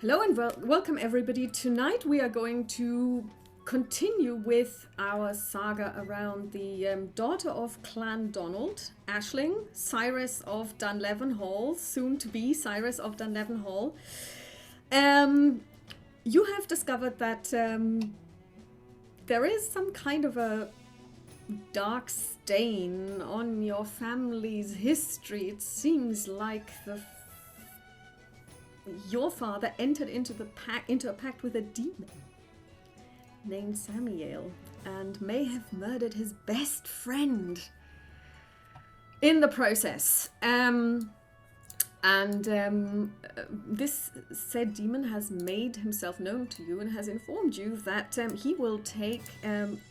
Hello and welcome everybody. Tonight we are going to continue with our saga around the daughter of Clan Donald, Aisling, Cyrus of Dunlevin Hall, soon to be Cyrus of Dunlevin Hall. You have discovered that there is some kind of a dark stain on your family's history. It seems like your father entered into a pact with a demon named Samuel and may have murdered his best friend in the process. This said demon has made himself known to you and has informed you that he will take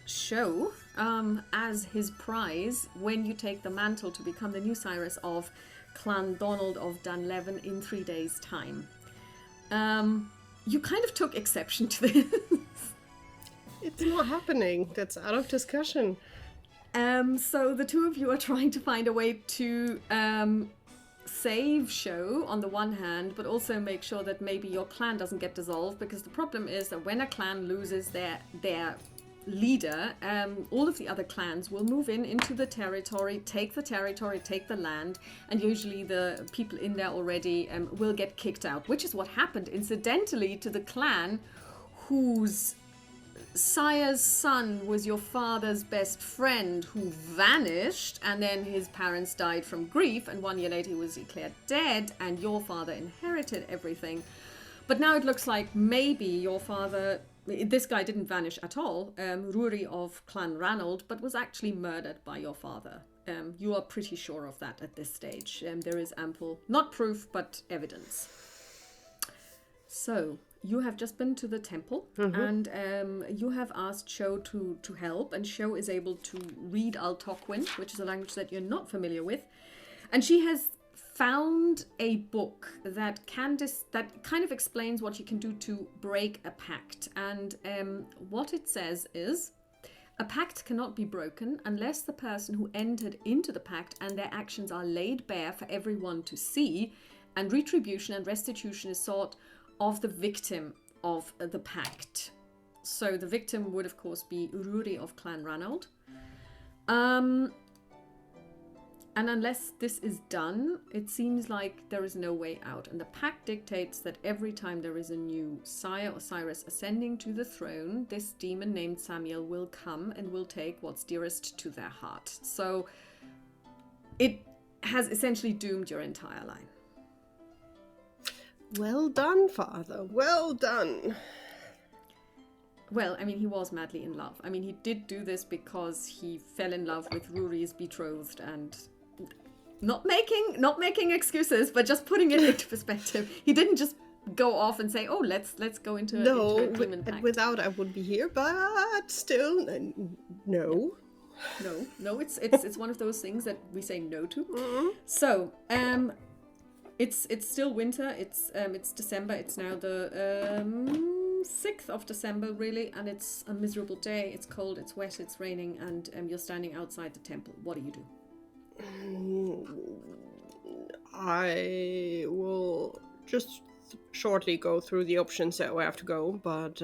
Show as his prize when you take the mantle to become the new Cyrus of Clan Donald of Dunlevin in 3 days' time. You kind of took exception to this. It's not happening. That's out of discussion. So the two of you are trying to find a way to save Show on the one hand, but also make sure that maybe your clan doesn't get dissolved, because the problem is that when a clan loses their leader, all of the other clans will move into the territory, take the land, and usually the people in there already will get kicked out, which is what happened incidentally to the clan whose sire's son was your father's best friend, who vanished, and then his parents died from grief, and 1 year later he was declared dead, and your father inherited everything. But now it looks like maybe your father, this guy didn't vanish at all, Rory of Clan Ranald, but was actually murdered by your father. You are pretty sure of that at this stage. There is ample, not proof, but evidence. So, you have just been to the temple, and you have asked Show to help, and Show is able to read Altoquin, which is a language that you're not familiar with. And she has found a book that kind of explains what you can do to break a pact. And what it says is, a pact cannot be broken unless the person who entered into the pact and their actions are laid bare for everyone to see, and retribution and restitution is sought of the victim of the pact. So the victim would of course be Rory of Clan Ranald. And unless this is done, it seems like there is no way out. And the pact dictates that every time there is a new sire or Cyrus ascending to the throne, this demon named Samuel will come and will take what's dearest to their heart. So it has essentially doomed your entire line. Well done, Father. Well done. Well, I mean, he was madly in love. I mean, he did do this because he fell in love with Rory's betrothed, and not making excuses, but just putting it into perspective. He didn't just go off and say, "Oh, let's go into a demon pact." Without I would be here, but still, no. No. It's one of those things that we say no to. Mm-hmm. So, it's still winter. It's December. It's now the 6th of December, really, and it's a miserable day. It's cold, it's wet, it's raining, and you're standing outside the temple. What do you do? I will just shortly go through the options that we have to go, but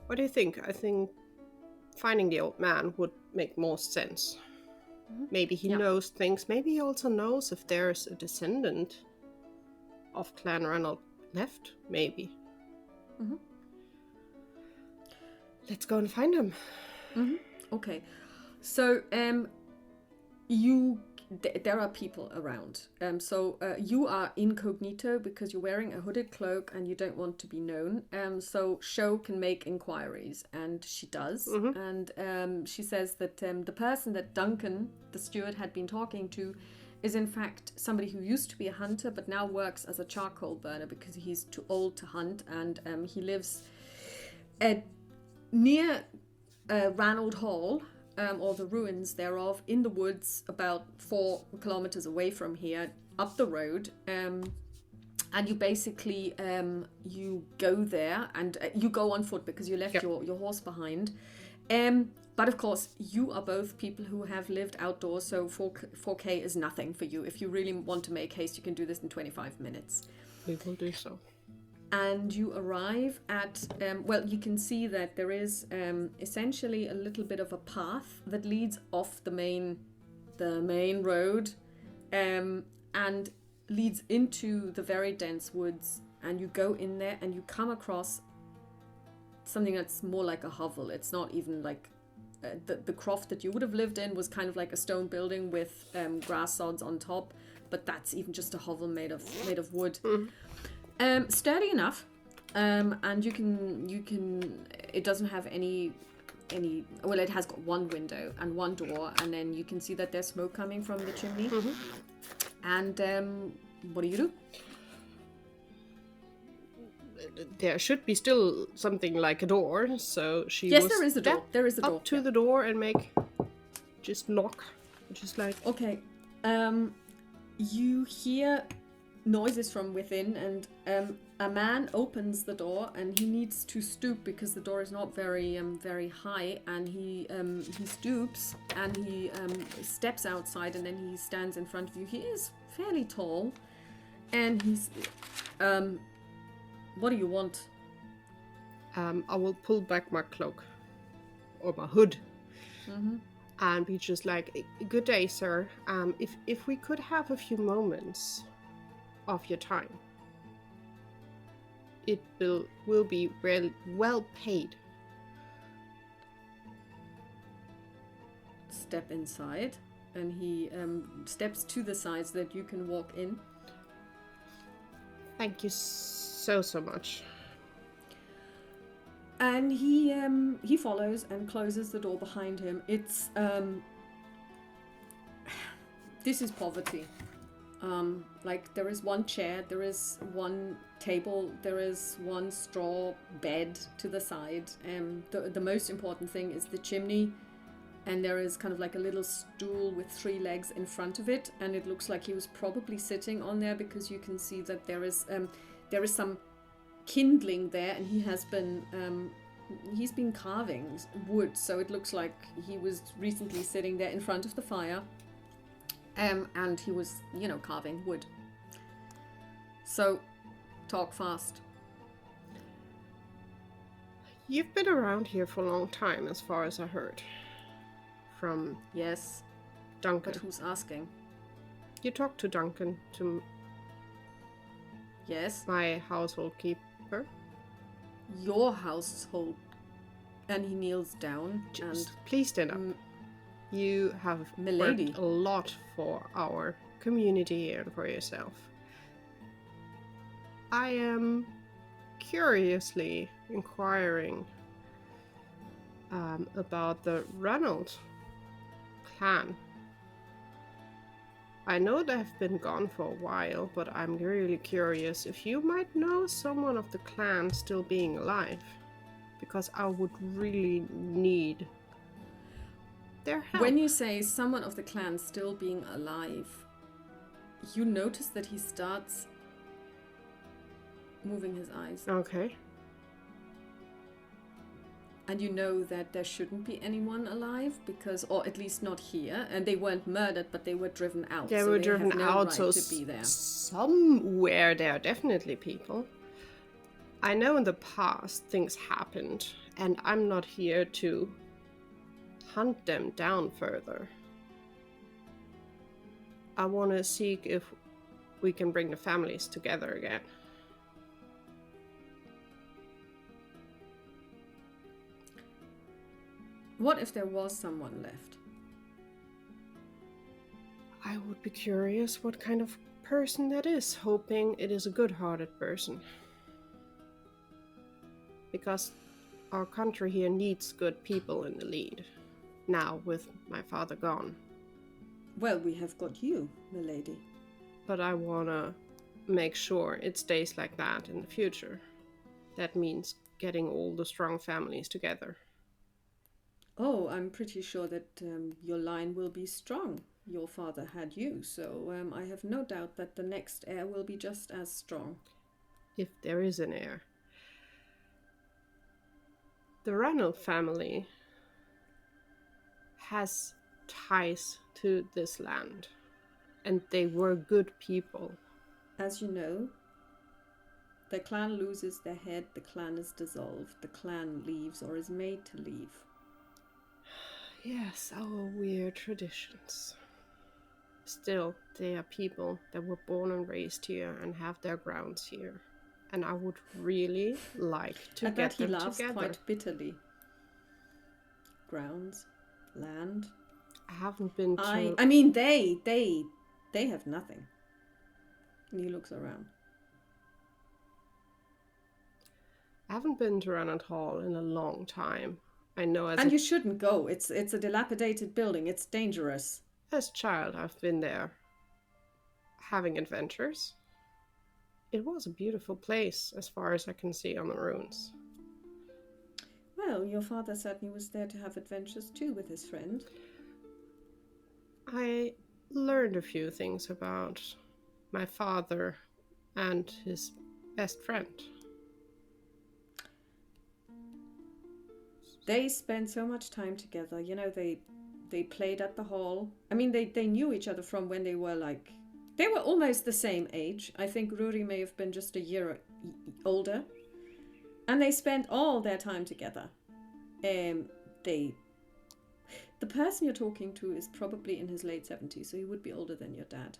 what do you think? I think finding the old man would make more sense. Maybe he knows things. Maybe he also knows if there's a descendant of Clan Ranald left. Maybe. Let's go and find him. Okay. So, there are people around. So you are incognito because you're wearing a hooded cloak and you don't want to be known. So Show can make inquiries, and she does. And she says that the person that Duncan, the steward, had been talking to is in fact somebody who used to be a hunter but now works as a charcoal burner because he's too old to hunt, and he lives near Ranald Hall, or the ruins thereof, in the woods about 4 kilometers away from here, up the road. And you basically you go there, and you go on foot because you left your horse behind. But of course, you are both people who have lived outdoors, so 4K is nothing for you. If you really want to make haste, you can do this in 25 minutes. We will do so. And you arrive at, well, you can see that there is essentially a little bit of a path that leads off the main road, and leads into the very dense woods. And you go in there and you come across something that's more like a hovel. It's not even like the croft that you would have lived in was kind of like a stone building with grass sods on top, but that's even just a hovel made of wood. Sturdy enough, and you can. It doesn't have any. Well, it has got one window and one door, and then you can see that there's smoke coming from the chimney. And what do you do? There should be still something like a door, so she Yes, will there is a door. step There is a door. up to the door and just knock, just like. Okay. You hear noises from within, and a man opens the door, and he needs to stoop because the door is not very high, and he stoops and he steps outside, and then he stands in front of you. He is fairly tall, and he's what do you want? I will pull back my cloak or my hood, and be just like, "Good day, sir. If we could have a few moments of your time, it will be well paid." Step inside, and he steps to the side so that you can walk in. Thank you so much. And he follows and closes the door behind him. It's this is poverty. Like, there is one chair, there is one table, there is one straw bed to the side. The most important thing is the chimney, and there is kind of like a little stool with 3 legs in front of it, and it looks like he was probably sitting on there because you can see that there is some kindling there, and he's been carving wood, so it looks like he was recently sitting there in front of the fire, and he was, carving wood. So, talk fast. You've been around here for a long time, as far as I heard from Yes, Duncan. but who's asking? You talked to Duncan, to Yes, my household keeper. your household. And he kneels down. Just please stand up. You have Milady. worked a lot for our community and for yourself. I am curiously inquiring about the Ronald clan. I know they've been gone for a while, but I'm really curious if you might know someone of the clan still being alive, because I would really need their help. When you say someone of the clan still being alive, you notice that he starts moving his eyes. Okay. And you know that there shouldn't be anyone alive, because, or at least not here, and they weren't murdered, but they were driven out. They so were they driven have no out, right so to be there. somewhere there are definitely people. I know in the past things happened, and I'm not here to hunt them down further. I want to seek if we can bring the families together again. What if there was someone left? I would be curious what kind of person that is, hoping it is a good-hearted person. Because our country here needs good people in the lead, now with my father gone. Well, we have got you, milady. But I wanna make sure it stays like that in the future. That means getting all the strong families together. Oh, I'm pretty sure that your line will be strong. Your father had you, so I have no doubt that the next heir will be just as strong. If there is an heir. The Ranald family has ties to this land, and they were good people. As you know, The clan loses their head, the clan is dissolved, the clan leaves or is made to leave. Yes, our weird traditions. Still, they are people that were born and raised here and have their grounds here. And I would really like to At get that he them laughs together. quite bitterly. Grounds, land. I haven't been to... I mean, they have nothing. And he looks around. I haven't been to Rannoch Hall in a long time. I know and you shouldn't go. It's a dilapidated building. It's dangerous. As a child, I've been there, having adventures. It was a beautiful place, as far as I can see on the ruins. Well, your father certainly was there to have adventures too with his friend. I learned a few things about my father and his best friend. They spent so much time together. You know, they played at the hall. I mean, they knew each other from when they were like... They were almost the same age. I think Rory may have been just a year older. And they spent all their time together. The person you're talking to is probably in his late 70s, so he would be older than your dad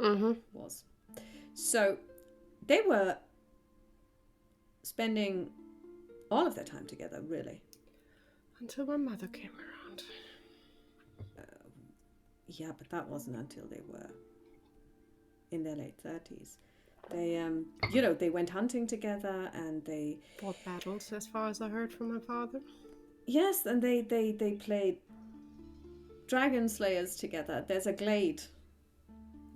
was. So they were spending all of their time together, really. Until my mother came around. Yeah, but that wasn't until they were in their late 30s. They, they went hunting together and they... fought battles, as far as I heard from my father. Yes, and they played dragon slayers together. There's a glade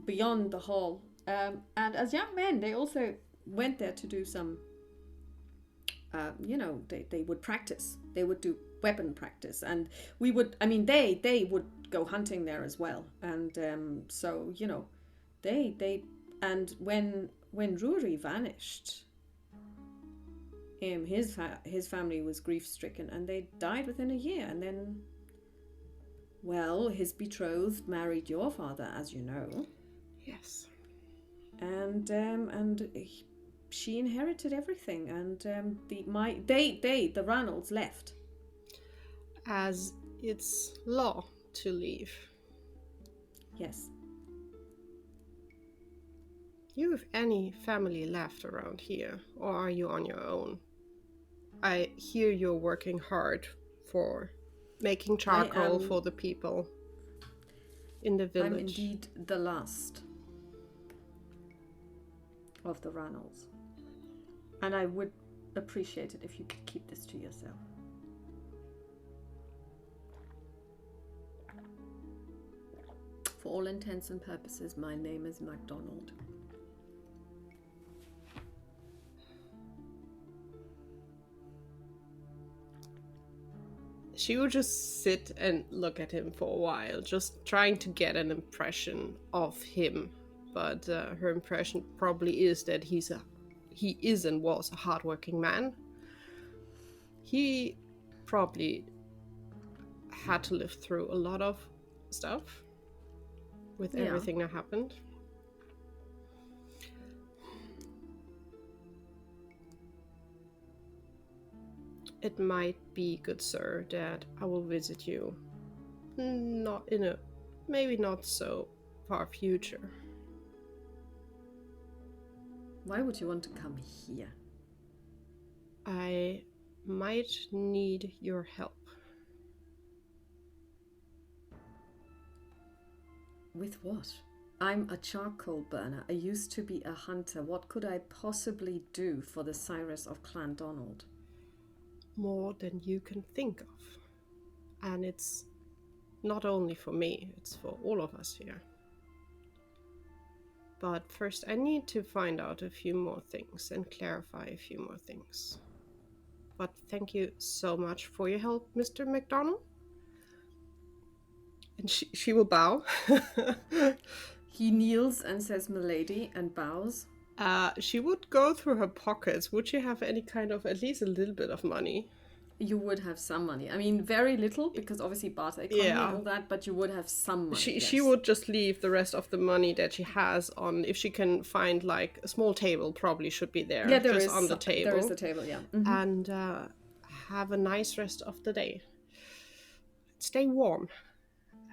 beyond the hall. And as young men, they also went there to do some, they would practice. They would do weapon practice. And they would go hunting there as well. And and when Rory vanished, his family was grief-stricken and they died within a year. And then, well, his betrothed married your father, as you know. Yes. And she inherited everything. And the Ranalds left. As it's law to leave. Yes. You have any family left around here, or are you on your own? I hear you're working hard for making charcoal for the people in the village. I'm indeed the last of the Ranalds. And I would appreciate it if you could keep this to yourself. For all intents and purposes, my name is MacDonald. She would just sit and look at him for a while, just trying to get an impression of him. But her impression probably is that he is and was a hardworking man. He probably had to live through a lot of stuff with everything that happened. It might be, good sir, that I will visit you. Not in a maybe not so far future. Why would you want to come here? I might need your help. With what? I'm a charcoal burner. I used to be a hunter. What could I possibly do for the Cyrus of Clan Donald? More than you can think of. And it's not only for me, it's for all of us here. But first I need to find out a few more things and clarify a few more things. But thank you so much for your help, Mr. MacDonald. And she will bow. He kneels and says "Milady" and bows. She would go through her pockets. Would she have any kind of, at least a little bit of money? You would have some money. I mean, very little, because obviously barter economy and all that, but you would have some money. She would just leave the rest of the money that she has on, if she can find like a small table, probably should be there. Yeah, there just is on the table. There is a table, yeah. And have a nice rest of the day. Stay warm.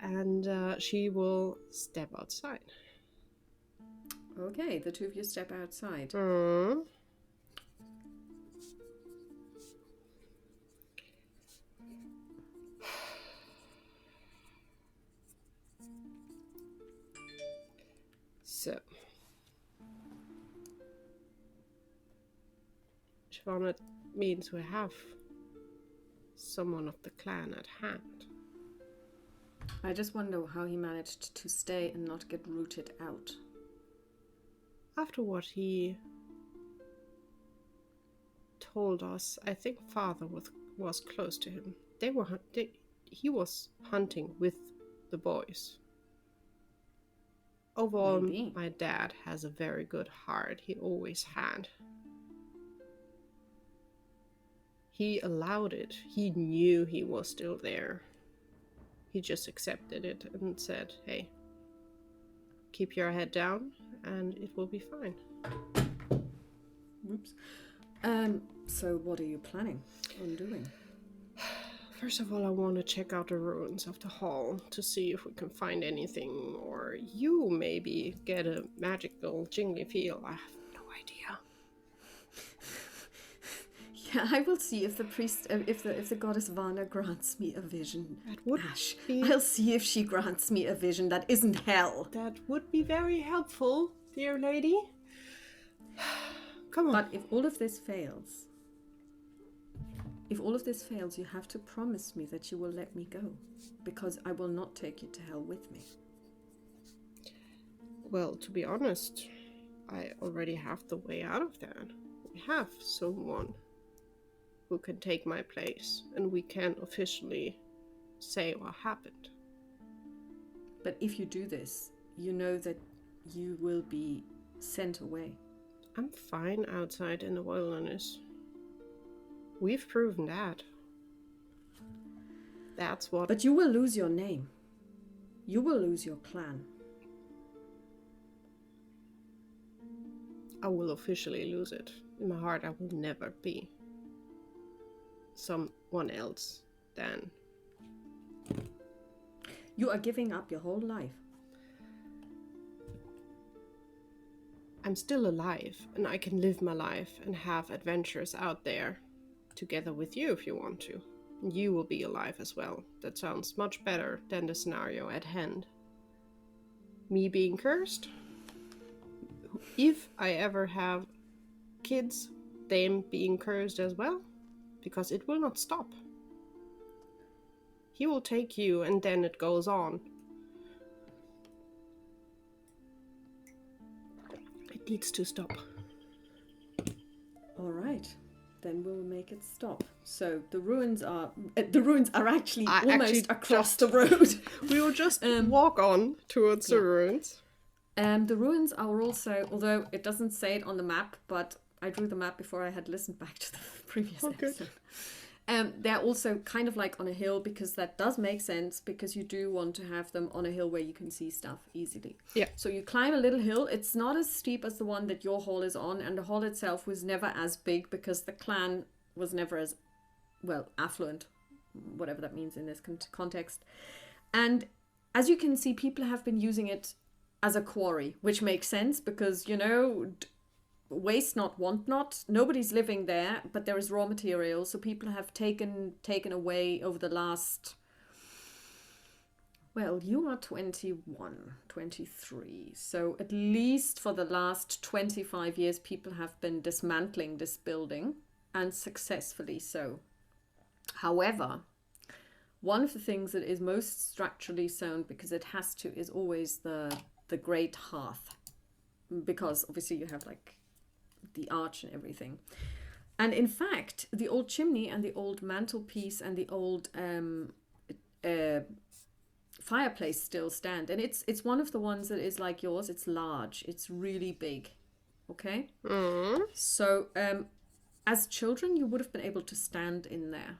And she will step outside. Okay, the two of you step outside. So, Siobhan, it means we have someone of the clan at hand. I just wonder how he managed to stay and not get rooted out. After what he told us, I think father was close to him. He was hunting with the boys. Overall, Maybe. my dad has a very good heart. He always had. He allowed it. He knew he was still there. He just accepted it and said, hey, keep your head down and it will be fine. Whoops. So what are you planning on doing? First of all, I want to check out the ruins of the hall to see if we can find anything, or you maybe get a magical jingly feel. I have no idea. Yeah, I will see if the priest, if the goddess Vana grants me a vision. That would Ash, be... I'll see if she grants me a vision that isn't hell. That would be very helpful, dear lady. Come on. But if all of this fails, you have to promise me that you will let me go, because I will not take you to hell with me. Well, to be honest, I already have the way out of that. We have someone who can take my place, and we can officially say what happened. But if you do this, you know that you will be sent away. I'm fine outside in the wilderness. We've proven that. That's what... But you will lose your name. You will lose your clan. I will officially lose it. In my heart, I will never be someone else than... You are giving up your whole life. I'm still alive, and I can live my life and have adventures out there together with you if you want to. You will be alive as well. That sounds much better than the scenario at hand. Me being cursed? If I ever have kids, them being cursed as well? Because it will not stop. He will take you and then it goes on. It needs to stop. All right. Then we'll make it stop. So the ruins are actually almost across the road. We will just walk on towards the ruins. The ruins are also, although it doesn't say it on the map, but I drew the map before I had listened back to the previous episode. They're also kind of like on a hill, because that does make sense, because you do want to have them on a hill where you can see stuff easily. Yeah. So you climb a little hill. It's not as steep as the one that your hall is on, and the hall itself was never as big because the clan was never as, well, affluent, whatever that means in this context. And as you can see, people have been using it as a quarry, which makes sense because, you know, waste not, want not. Nobody's living there, but there is raw material. So people have taken away over the last... Well, you are 21, 23. So at least for the last 25 years, people have been dismantling this building, and successfully so. However, one of the things that is most structurally sound, because it has to, is always the great hearth. Because obviously you have like the arch and everything. And in fact, the old chimney and the old mantelpiece and the old fireplace still stand. And it's one of the ones that is like yours. It's large. It's really big. Okay? Mm. So as children, you would have been able to stand in there.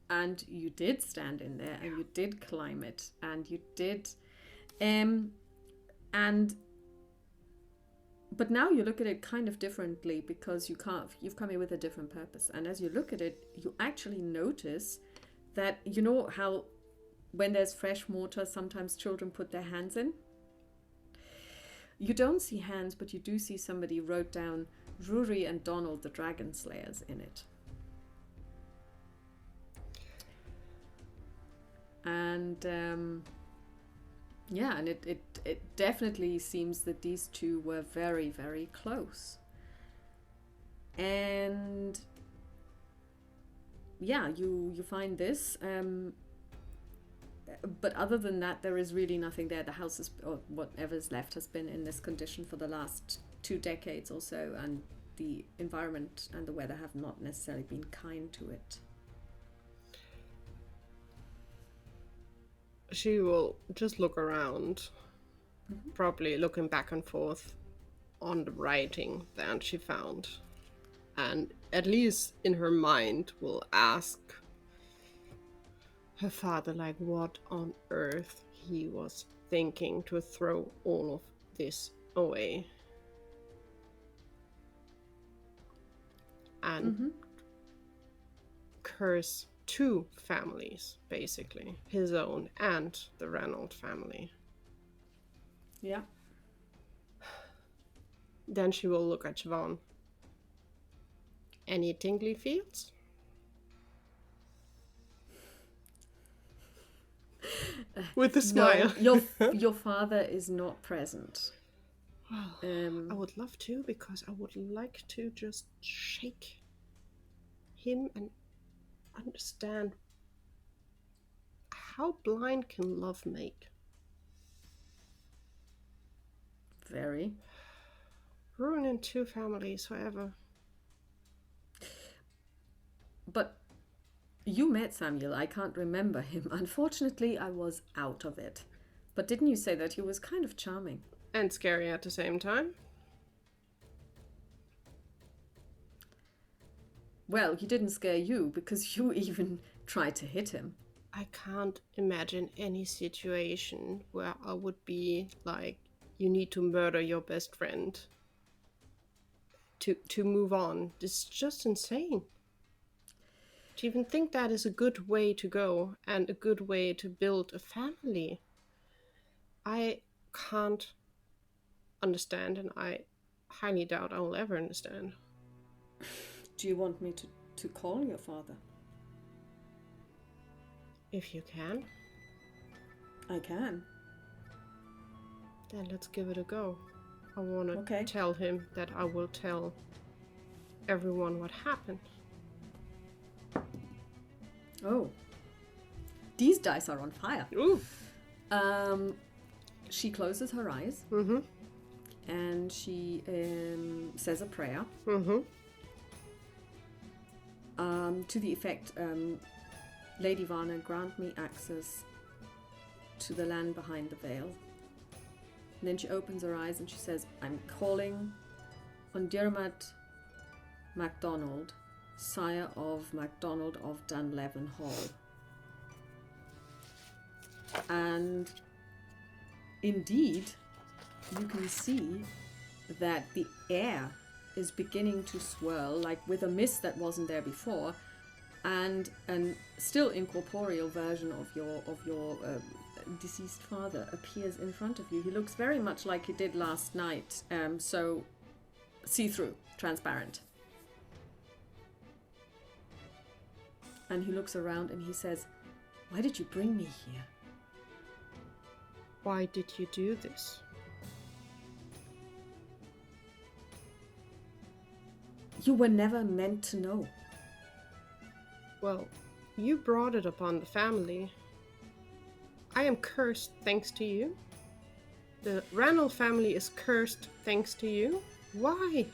And you did stand in there, and you did climb it, and you did, but now you look at it kind of differently because you've come here with a different purpose. And as you look at it, you actually notice that, you know how when there's fresh water, sometimes children put their hands in? You don't see hands, but you do see somebody wrote down Rory and Donald, the Dragon Slayers, in it. And yeah, and it definitely seems that these two were very, very close. And yeah, you find this, but other than that, there is really nothing there. The house is, or whatever's left, has been in this condition for the last 2 decades or so, and the environment and the weather have not necessarily been kind to it. She will just look around, probably looking back and forth on the writing that she found, and at least in her mind will ask her father, like, what on earth he was thinking to throw all of this away. And curse 2 families, basically. His own and the Reynolds family. Yeah. Then she will look at Siobhan. Any tingly feels? With a smile. No, your father is not present. Well, I would love to, because I would like to just shake him and understand how blind can love make. Very. Ruining 2 families forever. But you met Samuel. I can't remember him. Unfortunately, I was out of it. But didn't you say that he was kind of charming? And scary at the same time. Well, he didn't scare you because you even tried to hit him. I can't imagine any situation where I would be like, you need to murder your best friend to move on. This is just insane. To even think that is a good way to go and a good way to build a family. I can't understand, and I highly doubt I will ever understand. Do you want me to call your father? If you can. I can. Then let's give it a go. I want to tell him that I will tell everyone what happened. Oh. These dice are on fire. Ooh. She closes her eyes. Mm-hmm. And she says a prayer. Mm-hmm. To the effect, Lady Varna, grant me access to the land behind the veil. And then she opens her eyes and she says, I'm calling on Diarmid MacDonald, sire of MacDonald of Dunlevin Hall. And indeed, you can see that the air is beginning to swirl, like with a mist that wasn't there before, and an still incorporeal version of your deceased father appears in front of you. He looks very much like he did last night, so see-through, transparent. And he looks around and he says, why did you bring me here? Why did you do this? You were never meant to know. Well, you brought it upon the family. I am cursed thanks to you. The Ranald family is cursed thanks to you. Why?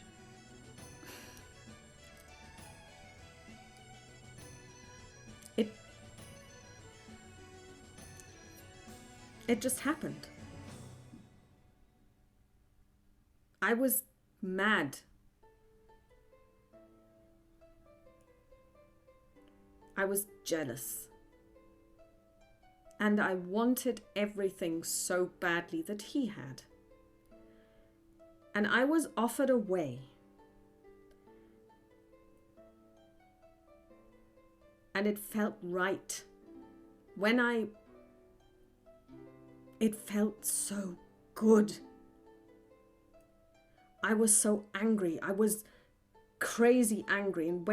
It just happened. I was mad. I was jealous. And I wanted everything so badly that he had. And I was offered a way. And it felt right. It felt so good. I was so angry. I was crazy angry. And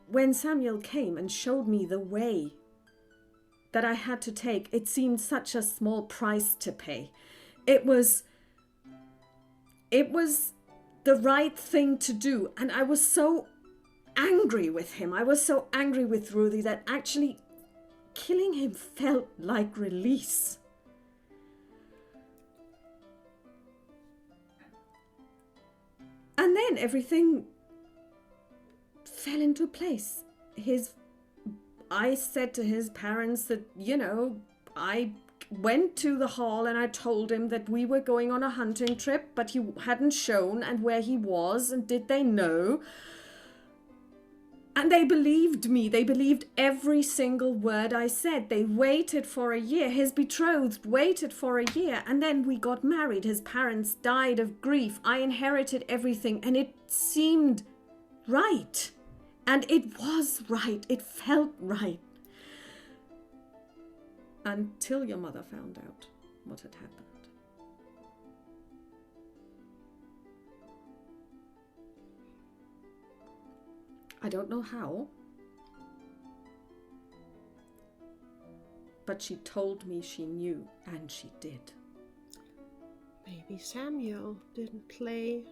when Samuel came and showed me the way that I had to take, it seemed such a small price to pay. It was the right thing to do. And I was so angry with him. I was so angry with Ruthie that actually killing him felt like release. And then everything fell into place. I said to his parents that, I went to the hall and I told him that we were going on a hunting trip, but he hadn't shown and where he was, and did they know? And they believed me. They believed every single word I said. They waited for a year. His betrothed waited for a year. And then we got married. His parents died of grief. I inherited everything. And it seemed right. And it was right. It felt right. Until your mother found out what had happened. I don't know how, but she told me she knew, and she did. Maybe Samuel didn't play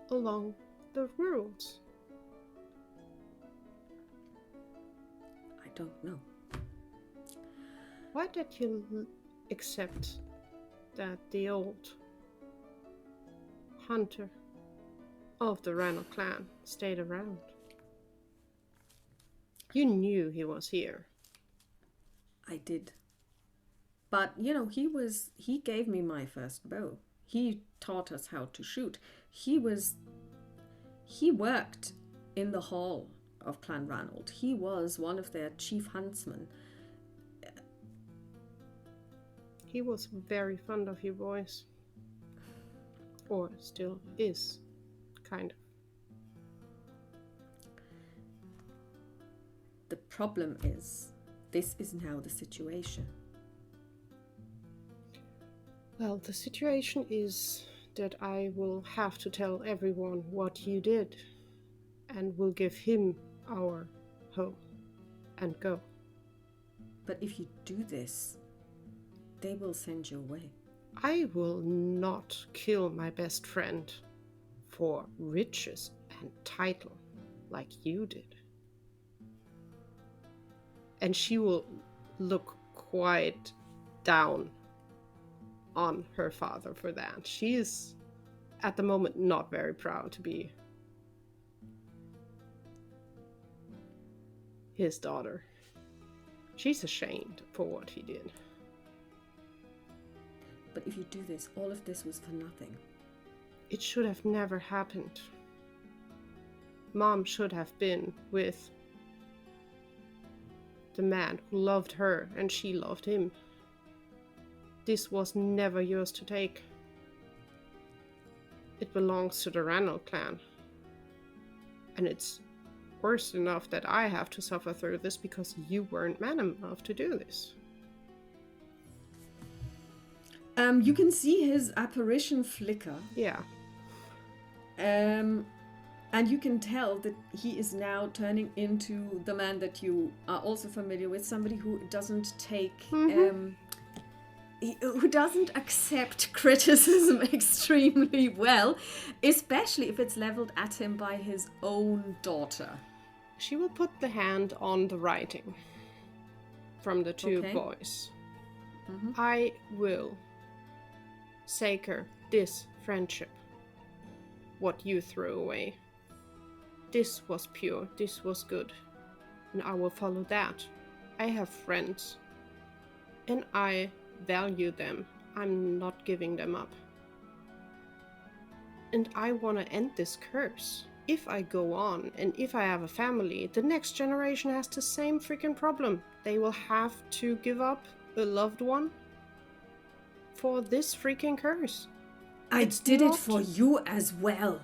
along the rules. I don't know. Why did you accept that the old hunter of the Rannoch clan stayed around? You knew he was here. I did. But, he gave me my first bow. He taught us how to shoot. He worked in the hall of Clan Ranald. He was one of their chief huntsmen. He was very fond of you boys. Or still is, kind of. The problem is, this is now the situation. Well, the situation is that I will have to tell everyone what you did, and will give him our home and go. But if you do this, they will send you away. I will not kill my best friend for riches and title like you did. And she will look quite down on her father for that. She is, at the moment, not very proud to be his daughter. She's ashamed for what he did. But if you do this, all of this was for nothing. It should have never happened. Mom should have been with the man who loved her and she loved him. This was never yours to take. It belongs to the Rannoch clan. And it's worse enough that I have to suffer through this because you weren't man enough to do this. You can see his apparition flicker. Yeah. And you can tell that he is now turning into the man that you are also familiar with, somebody who doesn't take, who doesn't accept criticism extremely well, especially if it's leveled at him by his own daughter. She will put the hand on the writing from the two boys. Mm-hmm. I will sacre this friendship, what you threw away. This was pure, this was good, and I will follow that. I have friends, and I value them. I'm not giving them up. And I want to end this curse. if I go on and if I have a family, the next generation has the same freaking problem. They will have to give up a loved one for this freaking curse. I did it for you as well.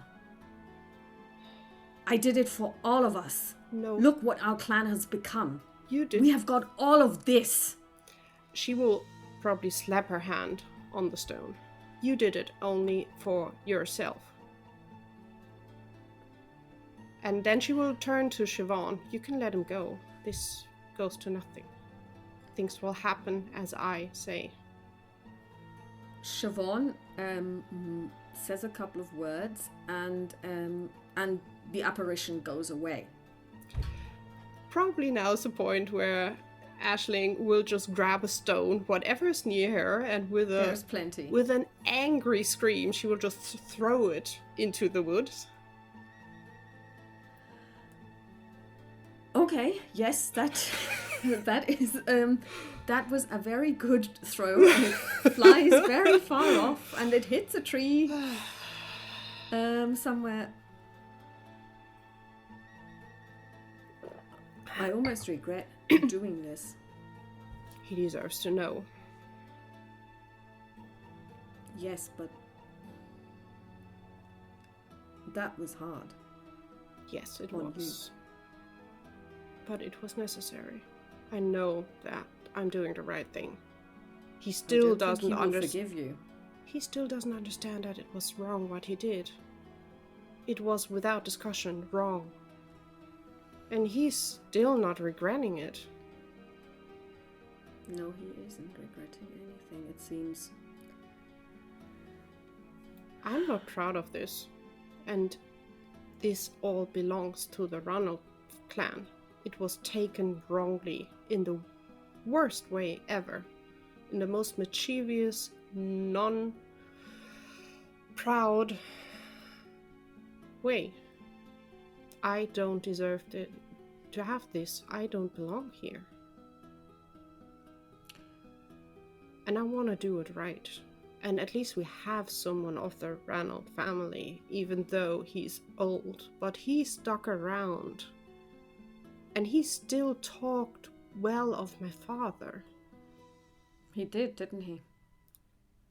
I did it for all of us. No. Look what our clan has become. You did. We have got all of this. She will probably slap her hand on the stone. You did it only for yourself. And then she will turn to Siobhan. You can let him go. This goes to nothing. Things will happen as I say. Siobhan says a couple of words, and the apparition goes away. Probably now is the point where Aisling will just grab a stone, whatever is near her, and There's plenty. With an angry scream, she will just throw it into the woods. Okay, yes, that was a very good throw. And it flies very far off, and it hits a tree somewhere. I almost regret doing this. He deserves to know. Yes, but that was hard. Yes, it On was. But it was necessary. I know that I'm doing the right thing. He still doesn't understand. Forgive you. He still doesn't understand that it was wrong what he did. It was without discussion wrong. And he's still not regretting it. No, he isn't regretting anything, it seems. I'm not proud of this. And this all belongs to the Ranulph clan. It was taken wrongly in the worst way ever. In the most mischievous, non-proud way. I don't deserve to have this. I don't belong here. And I want to do it right. And at least we have someone of the Ranulph family, even though he's old. But he stuck around. And he still talked well of my father. He did, didn't he?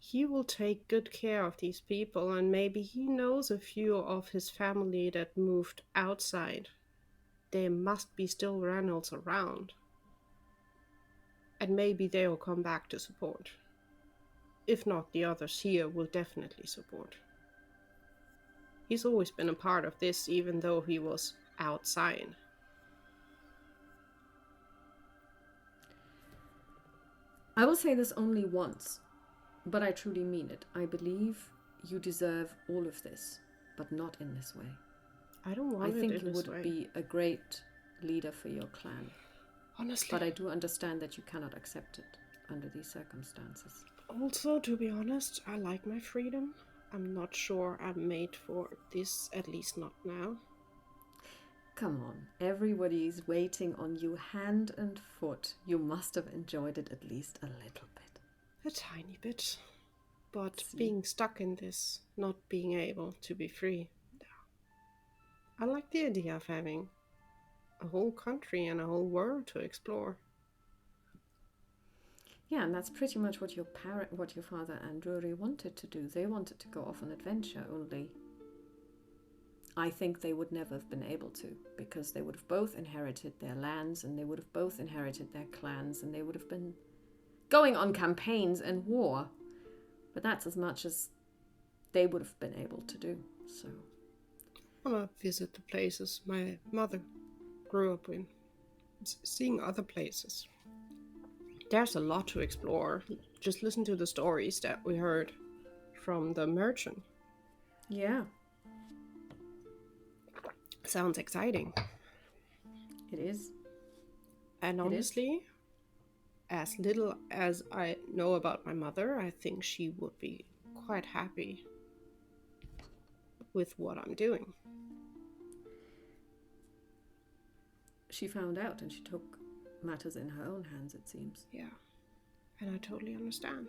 He will take good care of these people, and maybe he knows a few of his family that moved outside. There must be still Reynolds around. And maybe they'll come back to support. If not, the others here will definitely support. He's always been a part of this, even though he was outside. I will say this only once, but I truly mean it. I believe you deserve all of this, but not in this way. I don't want it in this way. I think you would be a great leader for your clan. Honestly. But I do understand that you cannot accept it under these circumstances. Also, to be honest, I like my freedom. I'm not sure I'm made for this, at least not now. Come on, everybody's waiting on you hand and foot. You must have enjoyed it at least a little bit. A tiny bit. But being stuck in this, not being able to be free. I like the idea of having a whole country and a whole world to explore. Yeah, and that's pretty much what your father and Rory wanted to do. They wanted to go off on adventure, only I think they would never have been able to, because they would have both inherited their lands, and they would have both inherited their clans, and they would have been going on campaigns and war. But that's as much as they would have been able to do. So I want to visit the places my mother grew up in, seeing other places. There's a lot to explore. Just listen to the stories that we heard from the merchant. Yeah. Sounds exciting. It is. And honestly, as little as I know about my mother, I think she would be quite happy with what I'm doing. She found out and she took matters in her own hands, it seems. Yeah. And I totally understand.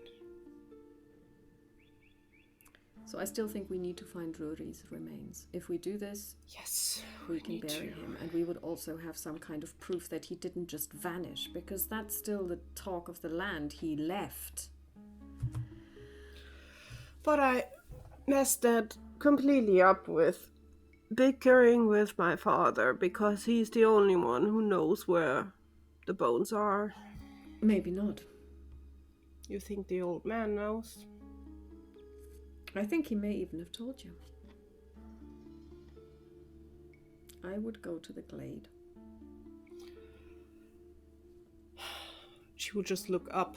So I still think we need to find Rory's remains. If we do this, yes, we can bury him. And we would also have some kind of proof that he didn't just vanish, because that's still the talk of the land. He left. But I messed that completely up with bickering with my father, because he's the only one who knows where the bones are. Maybe not. You think the old man knows? I think he may even have told you. I would go to the glade. She would just look up.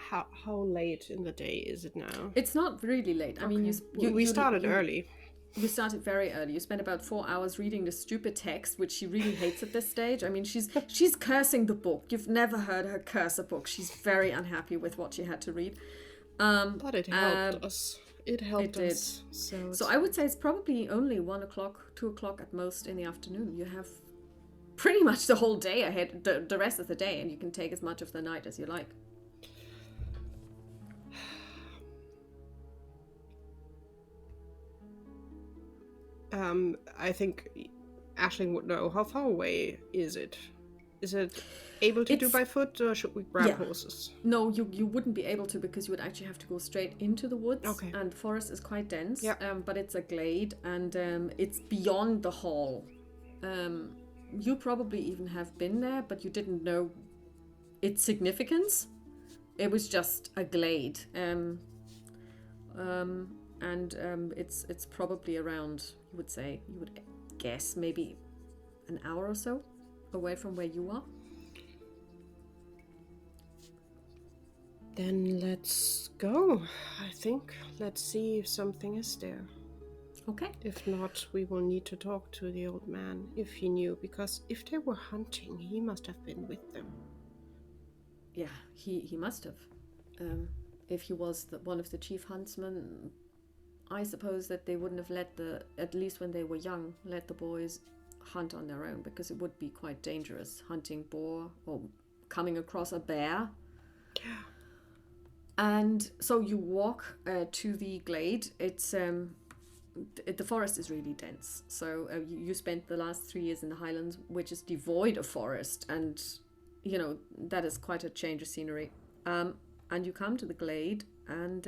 How late in the day is it now? It's not really late. I mean, we started early. You started very early. You spent about 4 hours reading the stupid text, which she really hates at this stage. I mean, she's cursing the book. You've never heard her curse a book. She's very unhappy with what she had to read. But it helped us. It helped us. So I would say it's probably only 1 o'clock, 2 o'clock at most in the afternoon. You have pretty much the whole day ahead, the rest of the day, and you can take as much of the night as you like. I think Aisling would know. How far away is it? Is it able to do by foot, or should we grab horses? No, you wouldn't be able to, because you would actually have to go straight into the woods. Okay. And the forest is quite dense. Yeah. But it's a glade, and it's beyond the hall. You probably even have been there, but you didn't know its significance. It was just a glade. It's probably around, you would guess, maybe an hour or so away from where you are. Then let's go, I think. Let's see if something is there. Okay. If not, we will need to talk to the old man, if he knew, because if they were hunting, he must have been with them. Yeah, he must have. If he was one of the chief huntsmen, I suppose that they wouldn't have at least when they were young, let the boys hunt on their own, because it would be quite dangerous hunting boar or coming across a bear. Yeah. And so you walk to the glade. It's the forest is really dense. So you spent the last 3 years in the Highlands, which is devoid of forest, and that is quite a change of scenery. And you come to the glade, and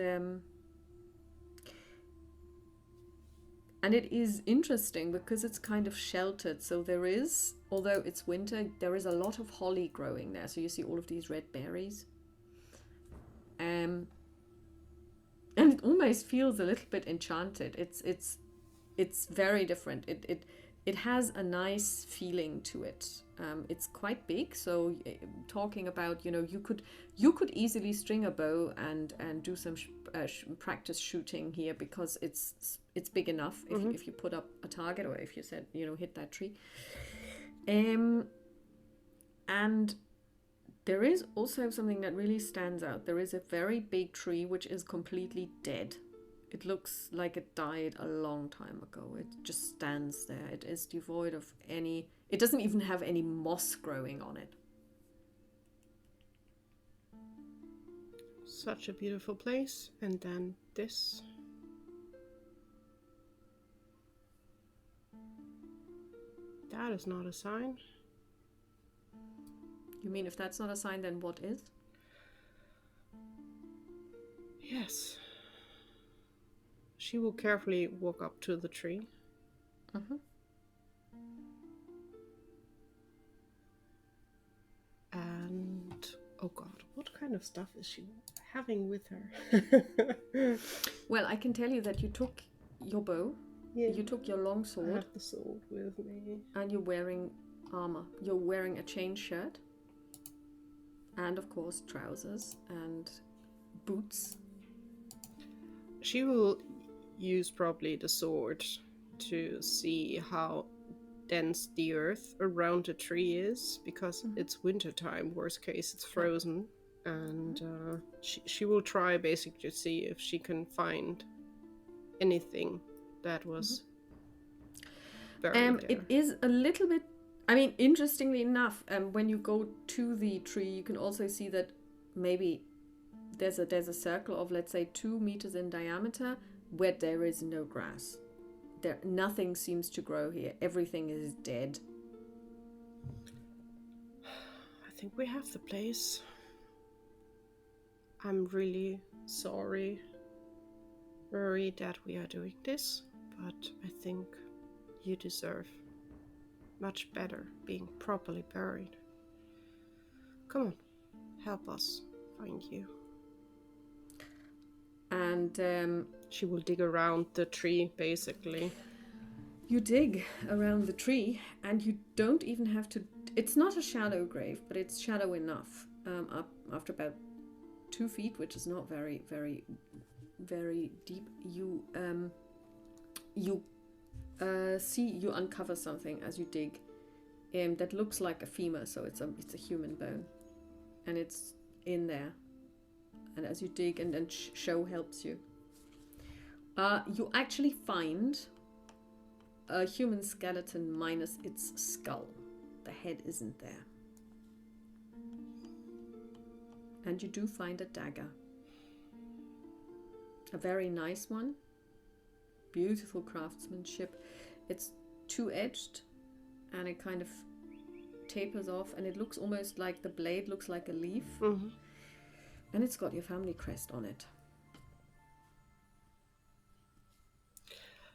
it is interesting because it's kind of sheltered. So there is, although it's winter, there is a lot of holly growing there. So you see all of these red berries. And it almost feels a little bit enchanted. It's very different. It has a nice feeling to it. It's quite big, so talking about, you could easily string a bow and do some practice shooting here, because it's big enough if you put up a target, or if you said hit that tree. And there is also something that really stands out. There is a very big tree which is completely dead. It looks like it died a long time ago. It just stands there. It is devoid of any... It doesn't even have any moss growing on it. Such a beautiful place. And then this. That is not a sign. You mean if that's not a sign, then what is? Yes. She will carefully walk up to the tree. Mm-hmm. And, oh God, what kind of stuff is she having with her? Well, I can tell you that you took your bow, you took your long sword. I have the sword with me. And you're wearing armor. You're wearing a chain shirt. And, of course, trousers and boots. She will use probably the sword to see how dense the earth around the tree is, because it's winter time. Worst case, it's frozen. And she will try basically to see if she can find anything that was buried there. It is a little bit... I mean, interestingly enough, when you go to the tree, you can also see that maybe there's a circle of, let's say, 2 meters in diameter, where there is no grass. Nothing seems to grow here. Everything is dead. I think we have the place. I'm really sorry, Rory, that we are doing this, but I think you deserve much better being properly buried. Come on, help us find you. And she will dig around the tree, basically. You dig around the tree, and you don't even have to. It's not a shallow grave, but it's shallow enough. Up after about 2 feet, which is not very, very, very deep. You uncover something as you dig, that looks like a femur. So it's a human bone, and it's in there. And as you dig, and then Show helps you. You actually find a human skeleton minus its skull. The head isn't there. And you do find a dagger. A very nice one. Beautiful craftsmanship. It's two-edged and it kind of tapers off, and it looks almost like the blade looks like a leaf. Mm-hmm. And it's got your family crest on it.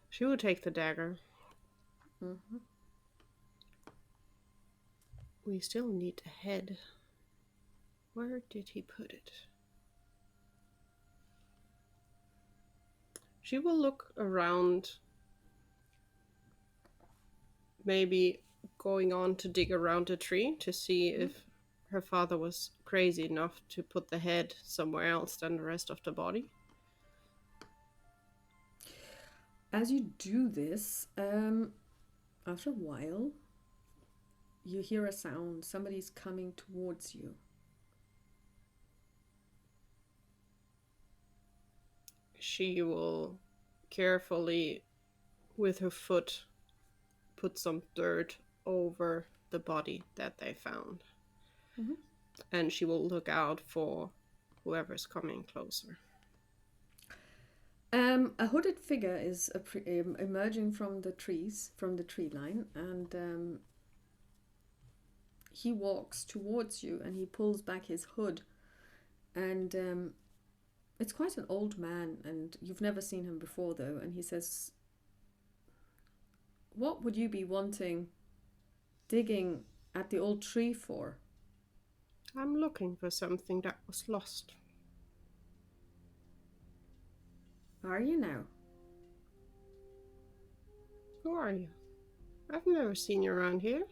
She will take the dagger. Mm-hmm. We still need a head. Where did he put it? She will look around, maybe going on to dig around a tree to see if her father was crazy enough to put the head somewhere else than the rest of the body. As you do this, after a while, you hear a sound. Somebody's coming towards you. She will carefully, with her foot, put some dirt over the body that they found. Mm-hmm. And she will look out for whoever's coming closer. A hooded figure is emerging from the trees, from the tree line, and he walks towards you, and he pulls back his hood, and it's quite an old man, and you've never seen him before though, and he says, "What would you be wanting digging at the old tree for?" I'm looking for something that was lost. Are you now? Who are you? I've never seen you around here.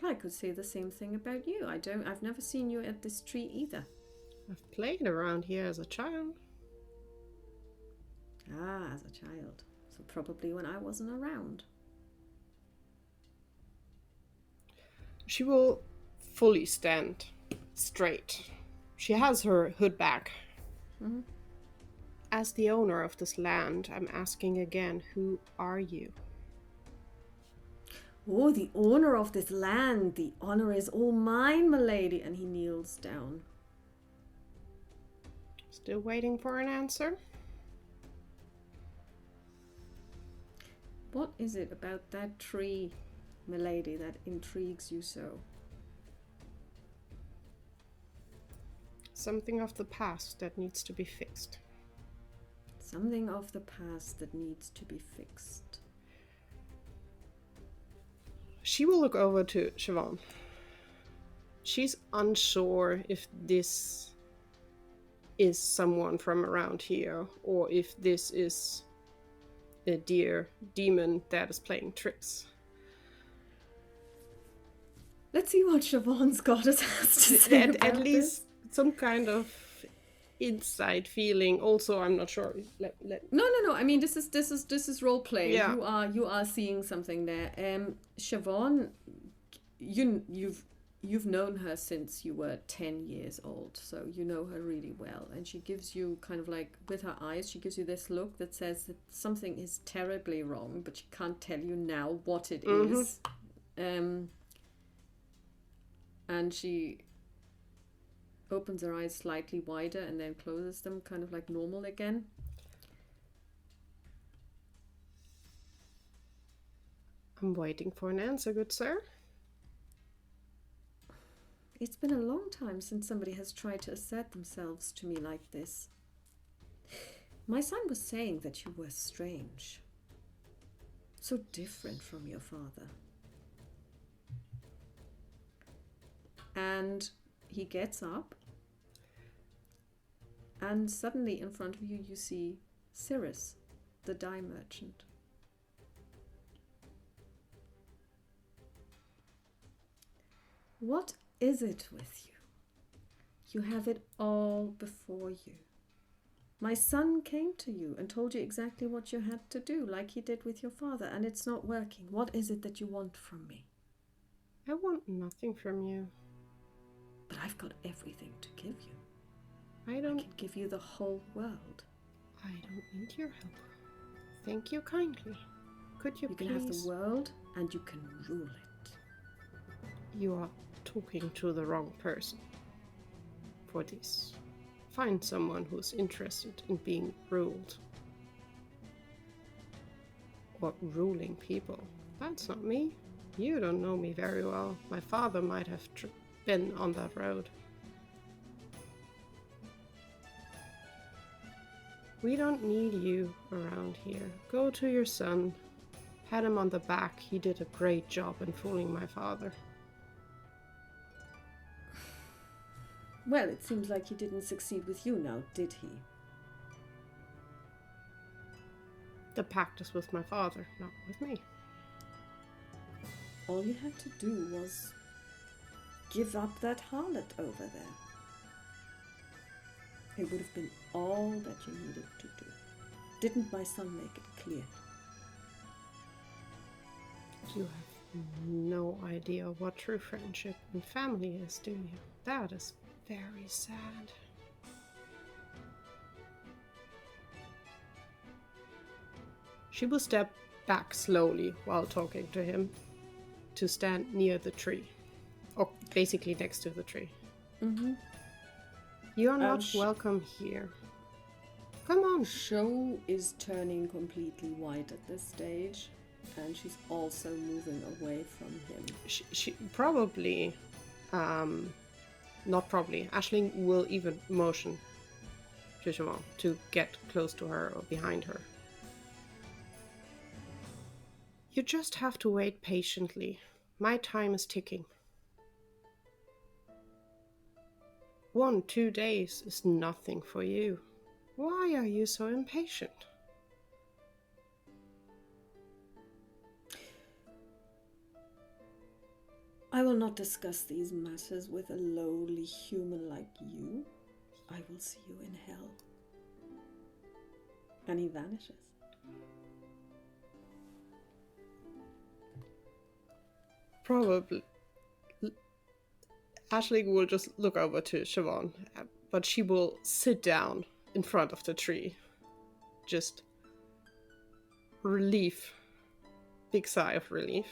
I could say the same thing about you. I've never seen you at this tree either. I've played around here as a child. Ah, as a child. So probably when I wasn't around. She will fully stand straight. She has her hood back. Mm-hmm. As the owner of this land, I'm asking again, who are you? Oh, the owner of this land. The honor is all mine, my lady. And he kneels down. Still waiting for an answer? What is it about that tree, my lady, that intrigues you so? Something of the past that needs to be fixed. Something of the past that needs to be fixed. She will look over to Siobhan. She's unsure if this is someone from around here, or if this is a dear demon that is playing tricks. Let's see what Siobhan's goddess has to say At least some kind of inside feeling. Also, I'm not sure. No. I mean, this is role play. Yeah. You are seeing something there. Siobhan, you've known her since you were 10 years old, so you know her really well. And she gives you kind of like, with her eyes, she gives you this look that says that something is terribly wrong, but she can't tell you now what it is. And she opens her eyes slightly wider and then closes them kind of like normal again. I'm waiting for an answer, good sir. It's been a long time since somebody has tried to assert themselves to me like this. My son was saying that you were strange. So different from your father. And he gets up, and suddenly in front of you, you see Cyrus, the dye merchant. What is it with you? You have it all before you. My son came to you and told you exactly what you had to do, like he did with your father, and it's not working. What is it that you want from me? I want nothing from you. But I've got everything to give you. I can give you the whole world. I don't need your help. Thank you kindly. Could you please... You can have the world and you can rule it. You are talking to the wrong person for this. Find someone who's interested in being ruled. Or ruling people. That's not me. You don't know me very well. My father might have been on that road. We don't need you around here. Go to your son. Pat him on the back. He did a great job in fooling my father. Well, it seems like he didn't succeed with you now, did he? The pact is with my father, not with me. All you had to do was give up that harlot over there. It would have been all that you needed to do. Didn't my son make it clear? You have no idea what true friendship and family is, do you? That is very sad. She will step back slowly while talking to him to stand near the tree. Or basically next to the tree. Mm-hmm. You're not welcome here. Come on. Show is turning completely white at this stage, and she's also moving away from him. She probably, not probably, Aisling will even motion to Siobhan to get close to her or behind her. You just have to wait patiently. My time is ticking. 1-2 days is nothing for you. Why are you so impatient? I will not discuss these matters with a lowly human like you. I will see you in hell. And he vanishes. Probably. Aisling will just look over to Siobhan, but she will sit down in front of the tree. Just relief. Big sigh of relief.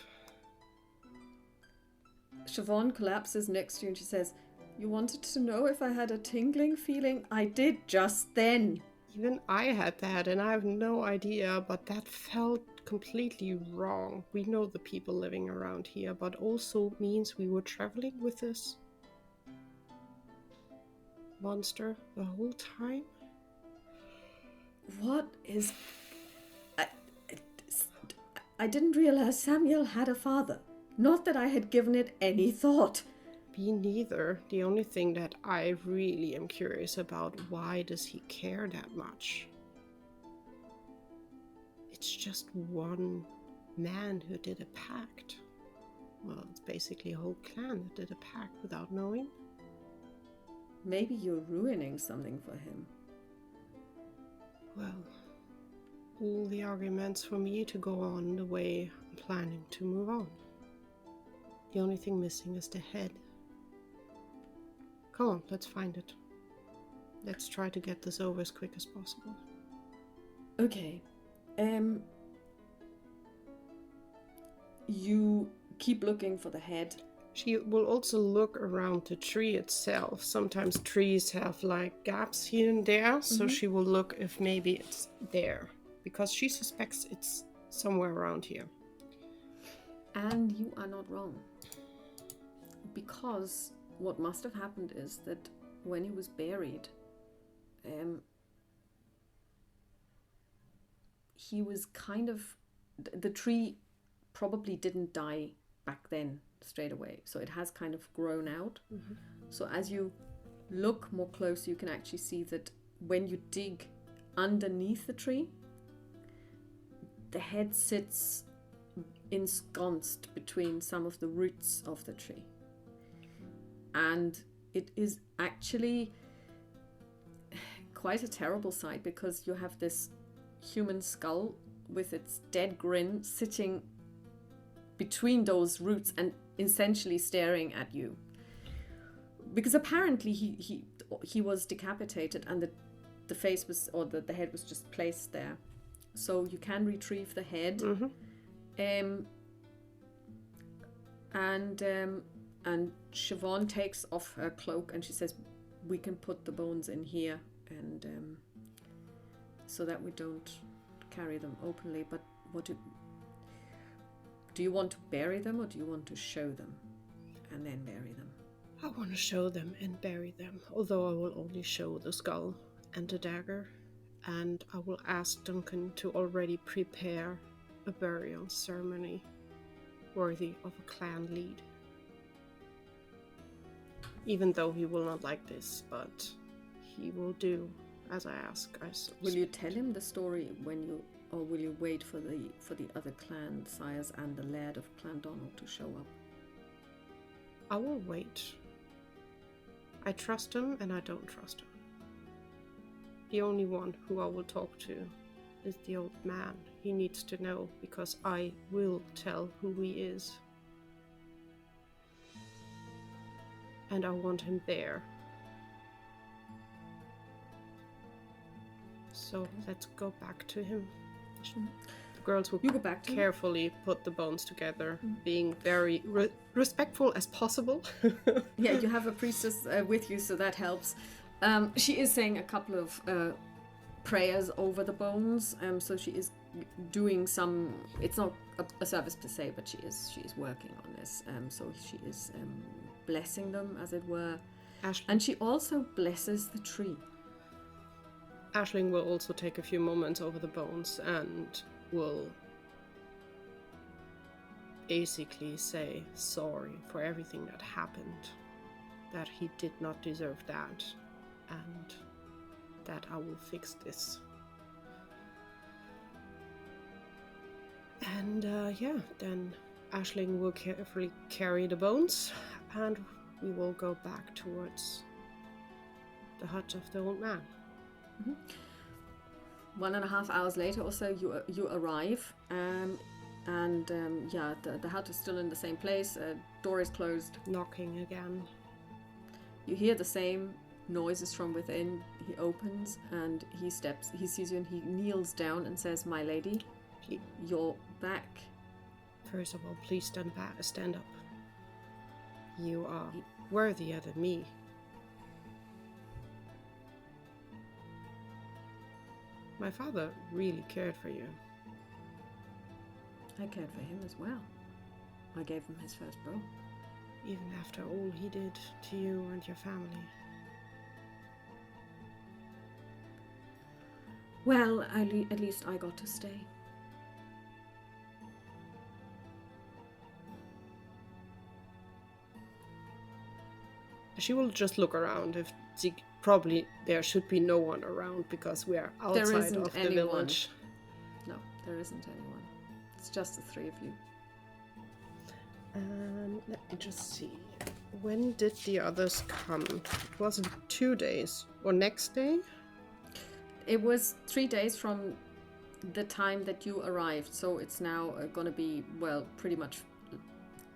Siobhan collapses next to you and she says, "You wanted to know if I had a tingling feeling? I did just then." Even I had that, and I have no idea, but that felt completely wrong. We know the people living around here, but also means we were traveling with this monster the whole time. What is... I didn't realize Samuel had a father. Not that I had given it any thought. Me neither. The only thing that I really am curious about, why does he care that much? It's just one man who did a pact. Well, it's basically a whole clan that did a pact without knowing. Maybe you're ruining something for him. Well, all the arguments for me to go on the way I'm planning to move on. The only thing missing is the head. Come on, let's find it. Let's try to get this over as quick as possible. Okay. You keep looking for the head. She will also look around the tree itself. Sometimes trees have like gaps here and there, so she will look if maybe it's there, because she suspects it's somewhere around here. And you are not wrong. Because what must have happened is that when he was buried, he was kind of... The tree probably didn't die back then straight away. So it has kind of grown out. Mm-hmm. So as you look more close, you can actually see that when you dig underneath the tree, the head sits ensconced between some of the roots of the tree. And it is actually quite a terrible sight, because you have this human skull with its dead grin sitting between those roots and essentially staring at you. Because apparently he was decapitated, and the face was, or the head was just placed there. So you can retrieve the head. Mm-hmm. And Siobhan takes off her cloak and she says, we can put the bones in here, and so that we don't carry them openly. But what do you want to bury them, or do you want to show them and then bury them? I want to show them and bury them, although I will only show the skull and the dagger. And I will ask Duncan to already prepare a burial ceremony worthy of a clan lead. Even though he will not like this, but he will do as I ask, I suppose. Will you tell him the story or will you wait for the other clan sires and the laird of Clan Donald to show up? I will wait. I trust him and I don't trust him. The only one who I will talk to is the old man. He needs to know, because I will tell who he is. And I want him there. So let's go back to him. The girls will carefully put the bones together, being very respectful as possible. Yeah, you have a priestess with you, so that helps. She is saying a couple of prayers over the bones, so she is doing some... It's not a service per se, but she is working on this. So she is blessing them, as it were. And she also blesses the tree. Aisling will also take a few moments over the bones and will basically say sorry for everything that happened, that he did not deserve that, and that I will fix this. And then Aisling will carefully carry the bones, and we will go back towards the hut of the old man. Mm-hmm. 1.5 hours later or so, you arrive, the hut is still in the same place. Door is closed. Knocking again. You hear the same noises from within. He opens and he sees you, and he kneels down and says, "My lady, you're back." First of all, please stand up. You are worthier than me. My father really cared for you. I cared for him as well. I gave him his first bow. Even after all he did to you and your family. Well, at least I got to stay. She will just look around. Probably there should be no one around, because we are outside of the village. No, there isn't anyone. It's just the three of you. Let me just see. When did the others come? It wasn't 2 days. Or next day? It was 3 days from the time that you arrived. So it's now going to be, well, pretty much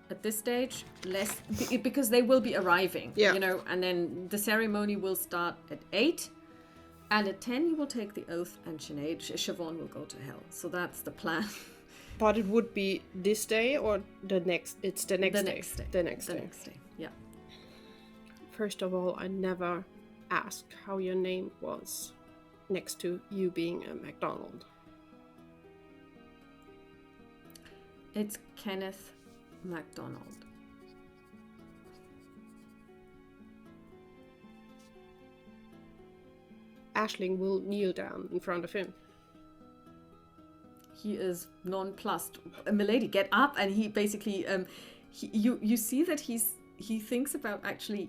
at this stage, less, because they will be arriving, and then the ceremony will start at 8, and at 10 you will take the oath, and Siobhan will go to hell. So that's the plan. But it would be this day or the next? It's the next day. The next day, yeah. First of all, I never asked how your name was, next to you being a MacDonald. It's Kenneth MacDonald. Aisling will kneel down in front of him. He is nonplussed. Milady, get up! And he basically, you see that he thinks about actually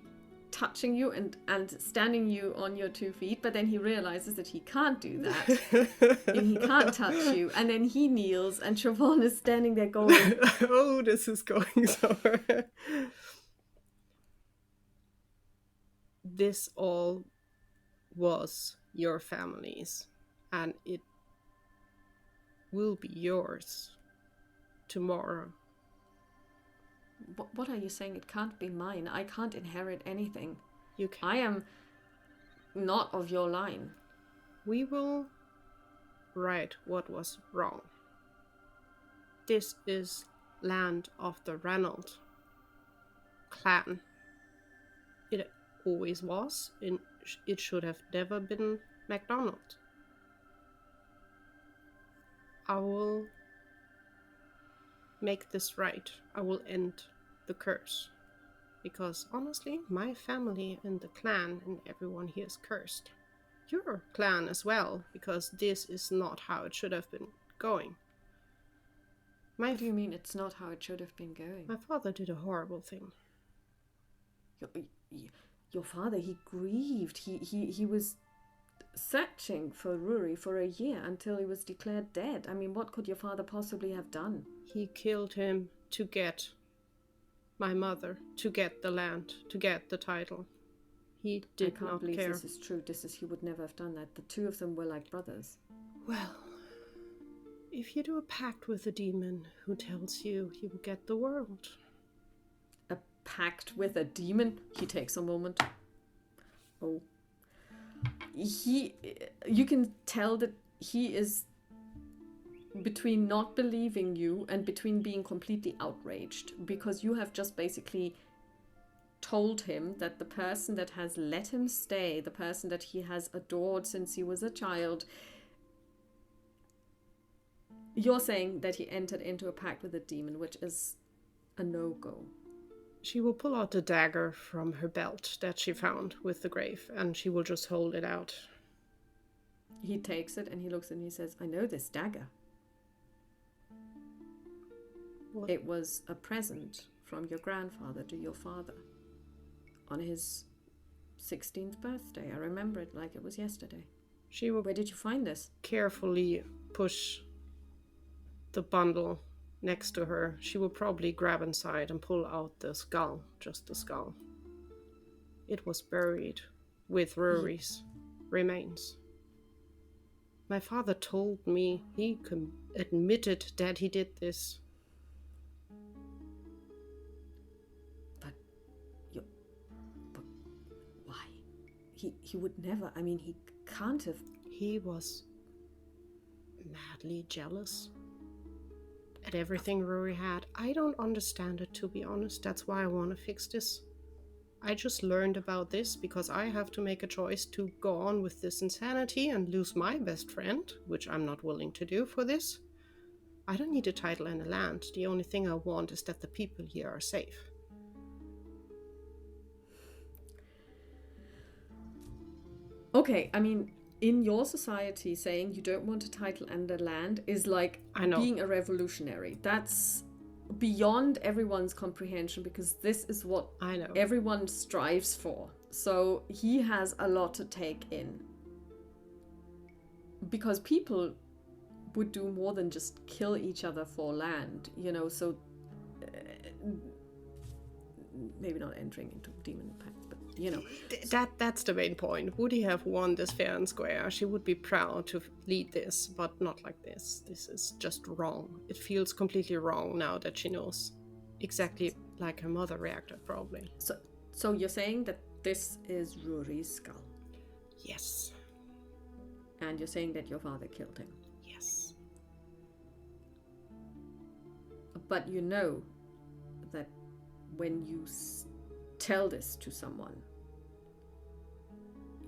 touching you and standing you on your 2 feet, but then he realizes that he can't do that. And he can't touch you. And then he kneels, and Siobhan is standing there going, oh, this is going somewhere. This all was your family's, and it will be yours tomorrow. What are you saying? It can't be mine. I can't inherit anything. You can. I am not of your line. We will right what was wrong. This is land of the Ranald clan. It always was, and it should have never been MacDonald. I will make this right. I will end the curse. Because honestly, my family and the clan and everyone here is cursed. Your clan as well, because this is not how it should have been going. What do you mean it's not how it should have been going? My father did a horrible thing. Your father, he grieved. He was searching for Rory for a year until he was declared dead. I mean, what could your father possibly have done? He killed him to get my mother, to get the land, to get the title. He did not care. I can't believe this is true. He would never have done that. The two of them were like brothers. Well, if you do a pact with a demon who tells you he will get the world. A pact with a demon? He takes a moment. Oh. You can tell that he is between not believing you and between being completely outraged, because you have just basically told him that the person that has let him stay, the person that he has adored since he was a child, you're saying that he entered into a pact with a demon, which is a no-go. She will pull out the dagger from her belt that she found with the grave, and she will just hold it out. He takes it and he looks and he says, I know this dagger. What? It was a present from your grandfather to your father on his 16th birthday. I remember it like it was yesterday. Where did you find this? Carefully push the bundle next to her. She will probably grab inside and pull out the skull, just the skull. It was buried with Rory's remains. My father told me he admitted that he did this. But why? He would never. I mean, he can't have. He was madly jealous at everything Rory had. I don't understand it, to be honest. That's why I want to fix this. I just learned about this because I have to make a choice to go on with this insanity and lose my best friend, which I'm not willing to do for this. I don't need a title and a land. The only thing I want is that the people here are safe. Okay, I mean, in your society, saying you don't want a title and a land is like being a revolutionary. That's beyond everyone's comprehension, because this is what everyone strives for. So he has a lot to take in, because people would do more than just kill each other for land, you know. So maybe not entering into demon pacts, but you know, that's the main point. Would he have won this fair and square? She would be proud to lead this, but not like this. This is just wrong. It feels completely wrong now that she knows, exactly like her mother reacted, probably. So you're saying that this is Rory's skull? Yes. And you're saying that your father killed him? Yes. But you know that when you tell this to someone,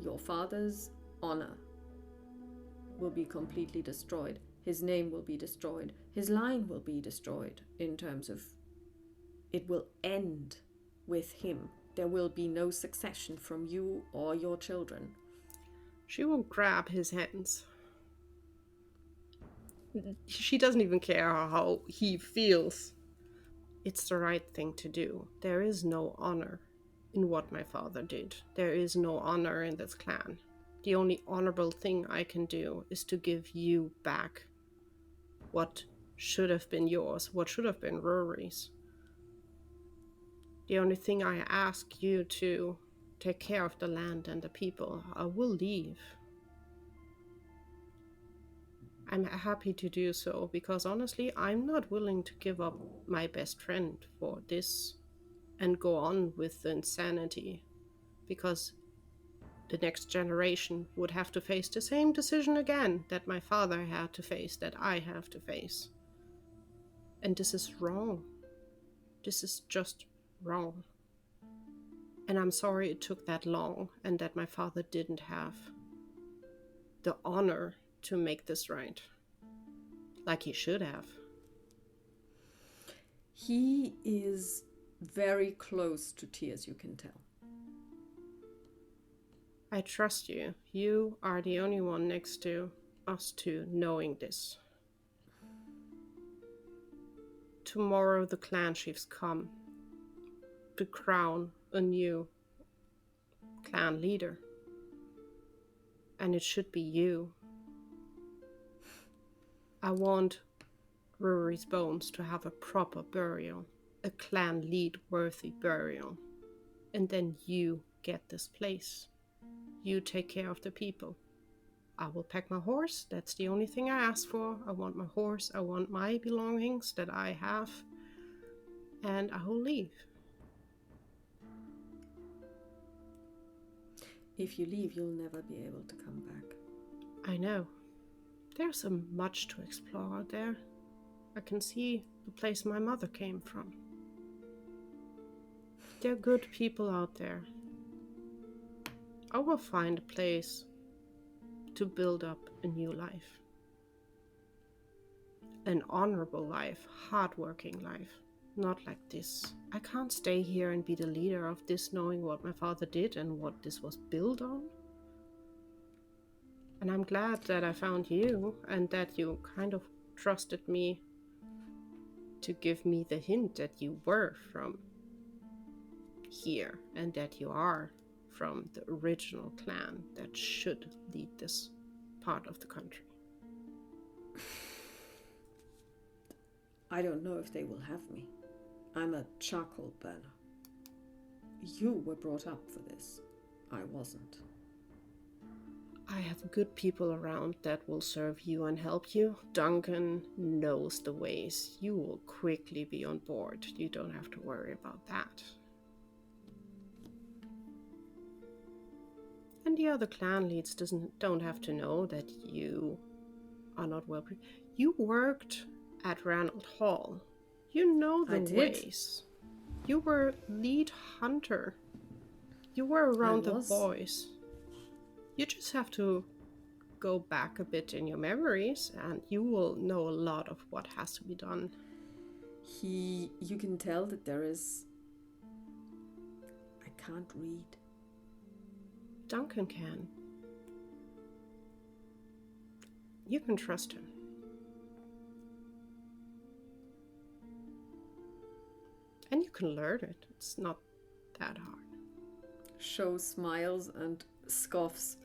your father's honor will be completely destroyed. His name will be destroyed. His line will be destroyed in terms of it will end with him. There will be no succession from you or your children. She will grab his hands. She doesn't even care how he feels. It's the right thing to do. There is no honor in what my father did. There is no honor in this clan. The only honorable thing I can do is to give you back what should have been yours, what should have been Rory's. The only thing I ask you to take care of the land and the people. I will leave. I'm happy to do so because honestly, I'm not willing to give up my best friend for this and go on with the insanity because the next generation would have to face the same decision again that my father had to face, that I have to face. And this is wrong. This is just wrong. And I'm sorry it took that long and that my father didn't have the honor to make this right. Like he should have. He is very close to tears, you can tell. I trust you. You are the only one next to us two knowing this. Tomorrow the clan chiefs come to crown a new clan leader. And it should be you. I want Rory's bones to have a proper burial, a clan lead worthy burial. And then you get this place. You take care of the people. I will pack my horse. That's the only thing I ask for. I want my horse. I want my belongings that I have. And I will leave. If you leave, you'll never be able to come back. I know. There's so much to explore out there. I can see the place my mother came from. There are good people out there. I will find a place to build up a new life. An honorable life, hardworking life. Not like this. I can't stay here and be the leader of this knowing what my father did and what this was built on. And I'm glad that I found you and that you kind of trusted me to give me the hint that you were from here and that you are from the original clan that should lead this part of the country. I don't know if they will have me. I'm a charcoal burner. You were brought up for this. I wasn't. I have good people around that will serve you and help you. Duncan knows the ways. You will quickly be on board. You don't have to worry about that. And the other clan leads don't have to know that you are not well prepared. You worked at Ranald Hall. You know the ways. You were lead hunter. You were around the boys. You just have to go back a bit in your memories and you will know a lot of what has to be done. You can tell that there is... I can't read. Duncan can. You can trust him. And you can learn it. It's not that hard. Show smiles and scoffs.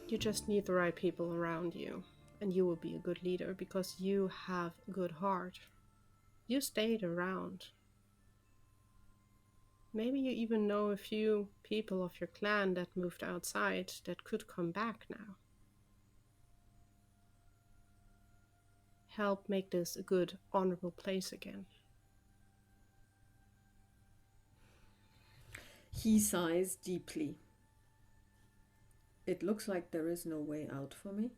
You just need the right people around you. And you will be a good leader because you have a good heart. You stayed around. Maybe you even know a few people of your clan that moved outside that could come back now. Help make this a good, honorable place again. He sighs deeply. It looks like there is no way out for me.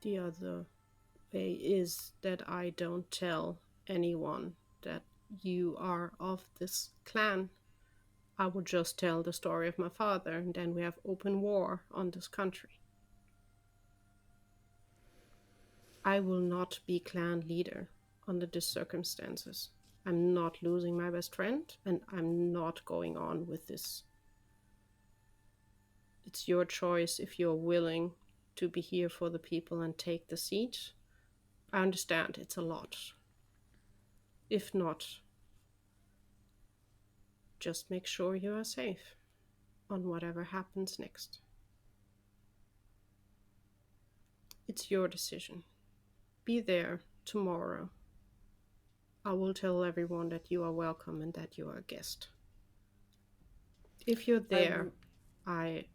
The other way is that I don't tell anyone that you are of this clan. I would just tell the story of my father and then we have open war on this country. I will not be clan leader under these circumstances. I'm not losing my best friend, and I'm not going on with this. It's your choice if you're willing to be here for the people and take the seat. I understand it's a lot. If not, just make sure you are safe on whatever happens next. It's your decision. Be there tomorrow. I will tell everyone that you are welcome and that you are a guest. If you're there, I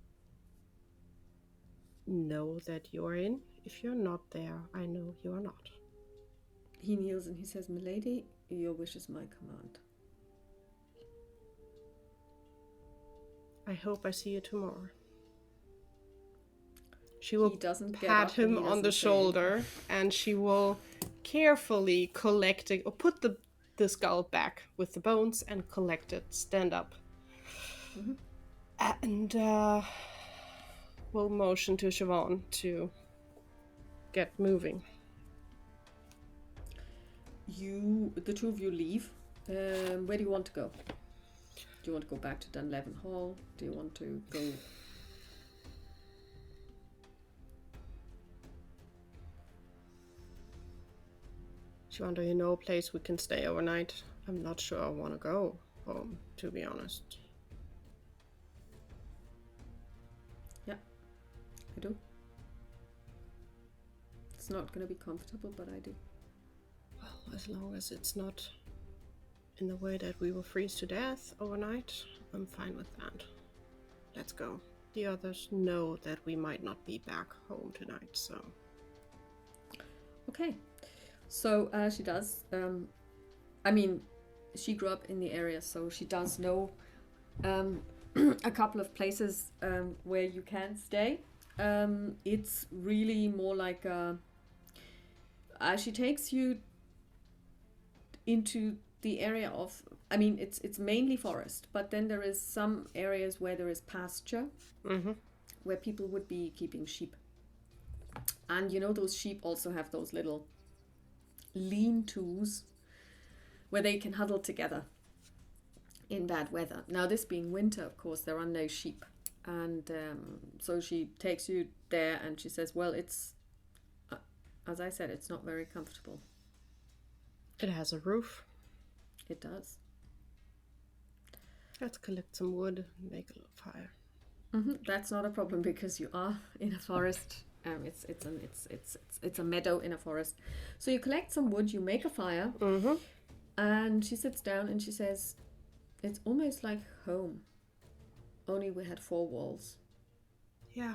know that you are in. If you're not there, I know you are not. He kneels and he says, "Milady, your wish is my command." I hope I see you tomorrow. She will pat him on the shoulder, and she will carefully collect it, or put the skull back with the bones and collect it, stand up. Mm-hmm. And will motion to Siobhan to get moving. The two of you leave. Where do you want to go? Do you want to go back to Dunlevin Hall? Do you want to go... Siobhan, do you know a place we can stay overnight? I'm not sure I want to go home, to be honest. Yeah, I do. It's not going to be comfortable, but I do. Well, as long as it's not in the way that we will freeze to death overnight, I'm fine with that. Let's go. The others know that we might not be back home tonight, so... Okay. So she does. She grew up in the area, so she does know a couple of places where you can stay. It's really more like she takes you into the area of... it's mainly forest, but then there is some areas where there is pasture, where people would be keeping sheep. And those sheep also have those little lean-tos where they can huddle together in bad weather. Now, this being winter, of course, there are no sheep. And so she takes you there and she says, well, it's, as I said, it's not very comfortable. It has a roof. It does. Let's collect some wood and make a little fire. That's not a problem because you are in a forest. It's a meadow in a forest. So you collect some wood, you make a fire, and she sits down and she says, "It's almost like home. Only we had 4 walls." Yeah.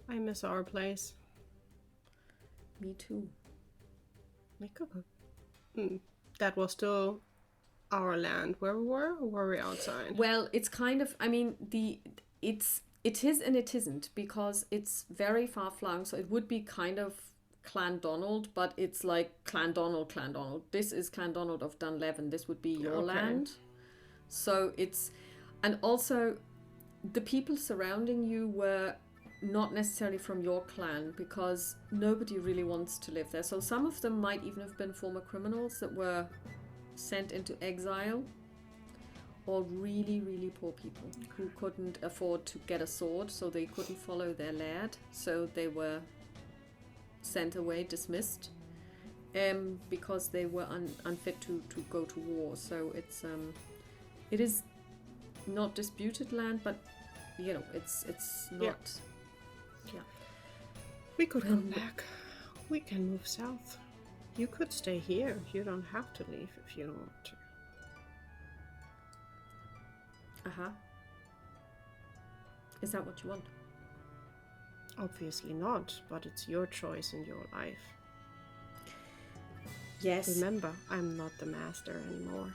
I miss our place. Me too. That was still our land where we were, or were we outside? Well, it's kind of, it is and it isn't, because it's very far flung, so it would be kind of Clan Donald, but it's like Clan Donald. This is Clan Donald of Dunlevin. This would be your land. So it's, and also the people surrounding you were not necessarily from your clan, because nobody really wants to live there. So some of them might even have been former criminals that were sent into exile, or really, really poor people who couldn't afford to get a sword, so they couldn't follow their laird, so they were sent away, dismissed, because they were unfit to go to war. So it's it is not disputed land, but it's not. Yeah. We could come back. We can move south. You could stay here. You don't have to leave if you don't want to. Is that what you want? Obviously not, but it's your choice in your life. Yes. Remember, I'm not the master anymore.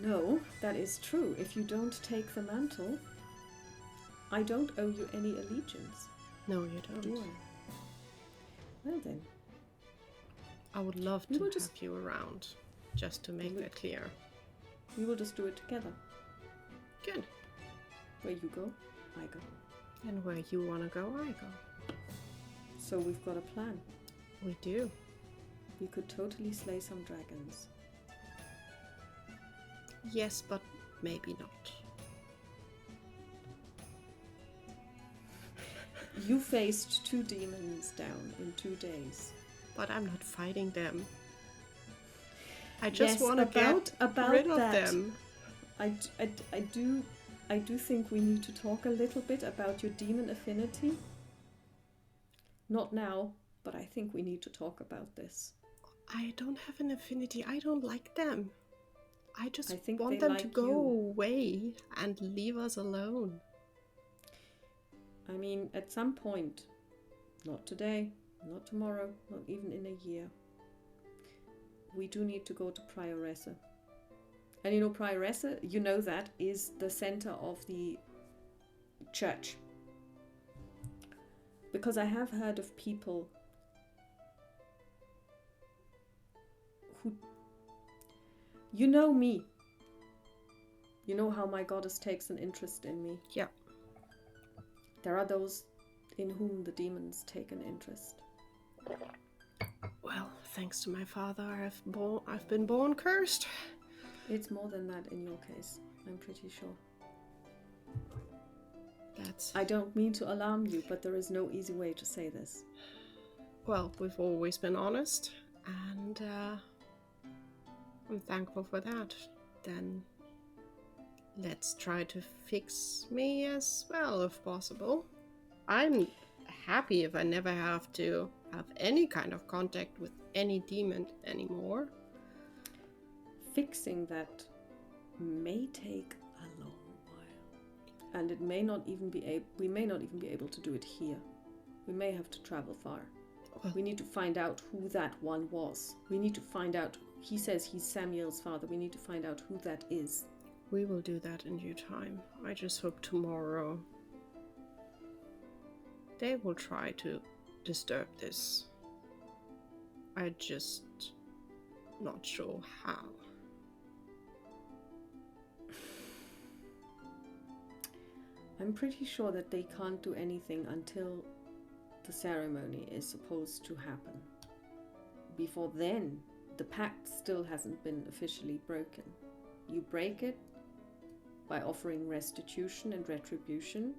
No, that is true. If you don't take the mantle, I don't owe you any allegiance. No, you don't. Do I? Well then. I would love to have you around, just to make that clear. We will just do it together. Good. Where you go, I go. And where you want to go, I go. So we've got a plan. We do. We could totally slay some dragons. Yes, but maybe not. You faced 2 demons down in 2 days. But I'm not fighting them. I just Yes, want to get rid of that. them. I do think we need to talk a little bit about your demon affinity. Not now, but I think we need to talk about this. I don't have an affinity. I don't like them. I just think want they them to like go you. away and leave us alone. I mean, at some point, not today, not tomorrow, not even in a year, we do need to go to Prioressa. And you know, Prioressa, you know, that is the center of the church. Because I have heard of people who, you know me. You know how my goddess takes an interest in me. Yeah. There are those in whom the demons take an interest. Well, thanks to my father, I've been born cursed. It's more than that in your case, I'm pretty sure. I don't mean to alarm you, but there is no easy way to say this. Well, we've always been honest, and I'm thankful for that. Then let's try to fix me as well, if possible. I'm happy if I never have to have any kind of contact with any demon anymore. Fixing that may take a long while, and it may not even be we may not even be able to do it here. We may have to travel far. We need to find out who that one was. We need to find out. He says he's Samuel's father. We need to find out who that is. We will do that in due time. I just hope tomorrow they will try to disturb this. I'm just not sure how. I'm pretty sure that they can't do anything until the ceremony is supposed to happen. Before then, the pact still hasn't been officially broken. You break it by offering restitution and retribution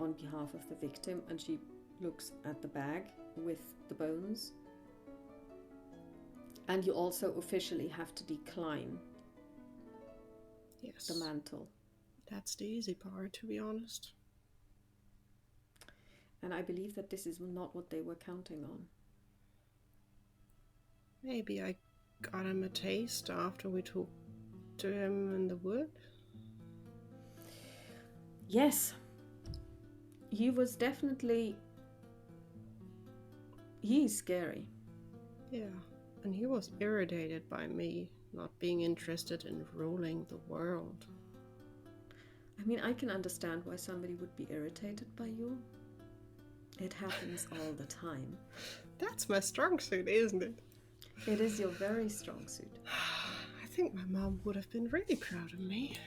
on behalf of the victim, and she looks at the bag with the bones. And you also officially have to decline the mantle. That's the easy part, to be honest. And I believe that this is not what they were counting on. Maybe I got him a taste after we talked to him in the wood. Yes. He was definitely... He's scary. Yeah, and he was irritated by me not being interested in ruling the world. I mean, I can understand why somebody would be irritated by you. It happens all the time. That's my strong suit, isn't it? It is your very strong suit. I think my mom would have been really proud of me.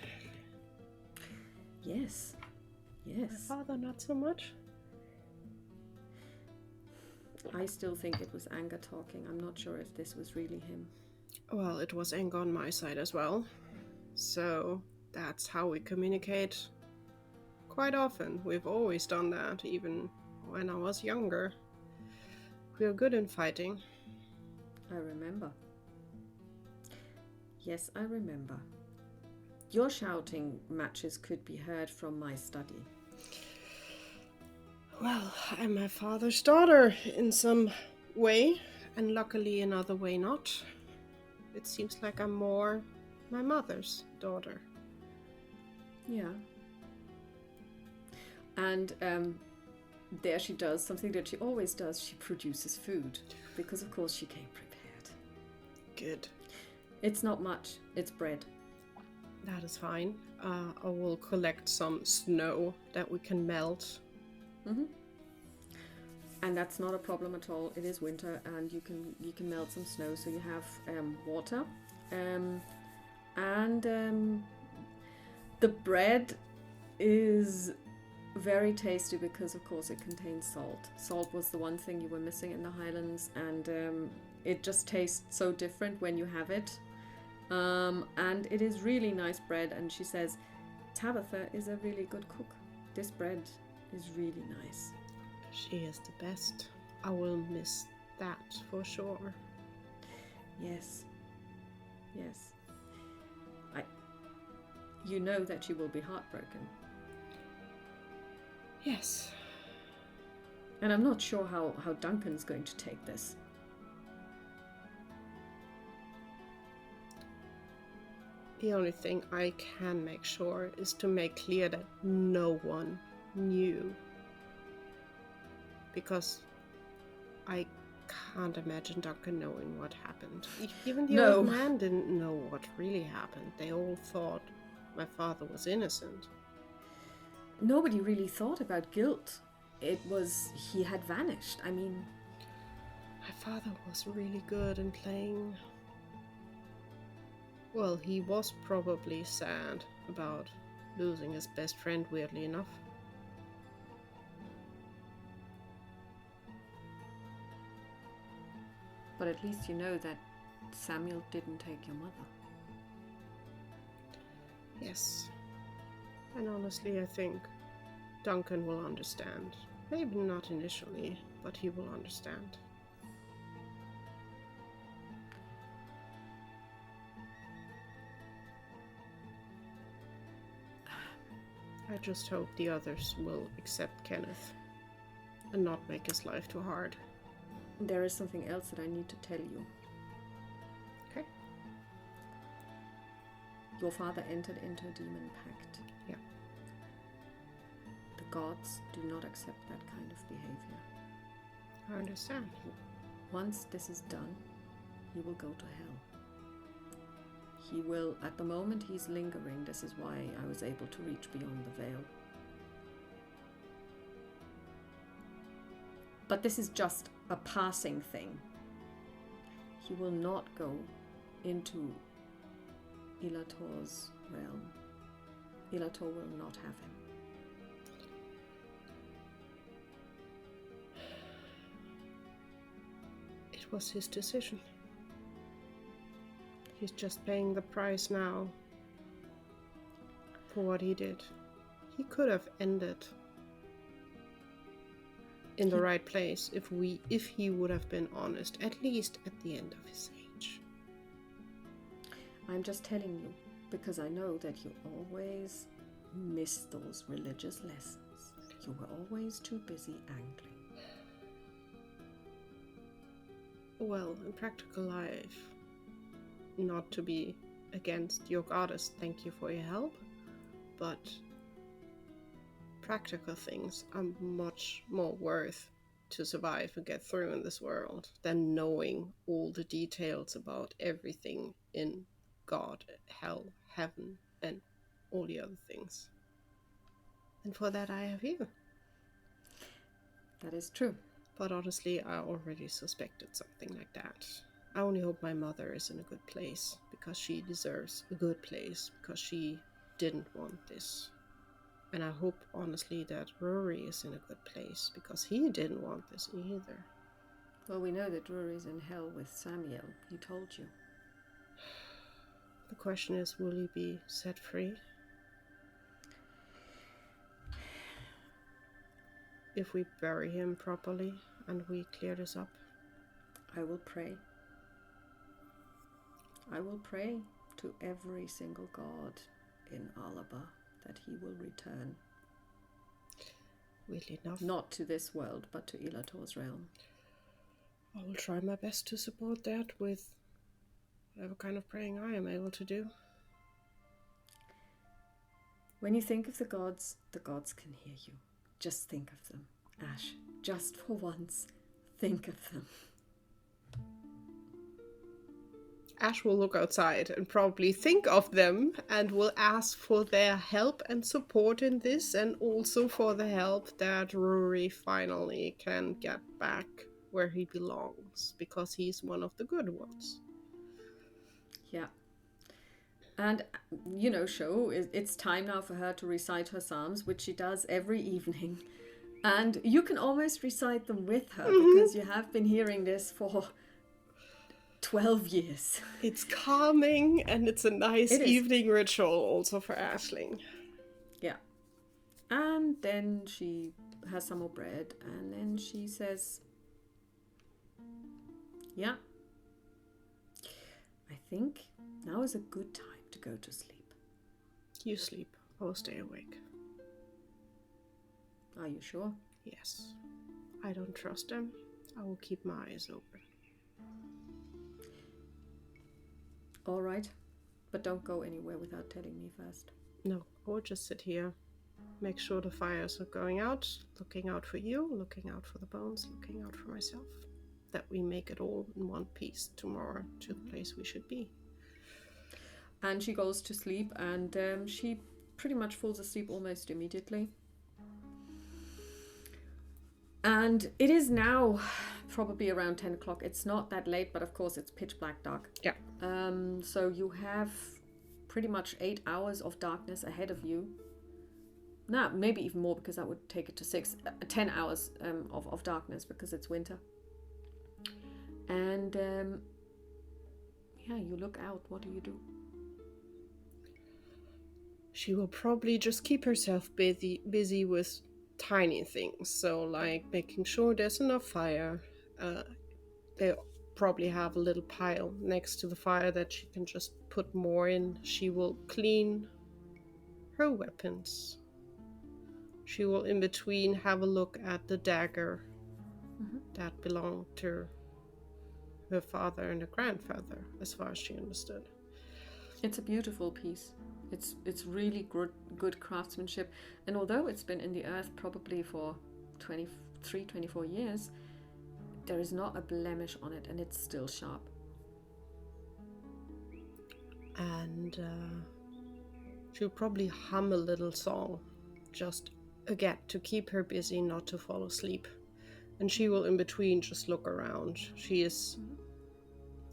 Yes. Yes. My father, not so much. I still think it was anger talking. I'm not sure if this was really him. Well, it was anger on my side as well. So that's how we communicate quite often. We've always done that, even when I was younger. We're good in fighting. I remember. Yes, I remember. Your shouting matches could be heard from my study. Well, I'm my father's daughter in some way, and luckily another way not. It seems like I'm more my mother's daughter. Yeah. And there she does something that she always does. She produces food, because of course she came prepared. Good. It's not much. It's bread. That is fine. I will collect some snow that we can melt. Mm-hmm. And that's not a problem at all. It is winter, and you can melt some snow. So you have water, and the bread is very tasty because, of course, it contains salt. Salt was the one thing you were missing in the Highlands, and it just tastes so different when you have it. And it is really nice bread, and she says Tabitha is a really good cook. This bread is really nice. She is the best. I will miss that for sure. Yes. Yes. You know that she will be heartbroken. Yes. And I'm not sure how Duncan's going to take this. The only thing I can make sure is to make clear that no one knew. Because I can't imagine Duncan knowing what happened. Even the old man didn't know what really happened. They all thought my father was innocent. Nobody really thought about guilt. It was he had vanished. I mean... My father was really good in playing. Well, he was probably sad about losing his best friend, weirdly enough. But at least you know that Samuel didn't take your mother. Yes. And honestly, I think Duncan will understand. Maybe not initially, but he will understand. I just hope the others will accept Kenneth and not make his life too hard. There is something else that I need to tell you. Okay. Your father entered into a demon pact. Yeah. The gods do not accept that kind of behavior. I understand. Once this is done, he will go to hell. He will, at the moment he's lingering, this is why I was able to reach beyond the veil. But this is just a passing thing. He will not go into Ilator's realm. Ilator will not have him. It was his decision. He's just paying the price now for what he did. He could have ended in the right place if he would have been honest, at least at the end of his age. I'm just telling you because I know that you always miss those religious lessons. You were always too busy angling. Well, in practical life, not to be against your goddess, thank you for your help, but practical things are much more worth to survive and get through in this world than knowing all the details about everything in God, hell, heaven, and all the other things. And for that I have you. That is true. But honestly, I already suspected something like that. I only hope my mother is in a good place, because she deserves a good place, because she didn't want this. And I hope, honestly, that Rory is in a good place, because he didn't want this either. Well, we know that Rory's in hell with Samuel. He told you. The question is, will he be set free? If we bury him properly and we clear this up? I will pray. I will pray to every single god in Alba that he will return. Weirdly enough. Not to this world, but to Ilator's realm. I will try my best to support that with whatever kind of praying I am able to do. When you think of the gods can hear you. Just think of them, Ash. Just for once, think of them. Ash will look outside and probably think of them and will ask for their help and support in this, and also for the help that Rory finally can get back where he belongs, because he's one of the good ones. Yeah. And, show, it's time now for her to recite her psalms, which she does every evening. And you can almost recite them with her because you have been hearing this for 12 years. It's calming and it's a nice It is. evening ritual also for Aisling. Yeah. And then she has some more bread and then she says, yeah, I think now is a good time to go to sleep. You sleep. I will stay awake. Are you sure? Yes. I don't trust them. I will keep my eyes open. All right. But don't go anywhere without telling me first. No, I will just sit here. Make sure the fires are going out. Looking out for you. Looking out for the bones. Looking out for myself. That we make it all in one piece tomorrow to the place we should be. And she goes to sleep and she pretty much falls asleep almost immediately. And it is now probably around 10 o'clock. It's not that late, but of course it's pitch black dark. Yeah. So you have pretty much 8 hours of darkness ahead of you. No, maybe even more because that would take it to 10 hours of darkness because it's winter. And you look out. What do you do? She will probably just keep herself busy with tiny things. So like making sure there's enough fire. They probably have a little pile next to the fire that she can just put more in. She will clean her weapons. She will in between have a look at the dagger that belonged to her father and her grandfather, as far as she understood. It's a beautiful piece. It's really good craftsmanship. And although it's been in the earth probably for 24 years, there is not a blemish on it and it's still sharp. And she'll probably hum a little song, just again to keep her busy, not to fall asleep. And she will in between just look around. She is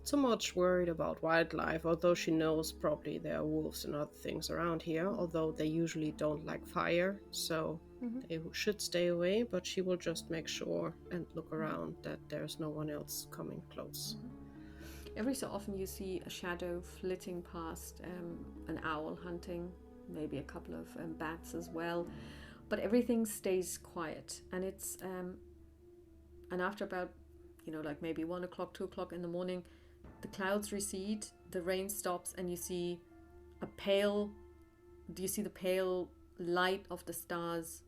so much worried about wildlife, although she knows probably there are wolves and other things around here, although they usually don't like fire, so they should stay away, but she will just make sure and look around that there's no one else coming close. Every so often you see a shadow flitting past, an owl hunting, maybe a couple of bats as well, but everything stays quiet. And it's and after about like maybe 1 o'clock, 2 o'clock in the morning, the clouds recede, the rain stops, and you see the pale light of the stars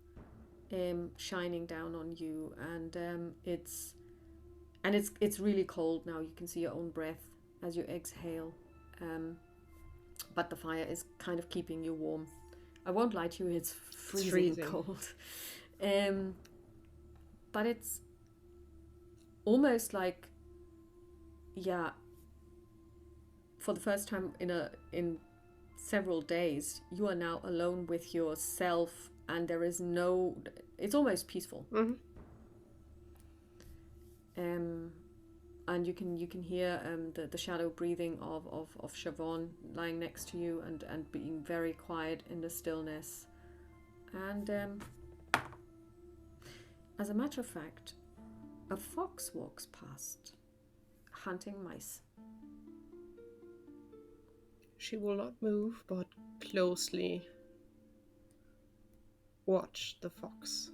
shining down on you, and it's really cold now. You can see your own breath as you exhale, but the fire is kind of keeping you warm. I won't lie to you, it's freezing cold. But it's almost like, for the first time in several days, you are now alone with yourself, and there is it's almost peaceful. And you can hear the shadow breathing of Siobhan lying next to you and being very quiet in the stillness. And as a matter of fact, a fox walks past, hunting mice. She will not move, but closely watch the fox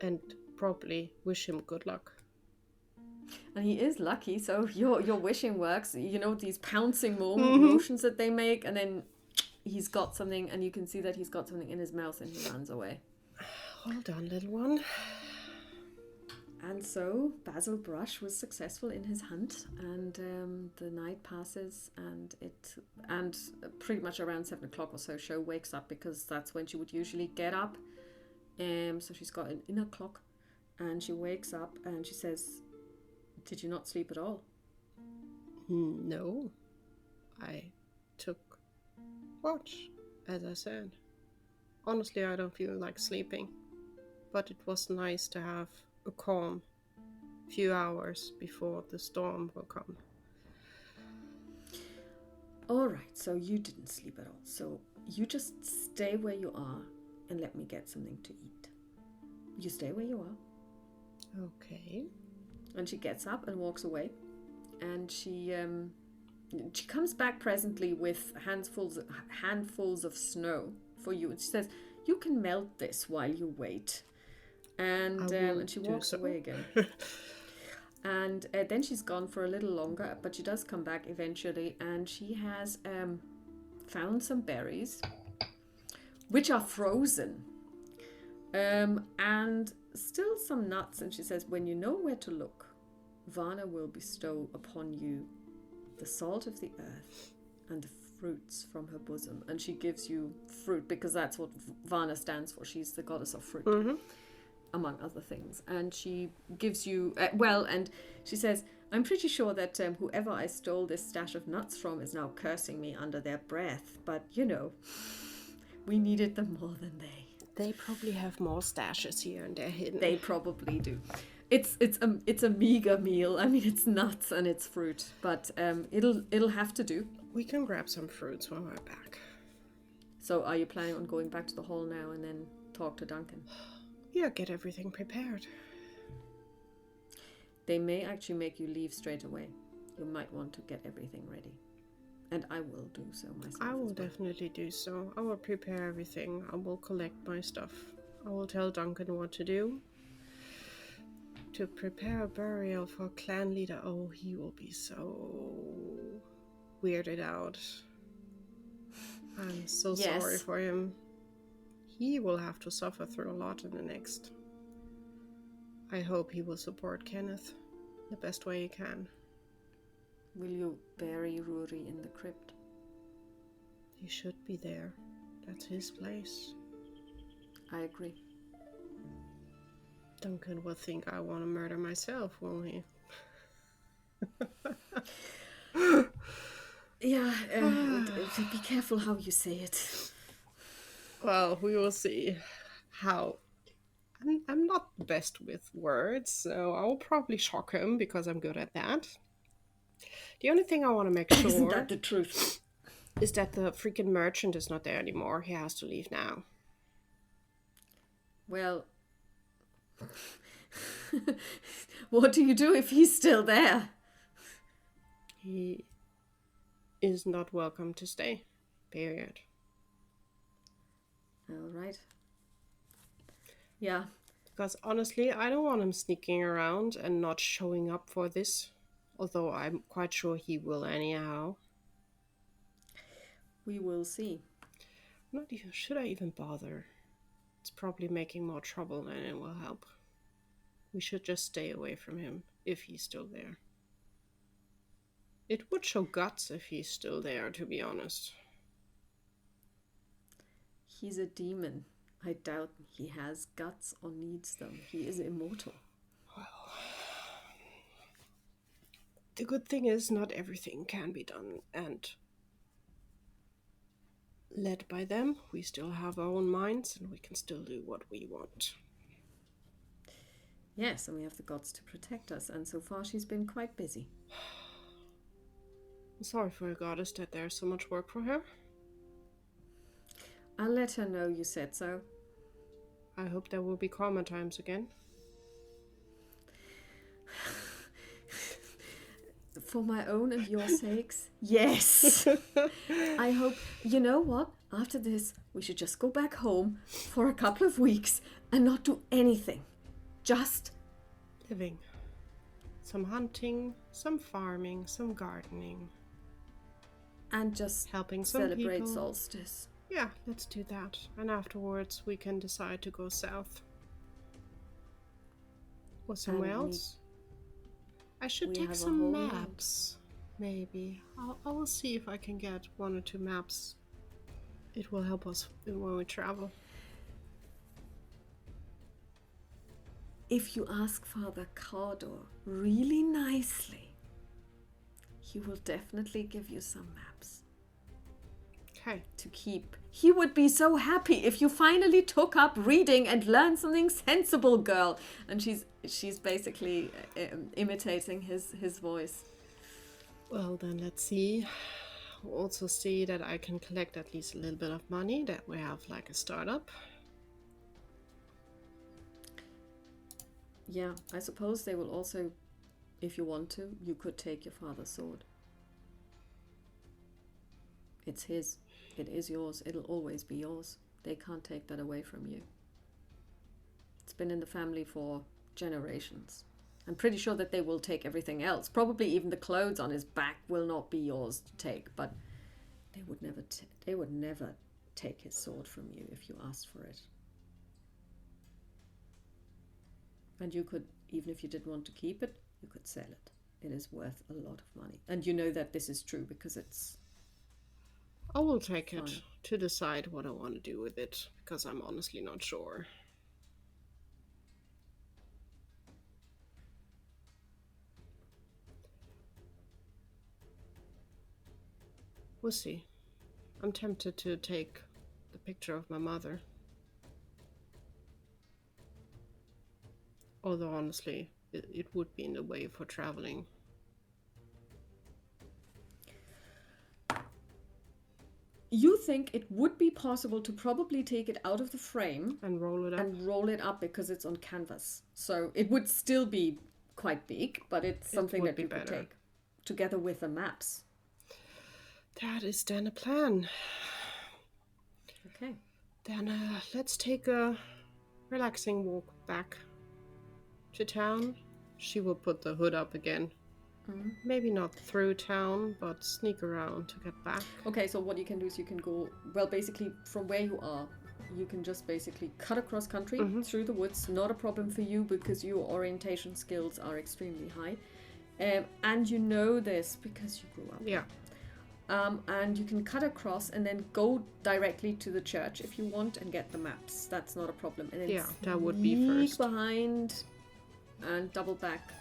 and probably wish him good luck. And he is lucky, so your wishing works. These pouncing motions that they make, and then he's got something, and you can see that he's got something in his mouth, and he runs away. Well done, little one. And so Basil Brush was successful in his hunt, and the night passes, and pretty much around 7 o'clock or so, Sho wakes up because that's when she would usually get up. So she's got an inner clock, and she wakes up and she says, "Did you not sleep at all?" No, I took watch, as I said. Honestly, I don't feel like sleeping, but it was nice to have a calm few hours before the storm will come. All right, so you didn't sleep at all. So you just stay where you are and let me get something to eat. You stay where you are. Okay. And she gets up and walks away. And she comes back presently with handfuls of snow for you. And she says, you can melt this while you wait. And she walks away again. And then she's gone for a little longer, but she does come back eventually, and she has found some berries, which are frozen, and still some nuts. And she says, when you know where to look, Varna will bestow upon you the salt of the earth and the fruits from her bosom. And she gives you fruit, because that's what Varna stands for. She's the goddess of fruit. Mm-hmm. Among other things. And she gives you and she says, I'm pretty sure that whoever I stole this stash of nuts from is now cursing me under their breath, but we needed them more than they probably have more stashes here and they're hidden. They probably do. It's a meager meal. I mean, it's nuts and it's fruit, but it'll have to do. We can grab some fruits when we're back. So are you planning on going back to the hall now and then talk to Duncan? Yeah, get everything prepared. They may actually make you leave straight away. You might want to get everything ready. And I will do so myself. I will definitely do so. I will prepare everything. I will collect my stuff. I will tell Duncan what to do. To prepare a burial for a clan leader. Oh, he will be so weirded out. I'm so sorry for him. He will have to suffer through a lot in the next. I hope he will support Kenneth the best way he can. Will you bury Rory in the crypt? He should be there. That's his place. I agree. Duncan will think I want to murder myself, won't he? Yeah, be careful how you say it. Well, we will see how. I'm not the best with words, so I'll probably shock him because I'm good at that. The only thing I want to make sure Isn't that the truth? Is that the freaking merchant is not there anymore. He has to leave now. Well, what do you do if he's still there? He is not welcome to stay. Period. All right. Yeah. Because honestly, I don't want him sneaking around and not showing up for this. Although I'm quite sure he will anyhow. We will see. I'm not even. Should I even bother? It's probably making more trouble than it will help. We should just stay away from him if he's still there. It would show guts if he's still there, to be honest. He's a demon. I doubt he has guts or needs them. He is immortal. Well, the good thing is not everything can be done and led by them. We still have our own minds and we can still do what we want. Yes, and we have the gods to protect us, and so far she's been quite busy. I'm sorry for your goddess that there's so much work for her. I'll let her know you said so. I hope there will be calmer times again. For my own and your sakes, yes. I hope, you know what? After this, we should just go back home for a couple of weeks and not do anything. Just living. Some hunting, some farming, some gardening. And just helping some celebrate people. solstice. Yeah, let's do that. And afterwards we can decide to go south. Or somewhere else. I should take some maps. Maybe. I will see if I can get 1 or 2 maps. It will help us when we travel. If you ask Father Cardor really nicely, he will definitely give you some maps. Okay. To keep. He would be so happy if you finally took up reading and learned something sensible, girl. And she's basically imitating his voice. Well, then let's see also see that I can collect at least a little bit of money, that we have like a startup. Yeah, I suppose they will also, if you want to, you could take your father's sword. It's his. It is yours. It'll always be yours. They can't take that away from you. It's been in the family for generations. I'm pretty sure that they will take everything else. Probably even the clothes on his back will not be yours to take, but they would never take his sword from you if you asked for it. And you could, even if you didn't want to keep it, you could sell it. It is worth a lot of money. And you know that this is true because it's... I will take it to decide what I want to do with it, because I'm honestly not sure. We'll see. I'm tempted to take the picture of my mother. Although honestly, it would be in the way for traveling. You think it would be possible to probably take it out of the frame and roll it up? And roll it up because it's on canvas. So it would still be quite big, but it's something that you could take together with the maps. That is then a plan. Okay. Then let's take a relaxing walk back to town. She will put the hood up again. Mm-hmm. Maybe not through town, but sneak around to get back. Okay, so what you can do is you can go, well, basically from where you are, you can just basically cut across country through the woods. Not a problem for you because your orientation skills are extremely high. And you know this because you grew up. Yeah. And you can cut across and then go directly to the church if you want and get the maps. That's not a problem. And then that would be first. Behind and double back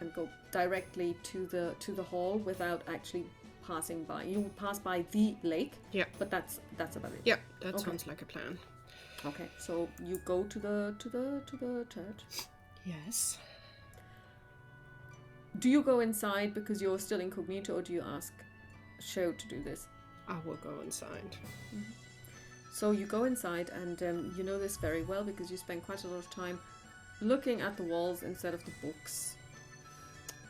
and go directly to the hall without actually passing by. You pass by the lake. Yeah. But that's about it. Yeah, that sounds like a plan. Okay, so you go to the church. Yes. Do you go inside because you're still incognito, or do you ask Show to do this? I will go inside. Mm-hmm. So you go inside, and you know this very well because you spend quite a lot of time looking at the walls instead of the books.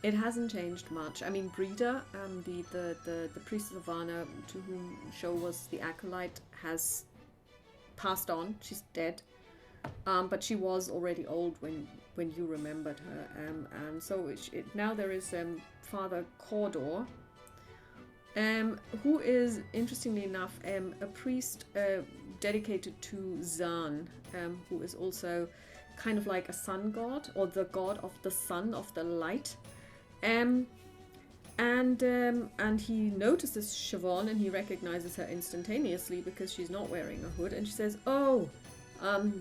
It hasn't changed much. I mean, Breda, the priest of Ivana, to whom Show was the acolyte, has passed on. She's dead. But she was already old when you remembered her. And so now there is Father Cawdor, who is, interestingly enough, a priest dedicated to Zan, who is also kind of like a sun god, or the god of the sun, of the light. And he notices Siobhan and he recognizes her instantaneously because she's not wearing a hood, and she says, "Oh,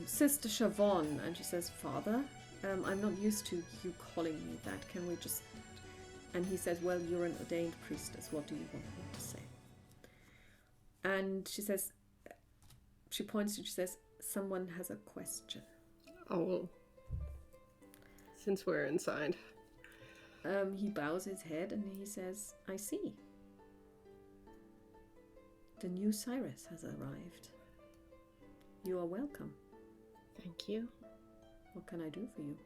Sister Siobhan," and she says, "Father, I'm not used to you calling me that. Can we just..." And he says, "Well, you're an ordained priestess. What do you want me to say?" And she says, she points to, she says, "Someone has a question." Oh, well, since we're inside. He bows his head and he says, "I see. The new Cyrus has arrived. You are welcome." Thank you. What can I do for you?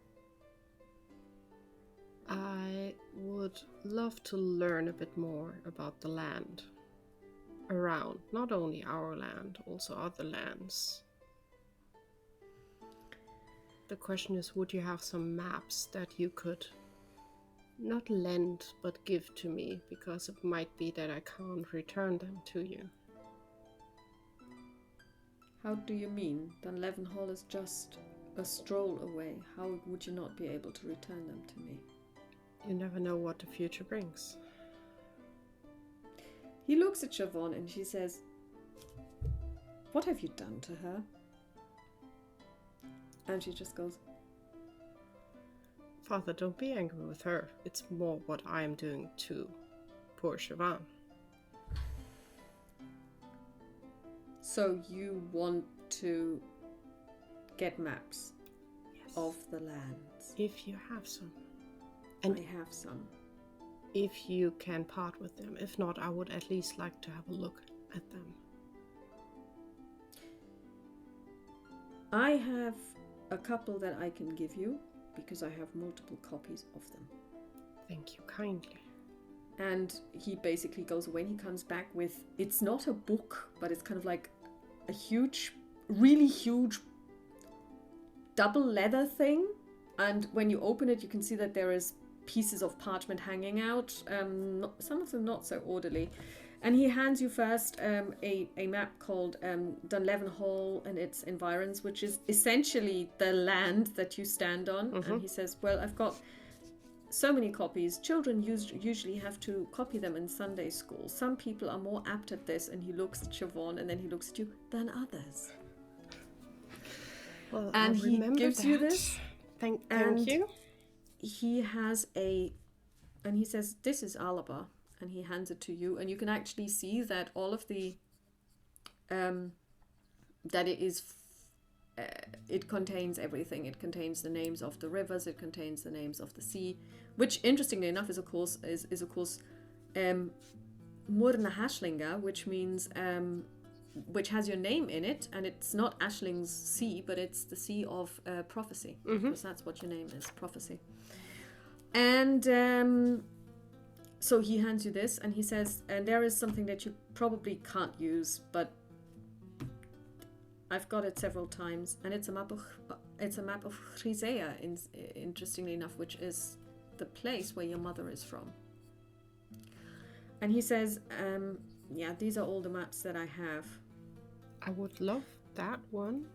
I would love to learn a bit more about the land around, not only our land, also other lands. The question is, would you have some maps that you could not lend but give to me, because it might be that I can't return them to you. How do you mean? Dunleaven Hall is just a stroll away. How would you not be able to return them to me? You never know what the future brings. He looks at Siobhan and she says, "What have you done to her?" And she just goes, "Father, don't be angry with her. It's more what I am doing to poor Siobhan." "So you want to get maps?" Yes. "Of the lands?" If you have some. And I have some. if you can part with them. If not, I would at least like to have a look at them. I have a couple that I can give you because I have multiple copies of them. Thank you kindly. And he basically goes away and he comes back with, it's not a book, but it's kind of like a huge, really huge double leather thing. And when you open it, you can see that there is pieces of parchment hanging out, some of them not so orderly. And he hands you first a map called Dunlevin Hall and its environs, which is essentially the land that you stand on. Mm-hmm. And he says, well, I've got so many copies. Children usually have to copy them in Sunday school. Some people are more apt at this. And he looks at Siobhan and then he looks at you, than others. Well, and I'll he gives you this. Thank you. He has and he says, this is Alba. And he hands it to you, and you can actually see that all of the, that it is, it contains everything. It contains the names of the rivers. It contains the names of the sea, which, interestingly enough, is of course Murna Hashlinga, which means, which has your name in it, and it's not Ashling's sea, but it's the sea of prophecy, because that's what your name is, prophecy, and. So he hands you this and he says, and there is something that you probably can't use, but I've got it several times, and it's a map of Chrysaea, interestingly enough, which is the place where your mother is from. And he says, yeah, these are all the maps that I have. I would love that one.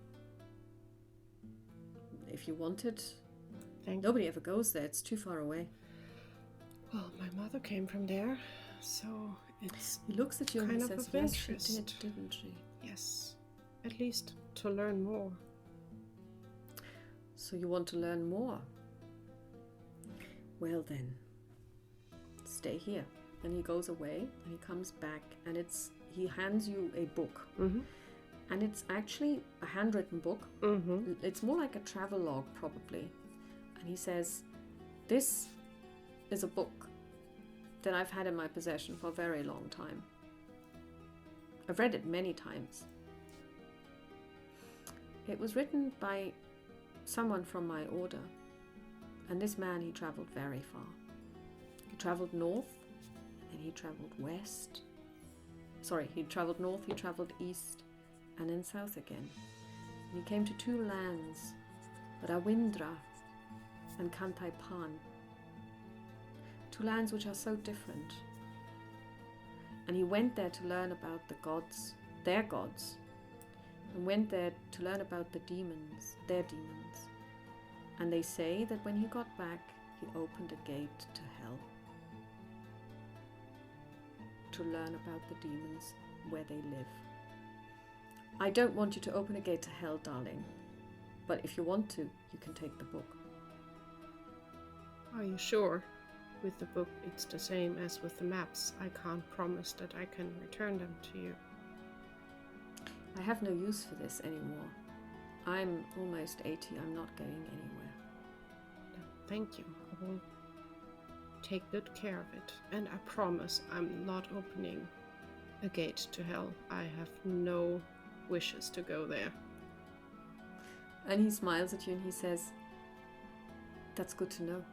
If you want it. Thank Nobody ever goes there, it's too far away. Well, my mother came from there, so it's he looks at you and he says, yes, she did, didn't she? Yes, at least to learn more. So you want to learn more? Well then, stay here. And he goes away and he comes back and he hands you a book. Mm-hmm. And it's actually a handwritten book. Mm-hmm. It's more like a travelogue probably. And he says, this is a book that I've had in my possession for a very long time. I've read it many times. It was written by someone from my order, and this man, he traveled very far. He traveled north, and he traveled west. Sorry, he traveled north, he traveled east, and then south again. And he came to two lands, Rawindra and Kantaipan. Two lands which are so different. And he went there to learn about the gods, their gods, and went there to learn about the demons, their demons. And they say that when he got back, he opened a gate to hell to learn about the demons where they live. I don't want you to open a gate to hell, darling, but if you want to, you can take the book. Are you sure? With the book, it's the same as with the maps. I can't promise that I can return them to you. I have no use for this anymore. I'm almost 80. I'm not going anywhere. Thank you. I will take good care of it. And I promise I'm not opening a gate to hell. I have no wishes to go there. And he smiles at you and he says, that's good to know.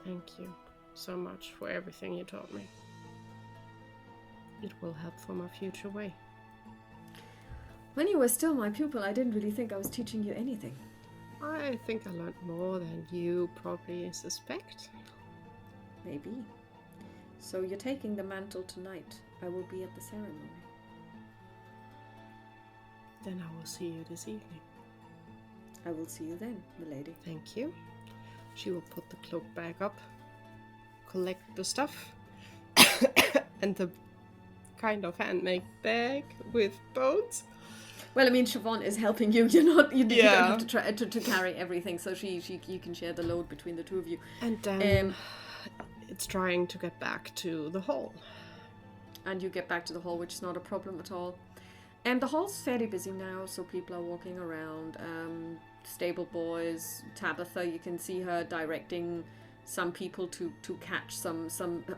Thank you so much for everything you taught me. It will help for my future way. When you were still my pupil, I didn't really think I was teaching you anything. I think I learned more than you probably suspect. Maybe. So you're taking the mantle tonight. I will be at the ceremony. Then I will see you this evening. I will see you then, milady. Thank you. She will put the cloak back up, collect the stuff, and the kind of handmade bag with bones. Well, I mean, Siobhan is helping you. You don't have to try to carry everything. So you can share the load between the two of you. And it's trying to get back to the hall. And you get back to the hall, which is not a problem at all. And the hall's fairly busy now, so people are walking around. Stable boys, Tabitha, you can see her directing some people to catch some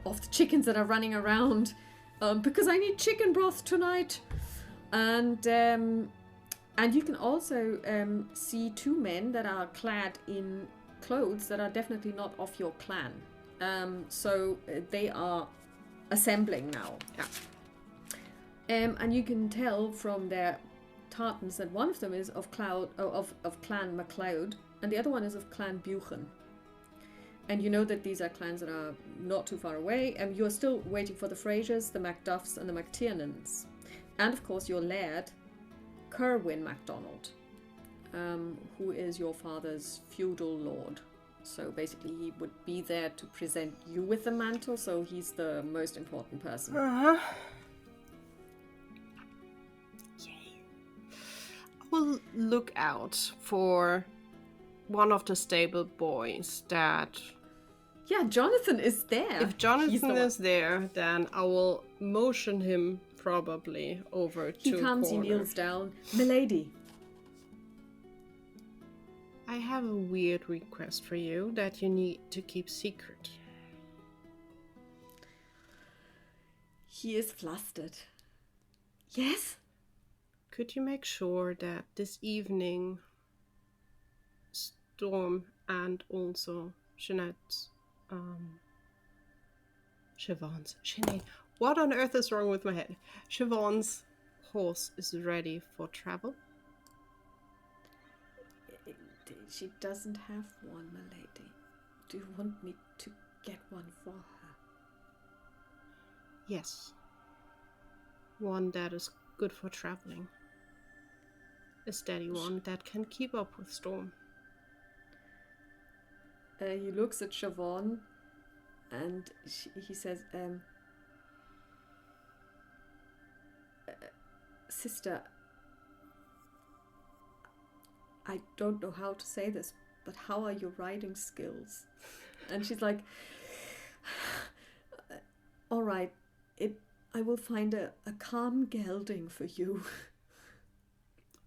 of the chickens that are running around, because I need chicken broth tonight. And you can also see two men that are clad in clothes that are definitely not of your clan. So they are assembling now. Yeah. And you can tell from their tartans that one of them is of Clan MacLeod, and the other one is of Clan Buchan. And you know that these are clans that are not too far away, and you're still waiting for the Frasers, the Macduffs, and the MacTiernans. And of course your laird, Kerwin MacDonald, who is your father's feudal lord. So basically he would be there to present you with the mantle, so he's the most important person. Uh-huh. Yay. I will look out for one of the stable boys that... Yeah, Jonathan is there. If Jonathan is there, then I will motion him probably over to He comes, corner. he kneels down. Milady. I have a weird request for you that you need to keep secret. He is flustered. Yes? Could you make sure that this evening Storm and also Sinead's, Sinead, what on earth is wrong with my head? Siobhan's horse is ready for travel? She doesn't have one, milady. Do you want me to get one for her? Yes. One that is good for traveling. A steady one that can keep up with Storm. He looks at Siobhan and he says, Sister, I don't know how to say this, but how are your riding skills? And she's like, all right, I will find a calm gelding for you.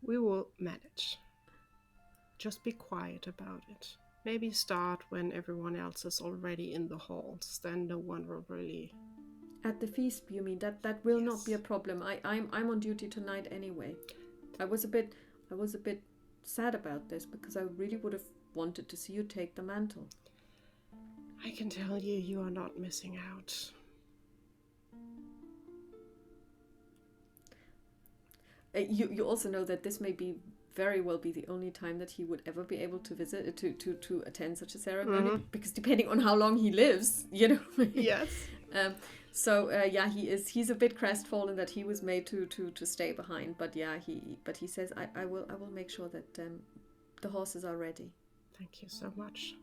We will manage. Just be quiet about it. Maybe start when everyone else is already in the halls. Then no one will really... At the feast, you mean? That will Yes. not be a problem. I'm on duty tonight anyway. I was a bit sad about this because I really would have wanted to see you take the mantle. I can tell you, you are not missing out. You also know that this may be very well be the only time that he would ever be able to visit to attend such a ceremony, because depending on how long he lives, you know. Yes. Yeah, he's a bit crestfallen that he was made to stay behind, but yeah, he says I will make sure that the horses are ready. Thank you so much.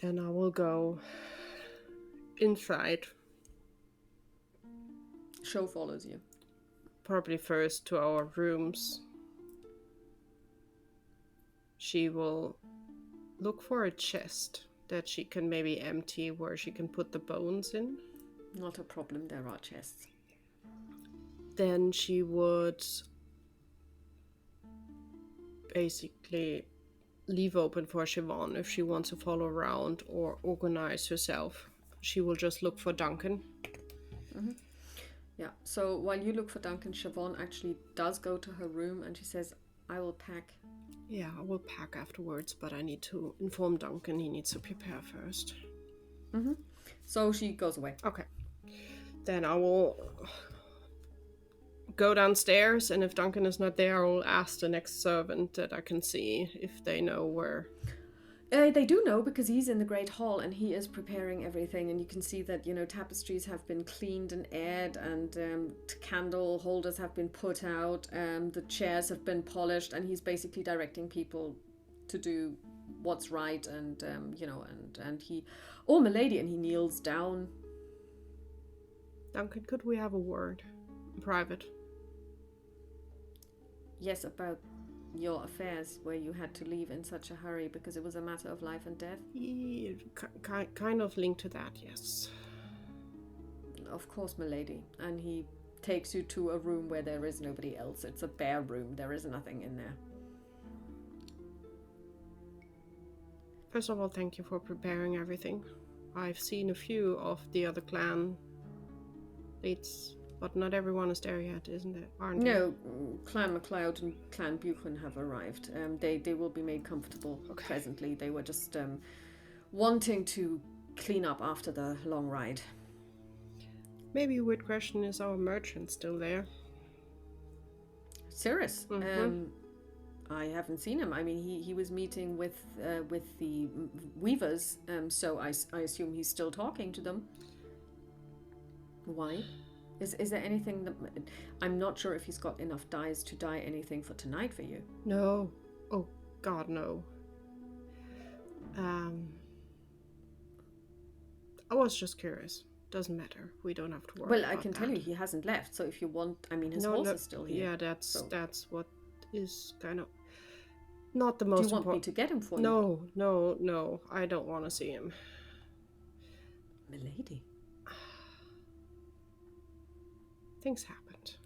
Then I will go inside. Show follows you. Probably first to our rooms. She will look for a chest that she can maybe empty where she can put the bones in. Not a problem, there are chests. Then she would basically leave open for Siobhan if she wants to follow around or organize herself. She will just look for Duncan. Mm-hmm. Yeah, so while you look for Duncan, Siobhan actually does go to her room and she says, I will pack. Yeah, I will pack afterwards, but I need to inform Duncan. He needs to prepare first. Mm-hmm. So she goes away. Okay. Then I will go downstairs, and if Duncan is not there, I will ask the next servant that I can see if they know where. They do know, because he's in the Great Hall and he is preparing everything, and you can see that, tapestries have been cleaned and aired, and candle holders have been put out, the chairs have been polished, and he's basically directing people to do what's right, and he, oh, milady, and he kneels down. Duncan, could we have a word in private? Yes, about your affairs, where you had to leave in such a hurry because it was a matter of life and death. Yeah, kind of linked to that, yes. Of course, milady. And he takes you to a room where there is nobody else. It's a bare room. There is nothing in there. First of all, thank you for preparing everything. I've seen a few of the other clan leads, but not everyone is there yet, isn't it? Aren't they? No, Clan MacLeod and Clan Buchan have arrived. They will be made comfortable presently. They were just wanting to clean up after the long ride. Maybe a weird question, is our merchant still there? Cyrus, I haven't seen him. I mean, he was meeting with the weavers, so I assume he's still talking to them. Why? Is there anything that... I'm not sure if he's got enough dyes to dye anything for tonight for you. No. Oh, God, no. I was just curious. Doesn't matter. We don't have to worry Well, about I can that. tell you he hasn't left, so if you want... I mean, his horse is still here. Yeah, that's what is kind of not the most important. Do you want me to get him for you? No. I don't want to see him. Milady. Things happened.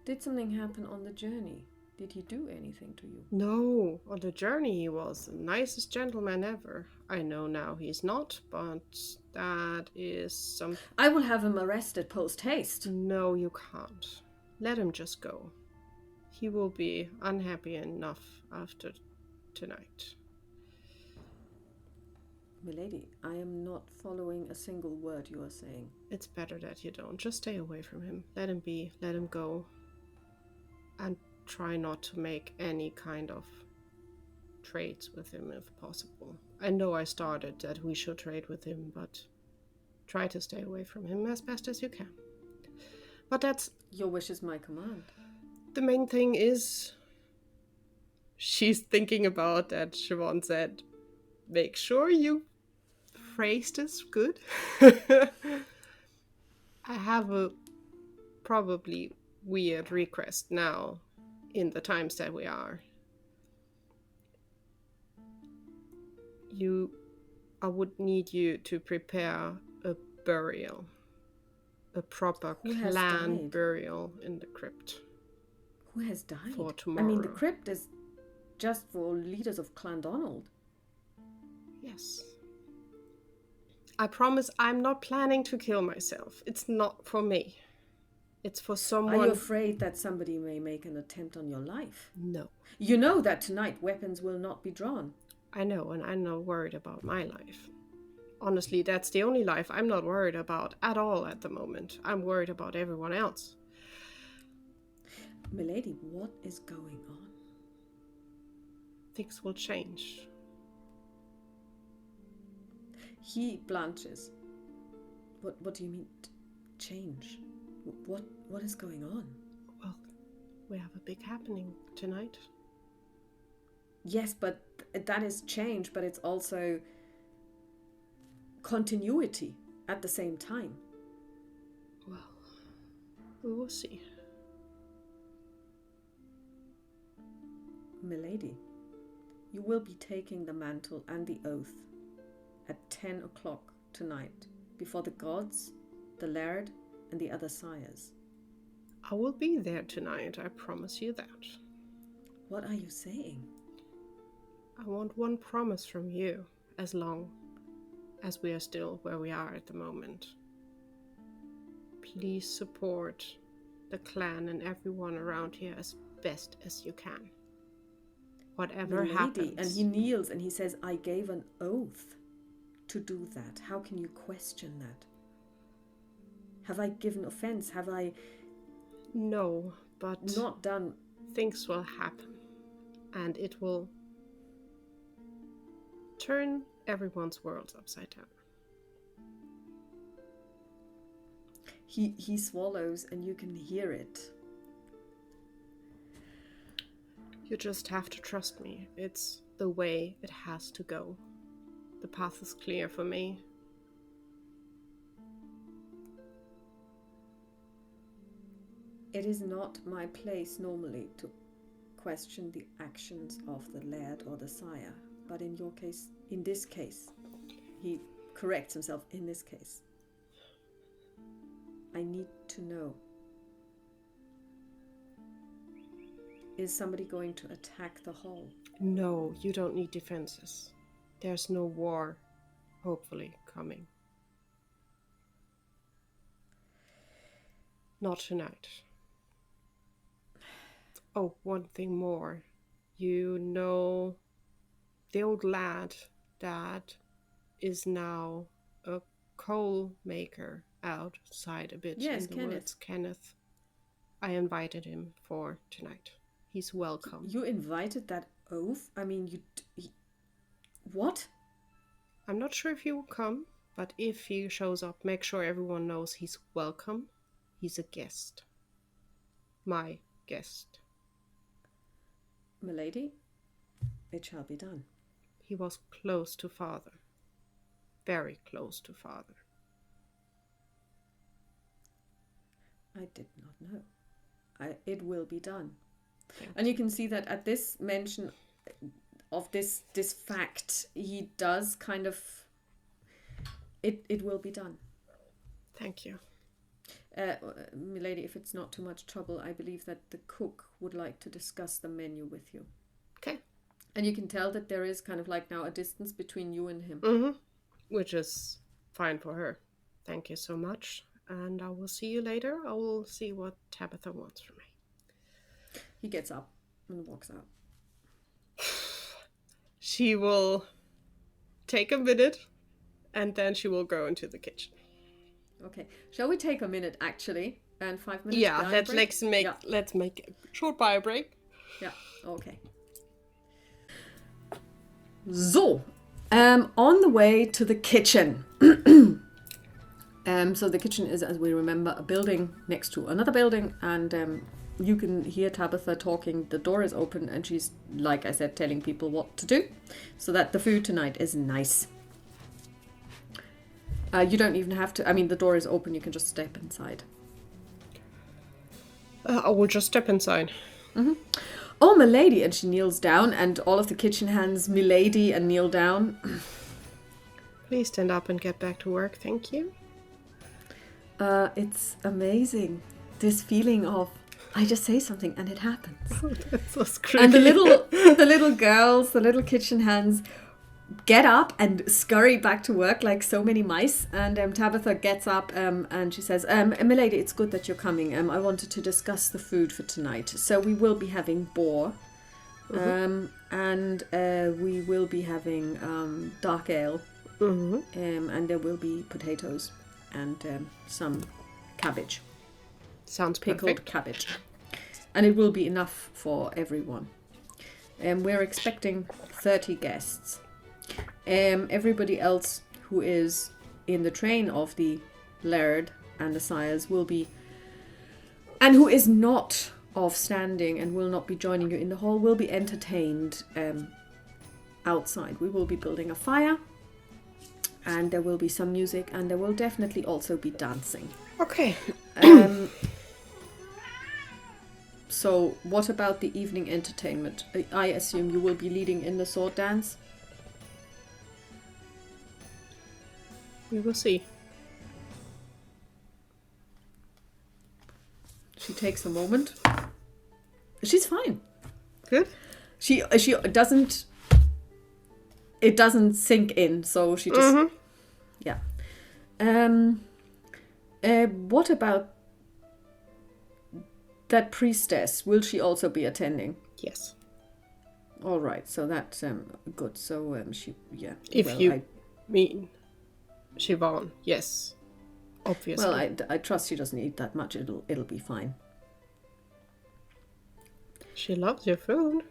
Did something happen on the journey? Did he do anything to you? No, on the journey he was the nicest gentleman ever. I know now he's not, but that is something. I will have him arrested post-haste. No, you can't. Let him just go. He will be unhappy enough after tonight. Milady, I am not following a single word you are saying. It's better that you don't. Just stay away from him. Let him be. Let him go. And try not to make any kind of trades with him if possible. I know I started that we should trade with him, but try to stay away from him as best as you can. But that's... Your wish is my command. The main thing is... She's thinking about that Siobhan said, make sure you phrased this good. I have a probably weird request now in the times that we are. I would need you to prepare a burial. A proper clan burial in the crypt. Who has died? For tomorrow. I mean, the crypt is just for leaders of Clan Donald. Yes. I promise I'm not planning to kill myself. It's not for me. It's for someone... Are you afraid that somebody may make an attempt on your life? No. You know that tonight weapons will not be drawn. I know, and I'm not worried about my life. Honestly, that's the only life I'm not worried about at all at the moment. I'm worried about everyone else. Milady, what is going on? Things will change. He blanches. What do you mean, change? What is going on? Well, we have a big happening tonight. Yes, but that is change, but it's also continuity at the same time. Well, we will see. Milady, you will be taking the mantle and the oath at 10 o'clock tonight before the gods, the laird, and the other sires. I will be there tonight, I promise you that. What are you saying? I want one promise from you, as long as we are still where we are at the moment. Please support the clan and everyone around here as best as you can. Whatever happens. And he kneels and he says, I gave an oath to do that. How can you question that? Have I given offense? Have I... No, but... Not done... Things will happen. And it will turn everyone's worlds upside down. He swallows and you can hear it. You just have to trust me. It's the way it has to go. The path is clear for me. It is not my place normally to question the actions of the laird or the sire, but in your case, in this case, he corrects himself, in this case. I need to know. Is somebody going to attack the hall? No, you don't need defenses. There's no war, hopefully, coming. Not tonight. Oh, one thing more. You know, the old lad, Dad, is now a coal maker outside a bit Yes, in the Kenneth. woods. Kenneth. I invited him for tonight. He's welcome. You invited that oaf? I mean, what? I'm not sure if he will come, but if he shows up, make sure everyone knows he's welcome. He's a guest. My guest. Milady, it shall be done. He was close to father. Very close to father. I did not know. It will be done. And you can see that at this mention of this fact, he does kind of... It will be done. Thank you. Milady, if it's not too much trouble, I believe that the cook would like to discuss the menu with you. Okay. And you can tell that there is kind of like now a distance between you and him. Mm-hmm. Which is fine for her. Thank you so much. And I will see you later. I will see what Tabitha wants from me. He gets up and walks out. She will take a minute and then she will go into the kitchen. Okay. Shall we take a minute actually? And 5 minutes? Yeah, let's make a short bio break. Yeah, okay. So, on the way to the kitchen. So the kitchen is, as we remember, a building next to another building, and you can hear Tabitha talking. The door is open, and she's, like I said, telling people what to do, so that the food tonight is nice. You don't even have to. I mean, the door is open. You can just step inside. I will just step inside. Mm-hmm. Oh, milady, and she kneels down, and all of the kitchen hands milady and kneel down. Please stand up and get back to work. Thank you. It's amazing, this feeling of I just say something and it happens. Oh, that's so screwy. And the little girls, the little kitchen hands, get up and scurry back to work like so many mice. And Tabitha gets up and she says, "Milady, it's good that you're coming. I wanted to discuss the food for tonight. So we will be having boar, and we will be having dark ale, and there will be potatoes." And some cabbage. Sounds pickled perfect. Cabbage. And it will be enough for everyone. We're expecting 30 guests. Everybody else who is in the train of the Laird and the Sires will be, and who is not of standing and will not be joining you in the hall, will be entertained outside. We will be building a fire. And there will be some music, and there will definitely also be dancing. Okay. So, what about the evening entertainment? I assume you will be leading in the sword dance? We will see. She takes a moment. She's fine. Good. She doesn't... It doesn't sink in, so she just... Yeah. What about that priestess? Will she also be attending? Yes. All right, so that's good. So she... Yeah. If you mean Siobhan, yes. Obviously. Well, I trust she doesn't eat that much. It'll be fine. She loves your food.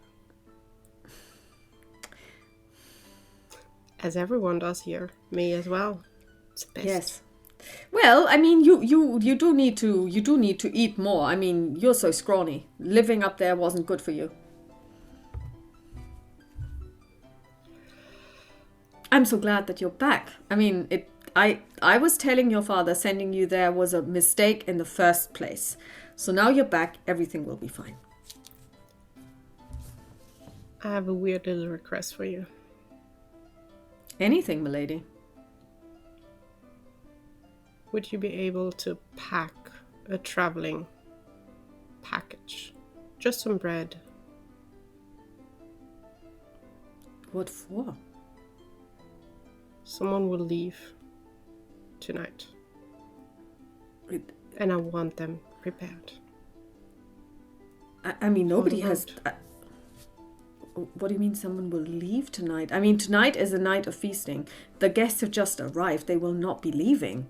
As everyone does here. Me as well. It's the best. Yes. Well, I mean, you do need to eat more. I mean, you're so scrawny. Living up there wasn't good for you. I'm so glad that you're back. I mean, I was telling your father sending you there was a mistake in the first place. So now you're back, everything will be fine. I have a weird little request for you. Anything, milady. Would you be able to pack a traveling package? Just some bread, What for? Someone will leave tonight. And I want them prepared. I mean, nobody has... what do you mean someone will leave tonight? I mean, tonight is a night of feasting. The guests have just arrived. They will not be leaving.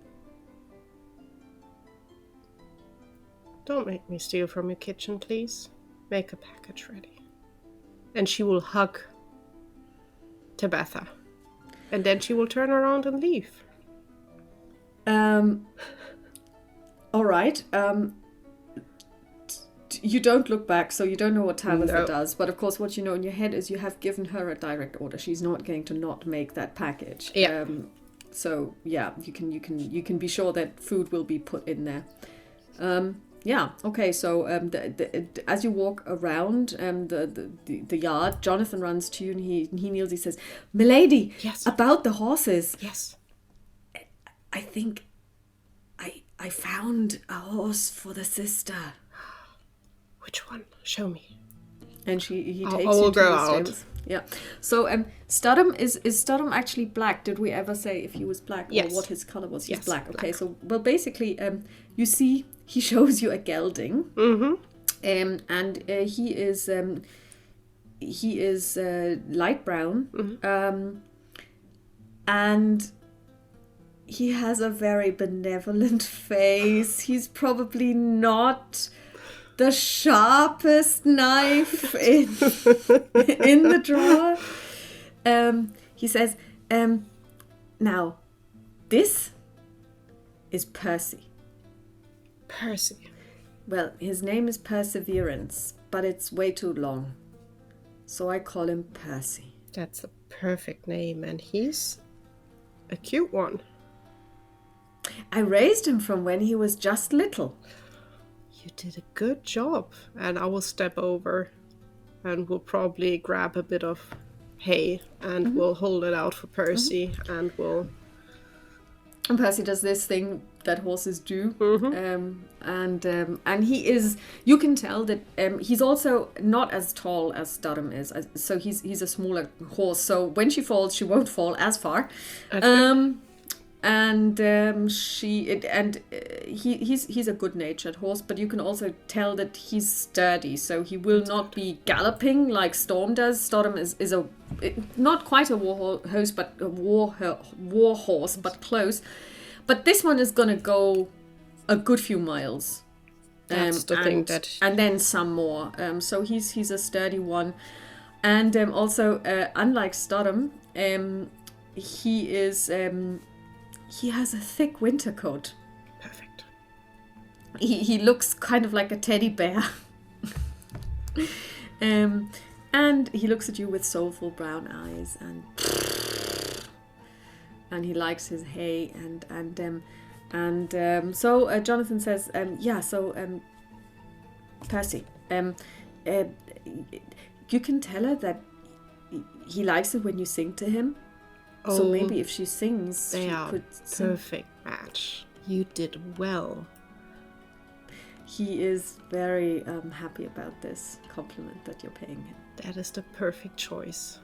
Don't make me steal from your kitchen, please. Make a package ready. And she will hug Tabitha. And then she will turn around and leave. All right. You don't look back, so you don't know what Tabitha does. But of course, what you know in your head is you have given her a direct order. She's not going to not make that package. Yeah. So yeah, you can be sure that food will be put in there. Yeah. Okay. So as you walk around the yard, Jonathan runs to you and he kneels. He says, "Milady, yes, about the horses. Yes, I think I found a horse for the sister." Which one? Show me. And he takes I you will to go the out. stables. Yeah. So Studham is Studham actually black? Did we ever say if he was black Yes. or what his color was? He's Yes, black. Okay. black. So basically you see he shows you a gelding. Mm-hmm. And he is light brown. Mm-hmm. And he has a very benevolent face. He's probably not the sharpest knife in the drawer. He says, now, this is Percy. Percy. Well, his name is Perseverance, but it's way too long. So I call him Percy. That's a perfect name, and he's a cute one. I raised him from when he was just little. You did a good job. And I will step over and will probably grab a bit of hay and we'll hold it out for Percy and we'll... And Percy does this thing that horses do. And he is, you can tell that he's also not as tall as Studham is. So he's a smaller horse. So when she falls, she won't fall as far. He's a good-natured horse, but you can also tell that he's sturdy, so he will not be galloping like Storm does. Storm is not quite a war horse, but a war horse, but close. But this one is gonna go a good few miles. That's the thing that... And then some more. So he's a sturdy one, and also unlike Studham, he is. He has a thick winter coat. Perfect. He looks kind of like a teddy bear. And he looks at you with soulful brown eyes, and he likes his hay, so Jonathan says, Percy, you can tell her that he likes it when you sing to him. So maybe if she sings, they she are could sing. perfect match. You did well. He is very happy about this compliment that you're paying him. That is the perfect choice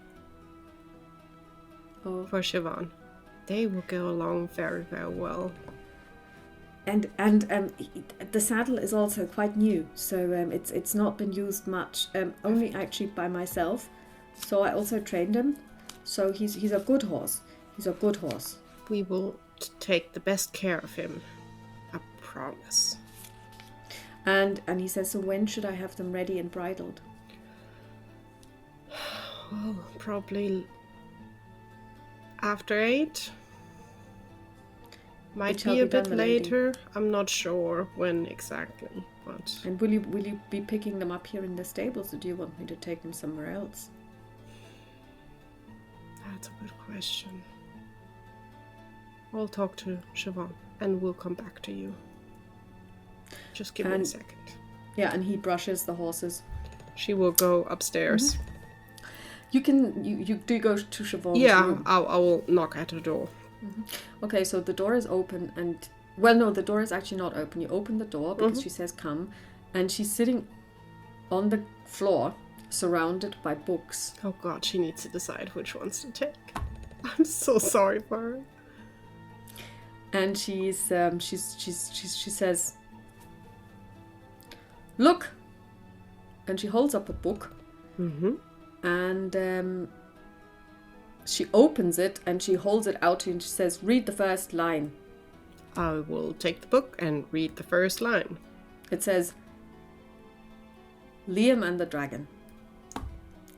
for Siobhan. They will go along very, very well. And the saddle is also quite new, so it's not been used much. Only actually by myself. So I also trained him. So he's a good horse. He's a good horse. We will take the best care of him. I promise. And he says, so when should I have them ready and bridled? Well, probably after 8. Might be a bit later. I'm not sure when exactly. But... And will you be picking them up here in the stables, or do you want me to take them somewhere else? That's a good question. I'll talk to Siobhan and we'll come back to you. Just give me a second. Yeah, and he brushes the horses. She will go upstairs. You do go to Siobhan's room. I will knock at her door. Okay, so the door is open and... Well, no, the door is actually not open. You open the door because she says come, and she's sitting on the floor surrounded by books. Oh God, she needs to decide which ones to take. I'm so sorry for her. And she says, "Look," and she holds up a book. Mm-hmm. And she opens it and she holds it out to you and she says, "Read the first line." I will take the book and read the first line. It says, "Liam and the Dragon."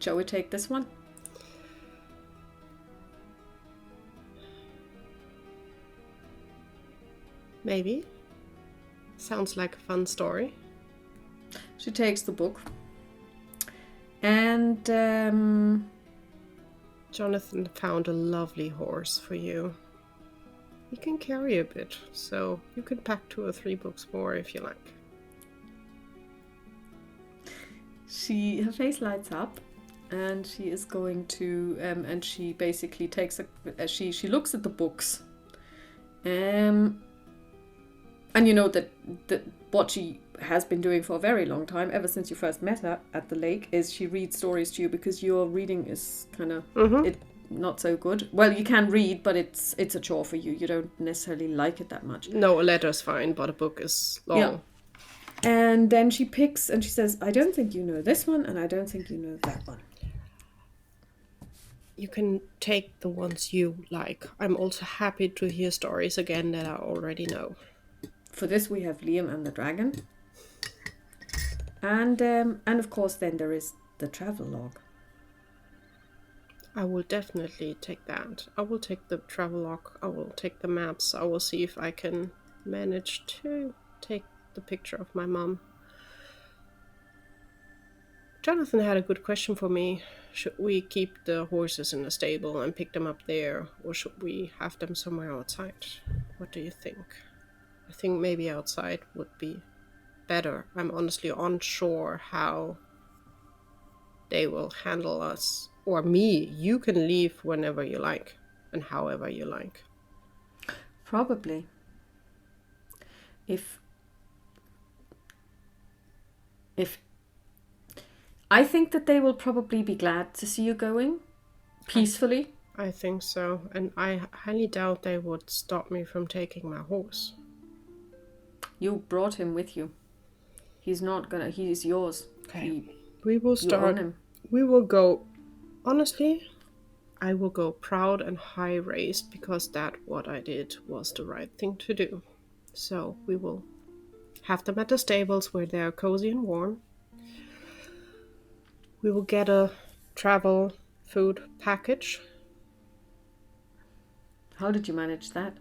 Shall we take this one? Maybe. Sounds like a fun story. She takes the book. And Jonathan found a lovely horse for you. He can carry a bit, so you can pack 2 or 3 books more if you like. her face lights up, and she is going to, and she basically takes she looks at the books, and you know that what she has been doing for a very long time, ever since you first met her at the lake, is she reads stories to you because your reading is kind of not so good. Well, you can read, but it's a chore for you. You don't necessarily like it that much. No, a letter's fine, but a book is long. Yeah. And then she picks and she says, "I don't think you know this one, and I don't think you know that one." You can take the ones you like. I'm also happy to hear stories again that I already know. For this, we have Liam and the Dragon. And of course, then there is the travelogue. I will definitely take that. I will take the travelogue. I will take the maps. I will see if I can manage to take the picture of my mom. Jonathan had a good question for me. Should we keep the horses in the stable and pick them up there, or should we have them somewhere outside? What do you think? I think maybe outside would be better. I'm honestly unsure how they will handle us. Or me. You can leave whenever you like and however you like. Probably. If I think that they will probably be glad to see you going peacefully. I think so. And I highly doubt they would stop me from taking my horse. You brought him with you. He's yours. Okay. We will start. You own him. We will go. Honestly, I will go proud and high-raised because that what I did was the right thing to do. So we will have them at the stables where they are cozy and warm. We will get a travel food package. How did you manage that?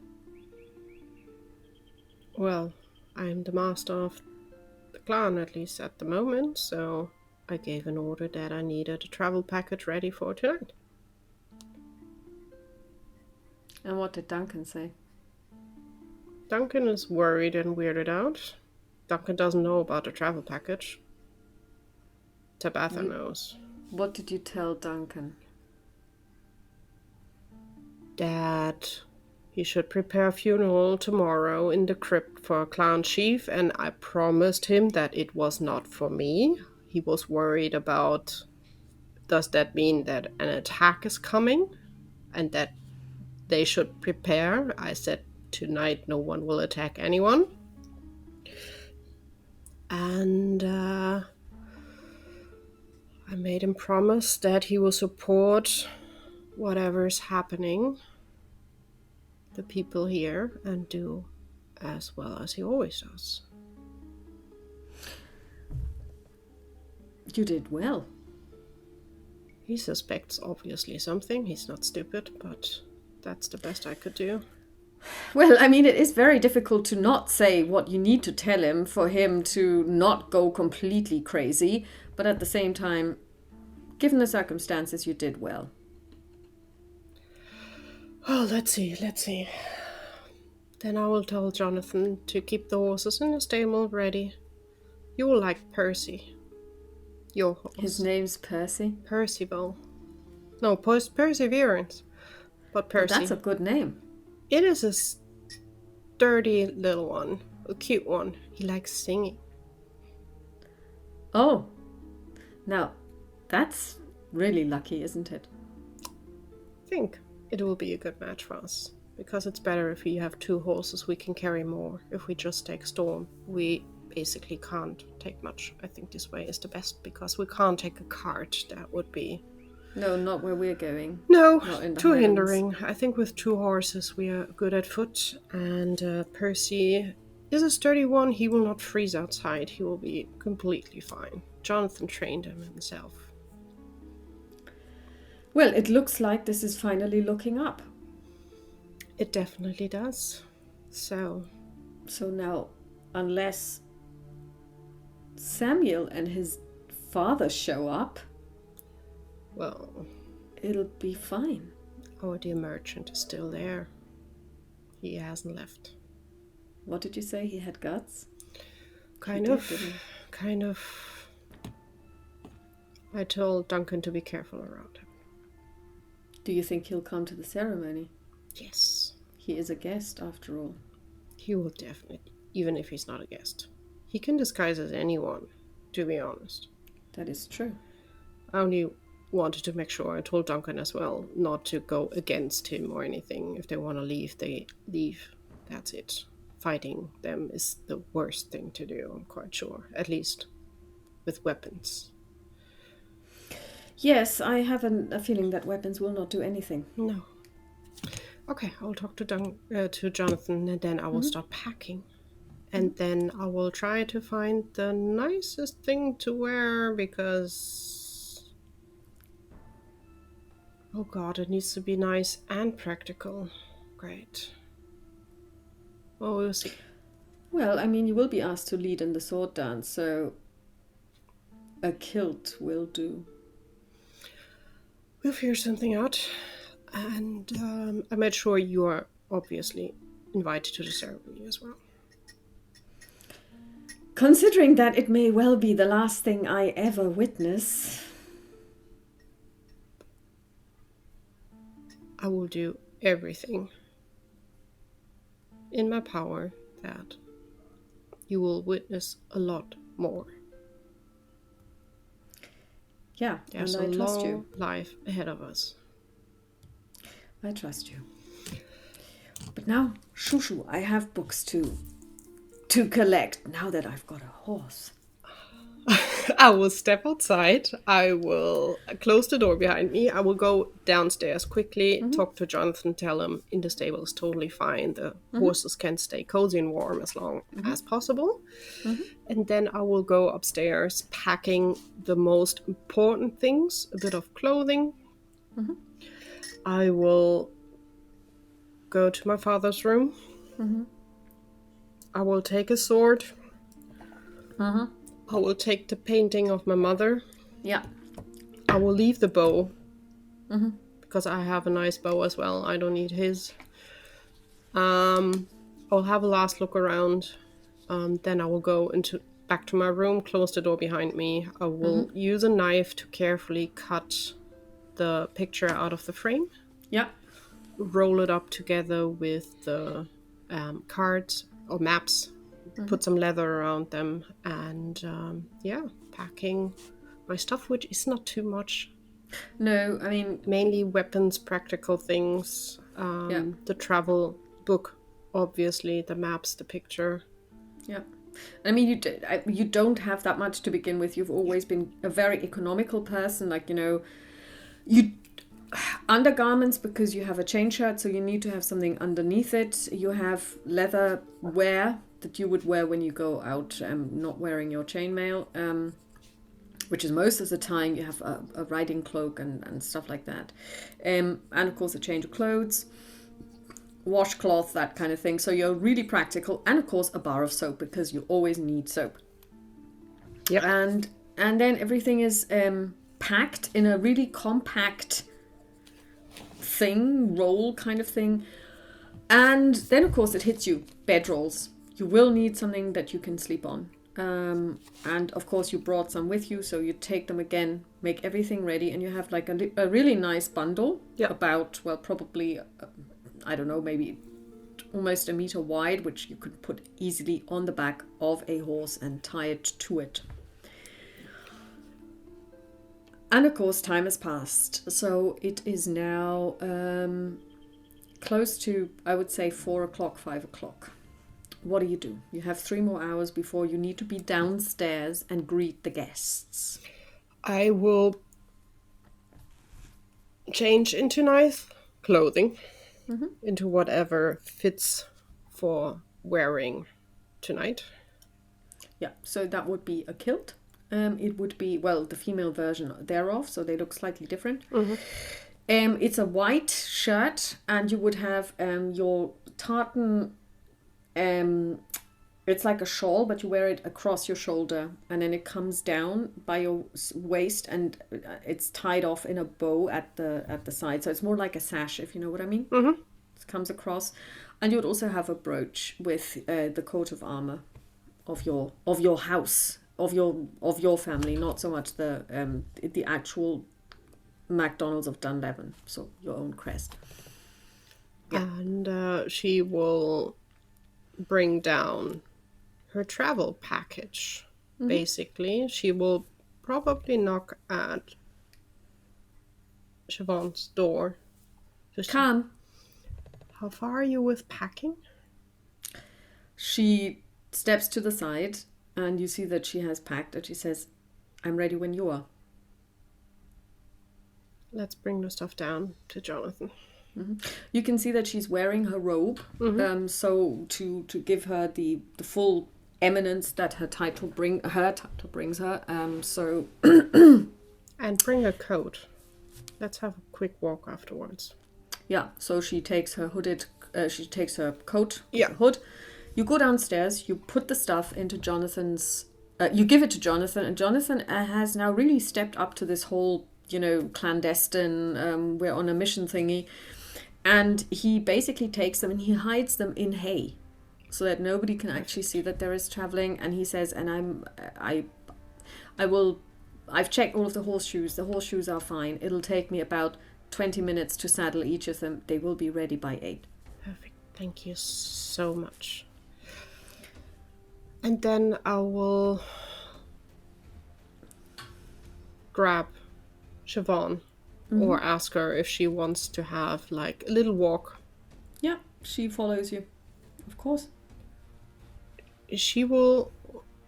Well, I'm the master of the clan, at least at the moment, so I gave an order that I needed a travel package ready for tonight. And what did Duncan say? Duncan is worried and weirded out. Duncan doesn't know about the travel package. Tabitha knows. What did you tell Duncan? That he should prepare a funeral tomorrow in the crypt for a clan chief, and I promised him that it was not for me. He was worried about, does that mean that an attack is coming and that they should prepare? I said tonight no one will attack anyone. And I made him promise that he will support whatever is happening, the people here, and do as well as he always does. You did well. He suspects obviously something. He's not stupid, but that's the best I could do. Well, I mean, it is very difficult to not say what you need to tell him for him to not go completely crazy. But at the same time, given the circumstances, you did well. Oh, let's see. Then I will tell Jonathan to keep the horses in the stable ready. You will like Percy. Your horse. His name's Percy? Percival. No, Perseverance. But Percy. Well, that's a good name. It is a sturdy little one. A cute one. He likes singing. Oh. Now, That's really lucky, isn't it? I think it will be a good match for us. Because it's better if we have 2 horses, we can carry more. If we just take Storm, we basically can't take much. I think this way is the best, because we can't take a cart. That would be... No, not where we're going. No, Not in the too Highlands. hindering. I think with 2 horses we are good at foot. And Percy is a sturdy one. He will not freeze outside. He will be completely fine. Jonathan trained him himself. Well, it looks like this is finally looking up. It definitely does. So now, unless Samuel and his father show up, well, it'll be fine. our dear merchant is still there. He hasn't left. What did you say? He had guts? Kind of. I told Duncan to be careful around him. Do you think he'll come to the ceremony? Yes. He is a guest, after all. He will definitely, even if he's not a guest. He can disguise as anyone, to be honest. That is true. I only wanted to make sure, I told Duncan as well, not to go against him or anything. If they want to leave, they leave. That's it. Fighting them is the worst thing to do, I'm quite sure. At least with weapons. Yes, I have a feeling that weapons will not do anything. No. Okay, I'll talk to Jonathan, and then I will start packing. And then I will try to find the nicest thing to wear, because... oh god, it needs to be nice and practical. Great. Well, we'll see. Well, I mean, you will be asked to lead in the sword dance, so a kilt will do. We'll figure something out. And I made sure you are obviously invited to the ceremony as well. Considering that it may well be the last thing I ever witness. I will do everything in my power that you will witness a lot more. Yeah, there's and I a trust long you. life ahead of us. I trust you. But now, Shushu, I have books to collect now that I've got a horse. I will step outside. I will close the door behind me. I will go downstairs quickly, talk to Jonathan, tell him in the stable is totally fine. The horses can stay cozy and warm as long as possible. And then I will go upstairs, packing the most important things, a bit of clothing. I will go to my father's room. I will take a sword. I will take the painting of my mother. Yeah. I will leave the bow. Because I have a nice bow as well. I don't need his. I'll have a last look around. Then I will go back to my room, close the door behind me. I will use a knife to carefully cut the picture out of the frame. Yeah. Roll it up together with the cards or maps. Put some leather around them, and packing my stuff, which is not too much. No, I mean, mainly weapons, practical things, the travel book, obviously, the maps, the picture. Yeah. I mean, you don't have that much to begin with. You've always been a very economical person. Like, you undergarments, because you have a chain shirt, so you need to have something underneath it. You have leather wear that you would wear when you go out, not wearing your chainmail, which is most of the time. You have a riding cloak and stuff like that. And of course a change of clothes, washcloth, that kind of thing. So you're really practical. And of course a bar of soap, because you always need soap. Yeah. And then everything is packed in a really compact roll kind of thing. And then of course it hits you, bedrolls. You will need something that you can sleep on. And of course you brought some with you, so you take them again, make everything ready, and you have like a really nice bundle. About, well, probably, I don't know, maybe almost a meter wide, which you could put easily on the back of a horse and tie it to it. And of course, time has passed. So it is now close to, I would say, 4 o'clock, 5 o'clock. What do? You have 3 more hours before you need to be downstairs and greet the guests. I will change into nice clothing, into whatever fits for wearing tonight. Yeah, so that would be a kilt. It would be, well, the female version thereof, so they look slightly different. It's a white shirt, and you would have your tartan. It's like a shawl, but you wear it across your shoulder, and then it comes down by your waist, and it's tied off in a bow at the side. So it's more like a sash, if you know what I mean. It comes across, and you would also have a brooch with the coat of armor of your house. Of your family, not so much the actual MacDonald's of Dunlevin, so your own crest. Yeah. And she will bring down her travel package. Basically, she will probably knock at Siobhan's door. Come. How far are you with packing? She steps to the side. And you see that she has packed, and she says, I'm ready when you are. Let's bring the stuff down to Jonathan. You can see that she's wearing her robe, so to give her the full eminence that her title brings her. So And bring a coat. Let's have a quick walk afterwards. Yeah, so she takes her coat, Yeah. hood. You go downstairs, you put the stuff into Jonathan's... you give it to Jonathan, and Jonathan has now really stepped up to this whole, clandestine, we're on a mission thingy. And he basically takes them and he hides them in hay so that nobody can actually see that there is traveling. And he says, I've checked all of the horseshoes. The horseshoes are fine. It'll take me about 20 minutes to saddle each of them. They will be ready by 8. Perfect. Thank you so much. And then I will grab Siobhan or ask her if she wants to have like a little walk. Yeah, she follows you, of course. She will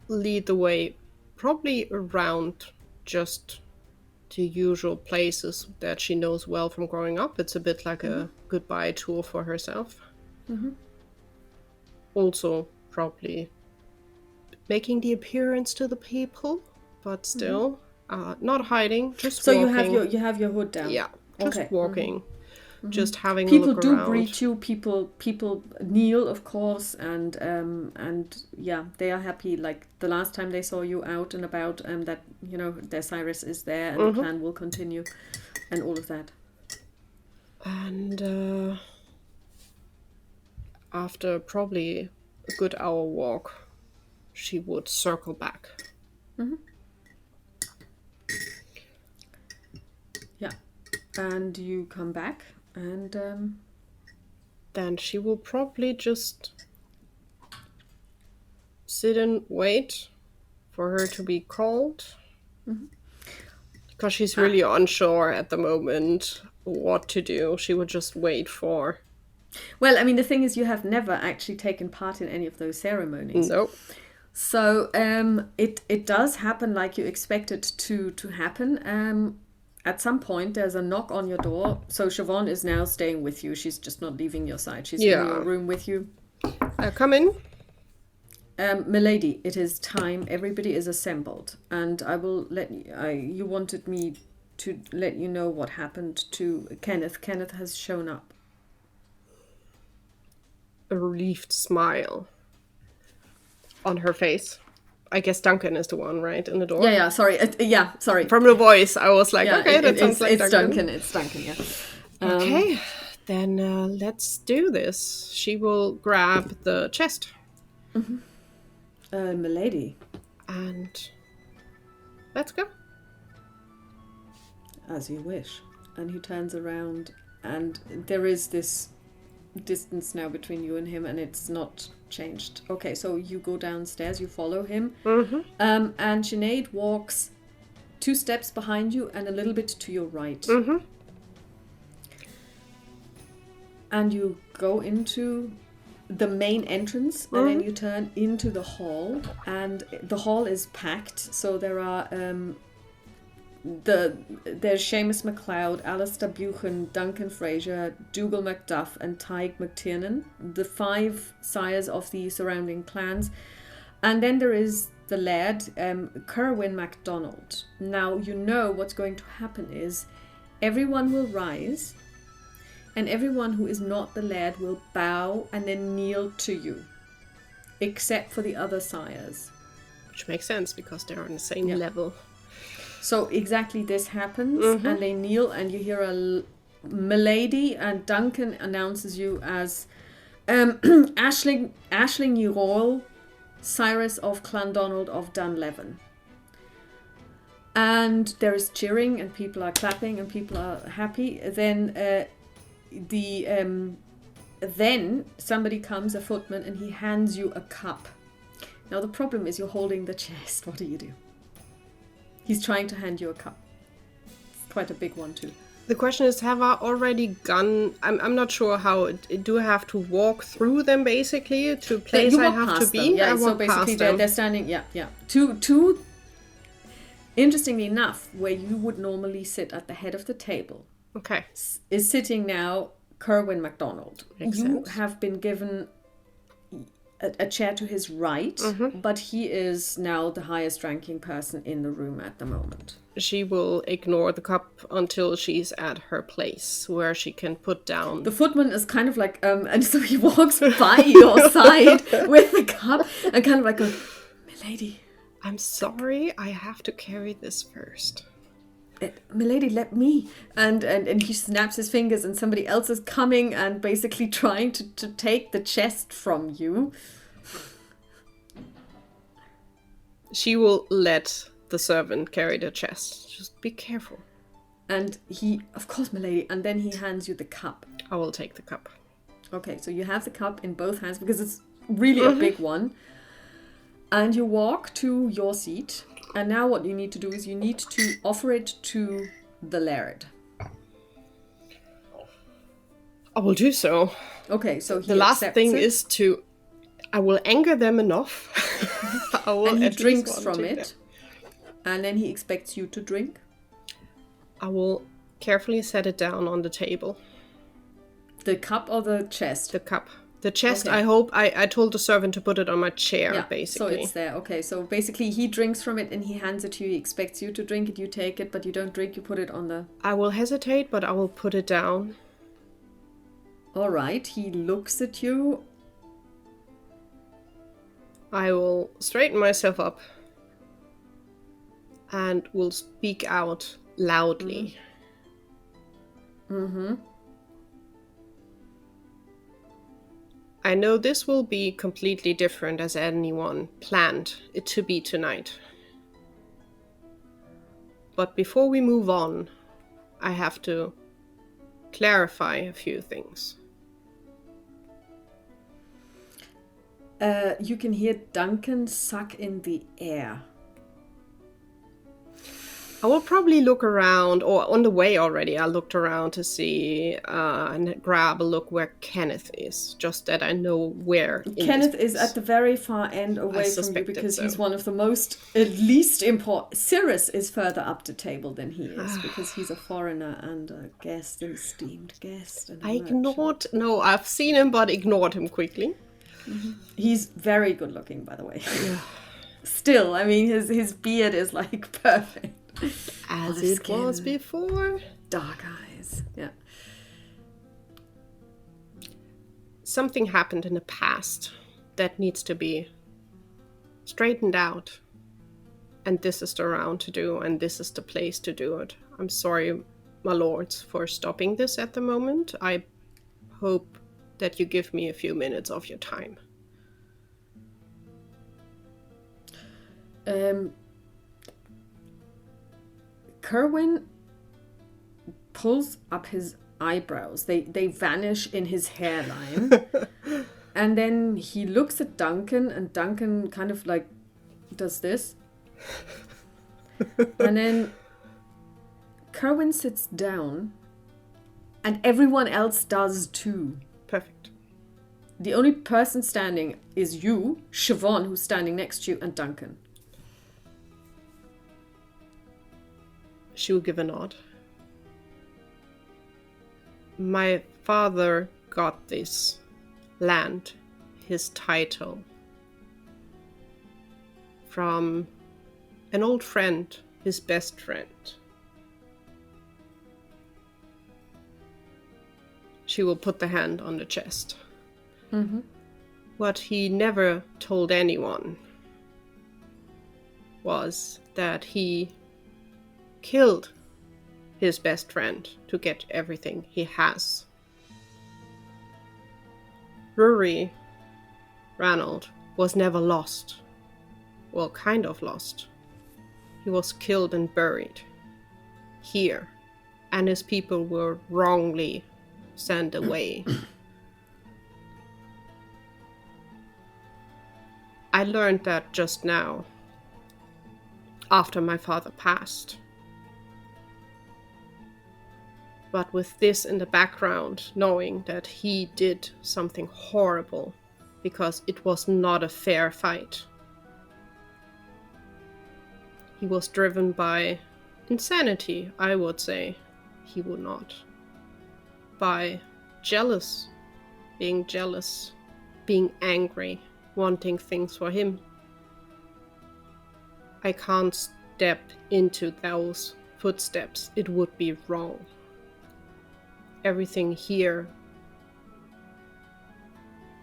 lead the way probably around just the usual places that she knows well from growing up. It's a bit like a goodbye tour for herself. Also probably making the appearance to the people, but still not hiding, just so walking. you have your hood down. Yeah, just walking, just having People a look do around. greet you. People kneel, of course, and yeah, they are happy. Like the last time they saw you out and about, that their Cyrus is there and the plan will continue, and all of that. And after probably a good hour walk, she would circle back. Yeah, and you come back, and then she will probably just sit and wait for her to be called. Because she's really unsure at the moment what to do. She would just wait for... Well, I mean, the thing is, you have never actually taken part in any of those ceremonies. No. So it does happen like you expect it to happen. At some point, there's a knock on your door. So Siobhan is now staying with you. She's just not leaving your side. She's in your room with you. Come in. Milady, it is time. Everybody is assembled. And I will let you... you wanted me to let you know what happened to Kenneth. Kenneth has shown up. A relieved smile on her face. I guess Duncan is the one, right, in the door? Yeah, sorry. Sorry. From the voice, I was like, okay, that sounds like Duncan. It's Duncan, yeah. Okay, then let's do this. She will grab the chest. Milady. And let's go. As you wish. And he turns around, and there is this distance now between you and him, and it's not changed. Okay, so you go downstairs, you follow him, and Sinead walks 2 steps behind you and a little bit to your right. Mm-hmm. And you go into the main entrance, and then you turn into the hall, and the hall is packed. So there are there's Seamus MacLeod, Alistair Buchan, Duncan Fraser, Dougal Macduff, and Tig McTiernan, the 5 sires of the surrounding clans. And then there is the laird, Kerwin MacDonald. Now, you know what's going to happen is everyone will rise, and everyone who is not the laird will bow and then kneel to you, except for the other sires. Which makes sense, because they're on the same level. So exactly this happens, and they kneel, and you hear a milady, and Duncan announces you as Aisling Ní Róil, Cyrus of Clondonald of Dunlevin. And there is cheering, and people are clapping, and people are happy. Then then somebody comes, a footman, and he hands you a cup. Now the problem is you're holding the chest. What do you do? He's trying to hand you a cup. It's quite a big one too. The question is, have I already gone? I'm not sure how. Do I have to walk through them basically to place I have to be? Them. Yeah, I so basically they're standing. Yeah. Two. Interestingly enough, where you would normally sit at the head of the table, okay, is sitting now Kerwin MacDonald. Makes you sense. have been given a chair to his right, but he is now the highest ranking person in the room at the moment. She will ignore the cup until she's at her place where she can put down. The footman is kind of like, and so he walks by your side with the cup and kind of like, milady. I'm sorry, I have to carry this first. Milady, let me. And he snaps his fingers, and somebody else is coming and basically trying to take the chest from you. She will let the servant carry the chest. Just be careful. And he, of course, milady, and then he hands you the cup. I will take the cup. Okay, so you have the cup in both hands because it's really a big one. And you walk to your seat. And now what you need to do is you need to offer it to the laird. I will do so. Okay, so the last thing is to... I will anger them enough. I will and he drinks from it. And then he expects you to drink. I will carefully set it down on the table. The cup or the chest? The cup. The chest, okay. I hope, I told the servant to put it on my chair, basically. So it's there. Okay, so basically he drinks from it and he hands it to you. He expects you to drink it, you take it, but you don't drink, you put it on the... I will hesitate, but I will put it down. All right, he looks at you. I will straighten myself up and will speak out loudly. I know this will be completely different as anyone planned it to be tonight. But before we move on, I have to clarify a few things. You can hear Duncan suck in the air. I will probably look around, or on the way already, I looked around to see and grab a look where Kenneth is, just that I know where. Kenneth is at the very far end away from you because he's one of the most, at least important. Cyrus is further up the table than he is because he's a foreigner and a guest, an esteemed guest. And I've seen him but ignored him quickly. He's very good looking, by the way. Still, I mean, his beard is like perfect. As it was before. Dark eyes. Yeah. Something happened in the past that needs to be straightened out. And this is the round to do, and this is the place to do it. I'm sorry, my lords, for stopping this at the moment. I hope that you give me a few minutes of your time. Kerwin pulls up his eyebrows. They vanish in his hairline. And then he looks at Duncan, and Duncan kind of like does this. And then Kerwin sits down, and everyone else does too. Perfect. The only person standing is you, Siobhan, who's standing next to you, and Duncan. She will give a nod. My father got this land, his title, from an old friend, his best friend. She will put the hand on the chest. Mm-hmm. What he never told anyone was that he killed his best friend to get everything he has. Rory Ranald was never lost. Well, kind of lost. He was killed and buried here, and his people were wrongly sent away. I learned that just now, after my father passed. But with this in the background, knowing that he did something horrible because it was not a fair fight. He was driven by insanity, I would say. He would not. By being jealous, being angry, wanting things for him. I can't step into those footsteps. It would be wrong. Everything here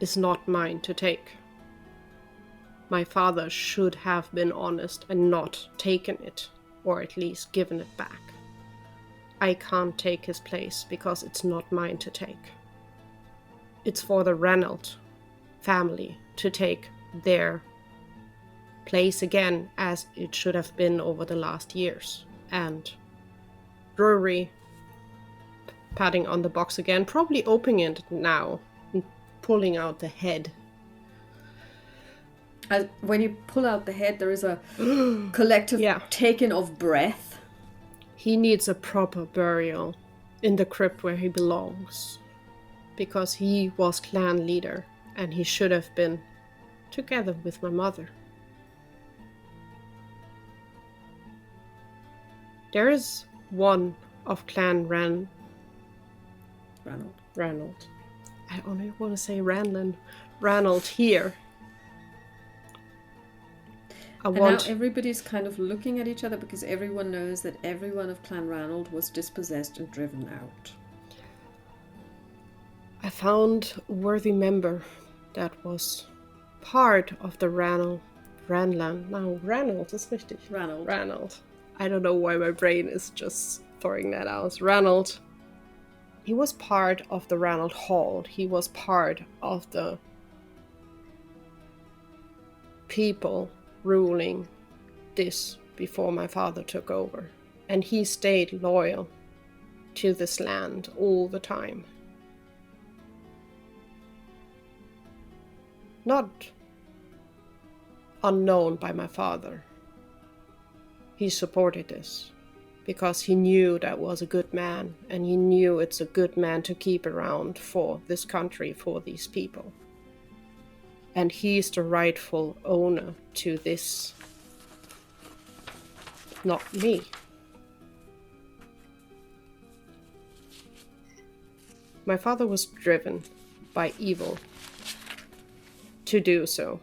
is not mine to take. My father should have been honest and not taken it, or at least given it back. I can't take his place because it's not mine to take. It's for the Ranald family to take their place again, as it should have been over the last years. And Rory, patting on the box again, probably opening it now and pulling out the head. When you pull out the head, there is a collective taking of breath. He needs a proper burial in the crypt where he belongs, because he was clan leader and he should have been together with my mother. There is one of Clan Ranald. I only want to say Ranald here. Now everybody's kind of looking at each other because everyone knows that everyone of Clan Ranald was dispossessed and driven out. I found a worthy member that was part of the Ranald. Ranald ist richtig. Ranald. I don't know why my brain is just throwing that out. Ranald. He was part of the Ranald Hall. He was part of the people ruling this before my father took over. And he stayed loyal to this land all the time. Not unknown by my father. He supported this because he knew that was a good man, and he knew it's a good man to keep around for this country, for these people. And he's the rightful owner to this, not me. My father was driven by evil to do so.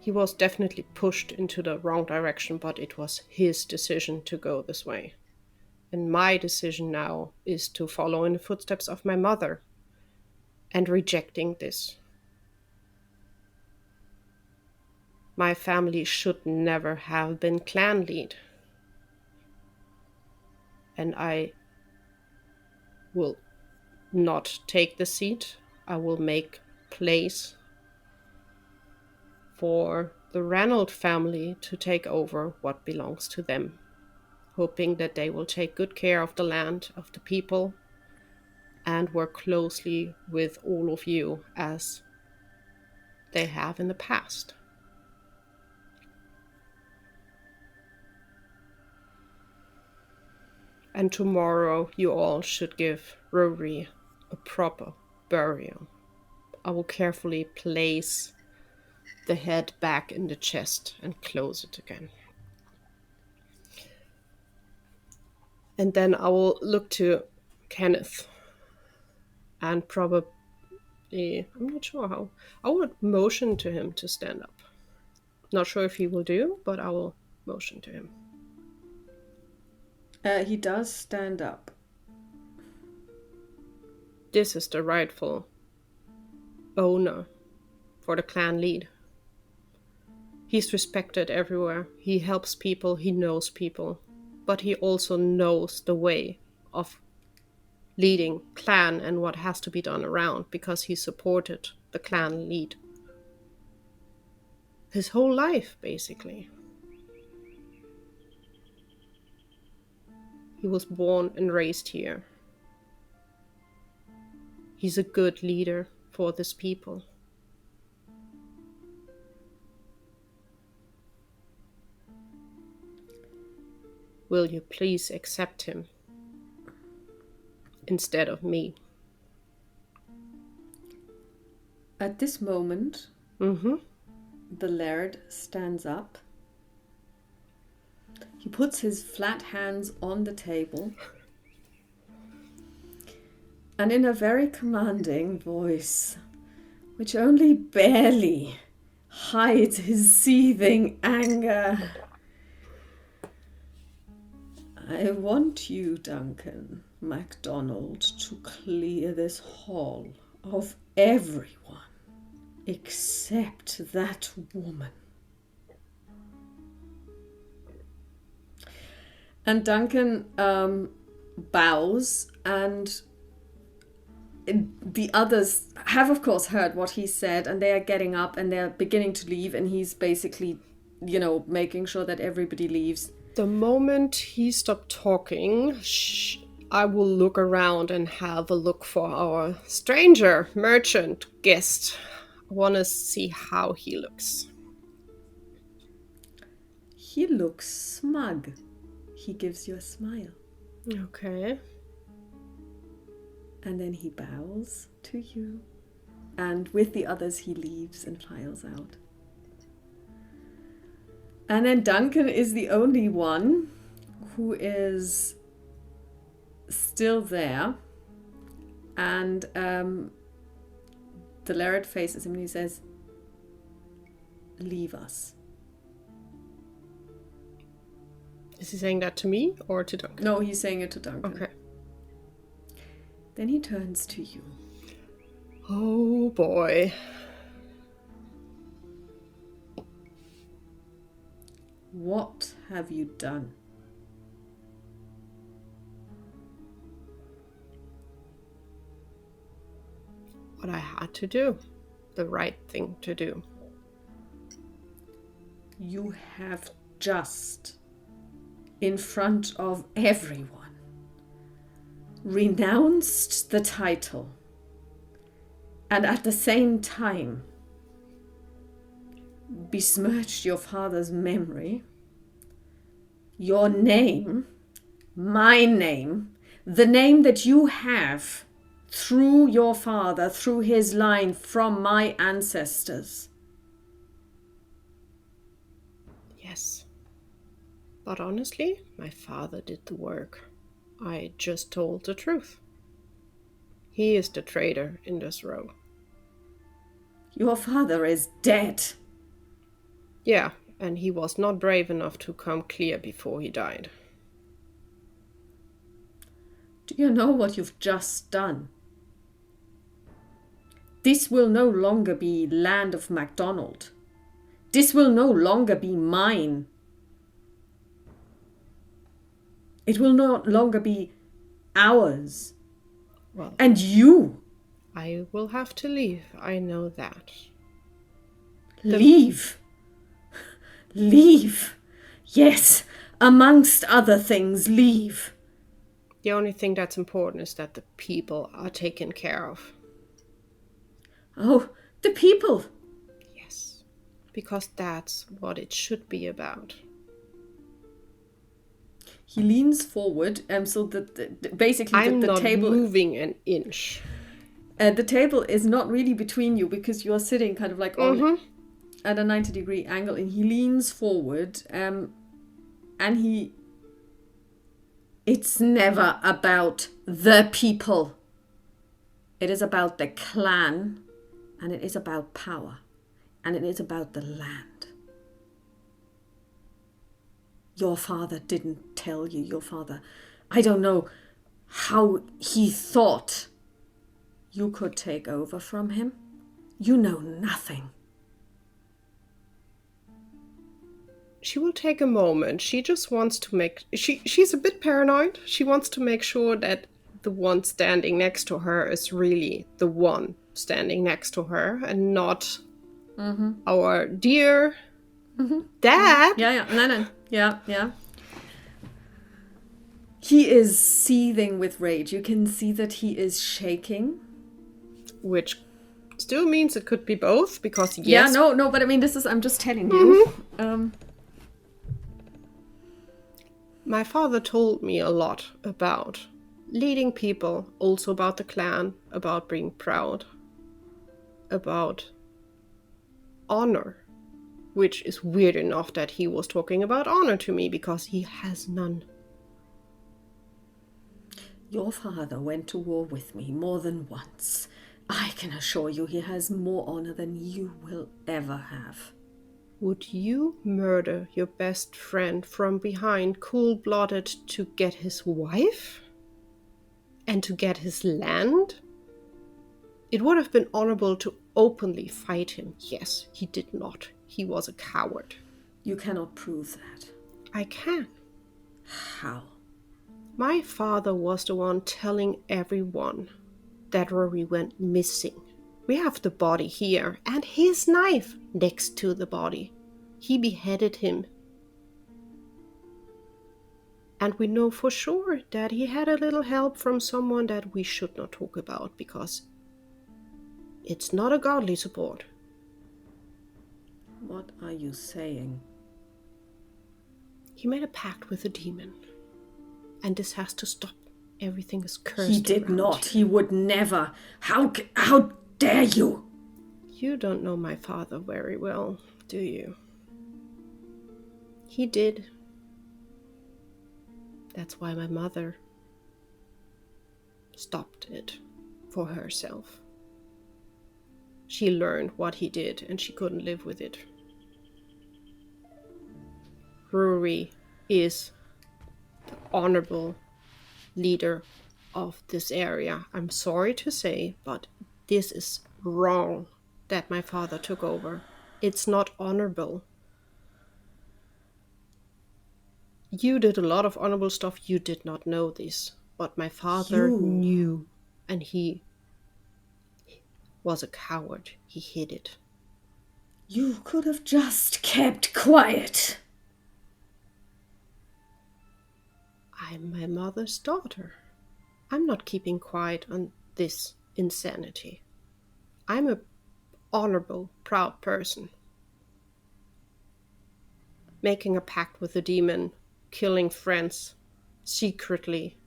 He was definitely pushed into the wrong direction, but it was his decision to go this way. And my decision now is to follow in the footsteps of my mother and rejecting this. My family should never have been clan lead. And I will not take the seat. I will make place for the Ranald family to take over what belongs to them, hoping that they will take good care of the land, of the people, and work closely with all of you as they have in the past. And tomorrow you all should give Rory a proper burial. I will carefully place the head back in the chest and close it again. And then I will look to Kenneth and probably, I'm not sure how, I would motion to him to stand up. Not sure if he will do, but I will motion to him. He does stand up. This is the rightful owner for the clan lead. He's respected everywhere. He helps people, he knows people, but he also knows the way of leading clan and what has to be done around because he supported the clan lead his whole life, basically. He was born and raised here. He's a good leader for this people. Will you please accept him instead of me? At this moment, the laird stands up. He puts his flat hands on the table and in a very commanding voice, which only barely hides his seething anger, I want you, Duncan MacDonald, to clear this hall of everyone except that woman. And Duncan bows, and the others have, of course, heard what he said, and they are getting up and they're beginning to leave, and he's basically, making sure that everybody leaves. The moment he stopped talking, I will look around and have a look for our stranger, merchant, guest. I want to see how he looks. He looks smug. He gives you a smile. Okay. And then he bows to you. And with the others, he leaves and files out. And then Duncan is the only one who is still there. And the laird faces him and he says, "Leave us." Is he saying that to me or to Duncan? No, he's saying it to Duncan. Okay. Then he turns to you. Oh boy. What have you done? What I had to do. The right thing to do. You have just, in front of everyone, renounced the title, and at the same time besmirched your father's memory, your name, my name, the name that you have through your father, through his line from my ancestors. Yes. But honestly, my father did the work. I just told the truth. He is the traitor in this row. Your father is dead. Yeah, and he was not brave enough to come clear before he died. Do you know what you've just done? This will no longer be land of MacDonald. This will no longer be mine. It will no longer be ours. Well, and you. I will have to leave. I know that. Leave. Leave. Yes, amongst other things, leave. The only thing that's important is that the people are taken care of. Oh, the people. Yes, because that's what it should be about. He leans forward, so basically I'm the not table moving an inch. the table is not really between you because you are sitting kind of like on at a 90-degree angle, and he leans forward, and it's never about the people. It is about the clan, and it is about power, and it is about the land. Your father didn't tell you. Your father, I don't know how he thought you could take over from him. You know nothing. She will take a moment. She just wants to make... She's a bit paranoid. She wants to make sure that the one standing next to her is really the one standing next to her and not our dear dad. Yeah. No. Yeah. He is seething with rage. You can see that he is shaking. Which still means it could be both, because yes... Yeah, no, but I mean, I'm just telling you. My father told me a lot about leading people, also about the clan, about being proud, about honor, which is weird enough that he was talking about honor to me because he has none. Your father went to war with me more than once. I can assure you he has more honor than you will ever have. Would you murder your best friend from behind, cold-blooded, to get his wife? And to get his land? It would have been honorable to openly fight him. Yes, he did not. He was a coward. You cannot prove that. I can. How? My father was the one telling everyone that Rory went missing. We have the body here and his knife next to the body. He beheaded him. And we know for sure that he had a little help from someone that we should not talk about because it's not a godly support. What are you saying? He made a pact with a demon. And this has to stop. Everything is cursed. He did not. He would never. How dare you? You don't know my father very well, do you? He did. That's why my mother stopped it for herself. She learned what he did and she couldn't live with it. Rory is the honorable leader of this area. I'm sorry to say, but this is wrong that my father took over. It's not honorable. You did a lot of honorable stuff. You did not know this, but my father knew, and he was a coward. He hid it. You could have just kept quiet. I'm my mother's daughter. I'm not keeping quiet on this insanity. I'm a honorable, proud person. Making a pact with the demon, killing friends secretly.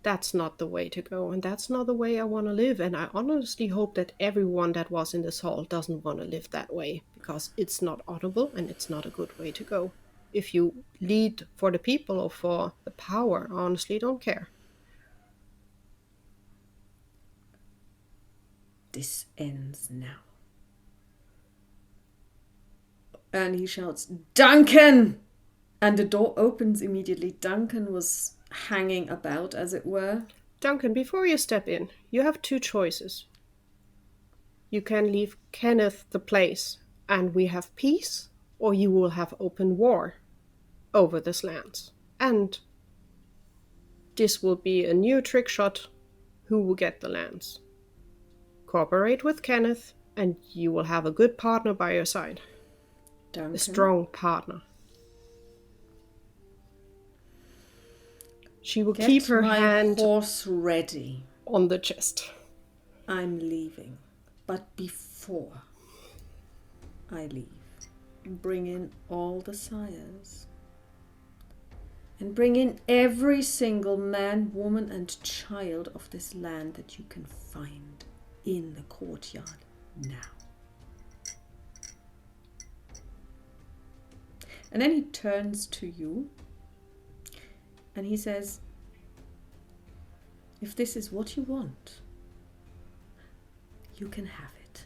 That's not the way to go, and that's not the way I want to live. And I honestly hope that everyone that was in this hall doesn't want to live that way, because it's not honorable and it's not a good way to go. If you lead for the people or for the power, I honestly don't care. This ends now. And he shouts, Duncan! And the door opens immediately. Duncan was hanging about, as it were. Duncan, before you step in, you have two choices. You can leave Kenneth the place and we have peace, or you will have open war over this land. And this will be a new trick shot. Who will get the lands? Cooperate with Kenneth and you will have a good partner by your side. Duncan. A strong partner. She will keep her hand horse ready on the chest. I'm leaving, but before I leave, bring in all the sires. and bring in every single man, woman, and child of this land that you can find in the courtyard now. And then he turns to you and he says, if this is what you want, you can have it.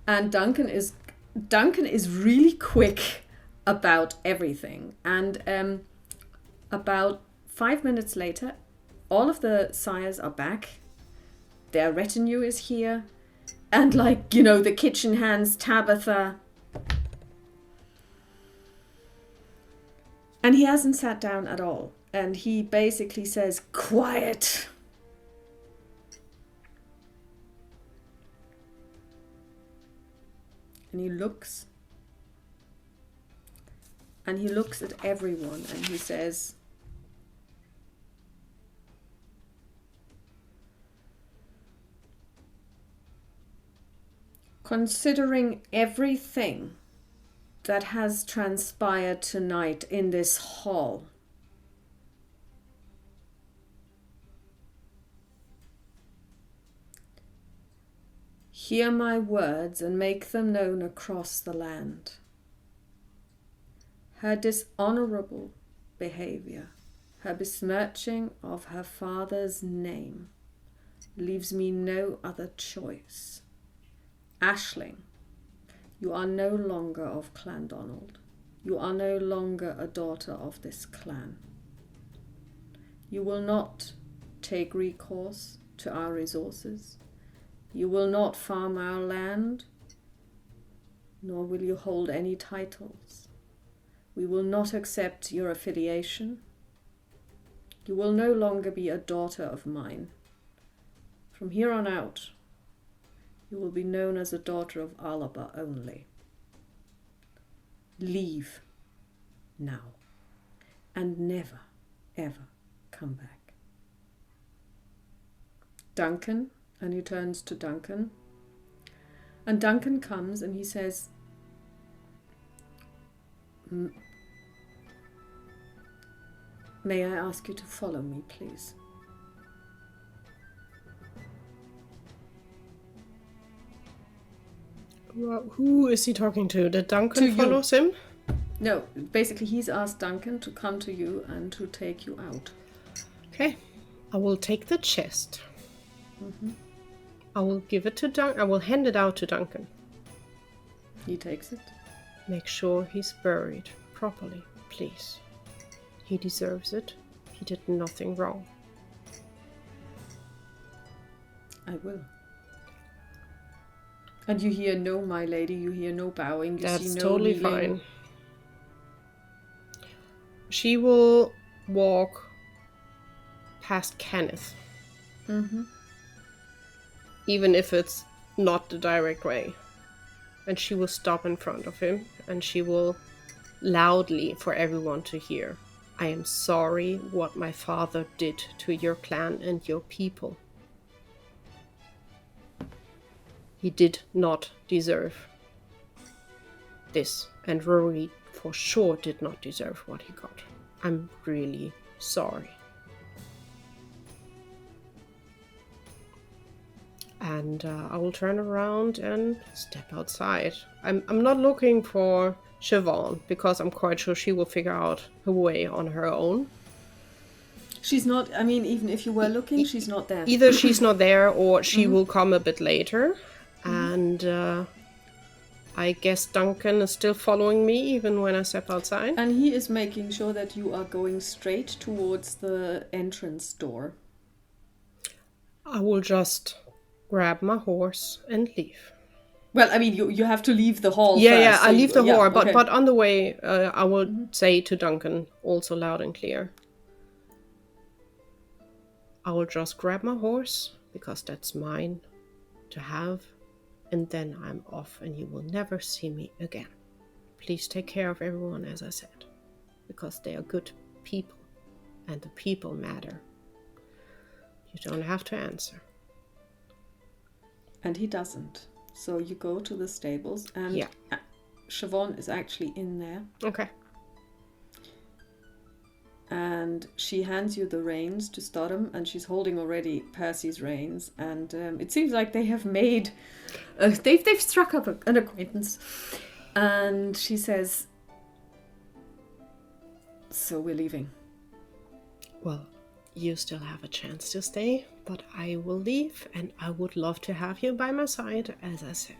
And Duncan is really quick about everything. And about 5 minutes later, all of the sires are back. Their retinue is here. And the kitchen hands, Tabitha. And he hasn't sat down at all. And he basically says, quiet. And he looks. And he looks at everyone and he says, considering everything that has transpired tonight in this hall, hear my words and make them known across the land. Her dishonorable behavior, her besmirching of her father's name, leaves me no other choice. Aisling, you are no longer of Clan Donald. You are no longer a daughter of this clan. You will not take recourse to our resources. You will not farm our land, nor will you hold any titles. We will not accept your affiliation. You will no longer be a daughter of mine. From here on out, you will be known as a daughter of Alba only. Leave now and never, ever come back. Duncan, and he turns to Duncan, and Duncan comes and he says, may I ask you to follow me, please? Well, who is he talking to? That Duncan follows him? No, basically he's asked Duncan to come to you and to take you out. Okay, I will take the chest. Mm-hmm. I will give it to Duncan. I will hand it out to Duncan. He takes it. Make sure he's buried properly, please. He deserves it. He did nothing wrong. I will. And you hear no, my lady. You hear no bowing. You That's see no totally kneeling. fine. She will walk past Kenneth. Mm-hmm. Even if it's not the direct way. And she will stop in front of him and she will loudly for everyone to hear, I am sorry what my father did to your clan and your people. He did not deserve this, and Rory for sure did not deserve what he got. I'm really sorry. And I will turn around and step outside. I'm not looking for Siobhan, because I'm quite sure she will figure out her way on her own. She's not, I mean, even if you were looking, she's not there. Either she's not there or she will come a bit later. And I guess Duncan is still following me even when I step outside. And he is making sure that you are going straight towards the entrance door. I will just grab my horse and leave. Well, I mean, you have to leave the hall yeah, first. Yeah, so I leave the hall, okay. but on the way, I will say to Duncan, also loud and clear, I will just grab my horse, because that's mine to have, and then I'm off and you will never see me again. Please take care of everyone, as I said, because they are good people, and the people matter. You don't have to answer. And he doesn't. So you go to the stables and Siobhan is actually in there. Okay. And she hands you the reins to start them, and she's holding already Percy's reins. And it seems like they have made... they've struck up an acquaintance. And she says, so we're leaving. Well, you still have a chance to stay, but I will leave, and I would love to have you by my side, as I said.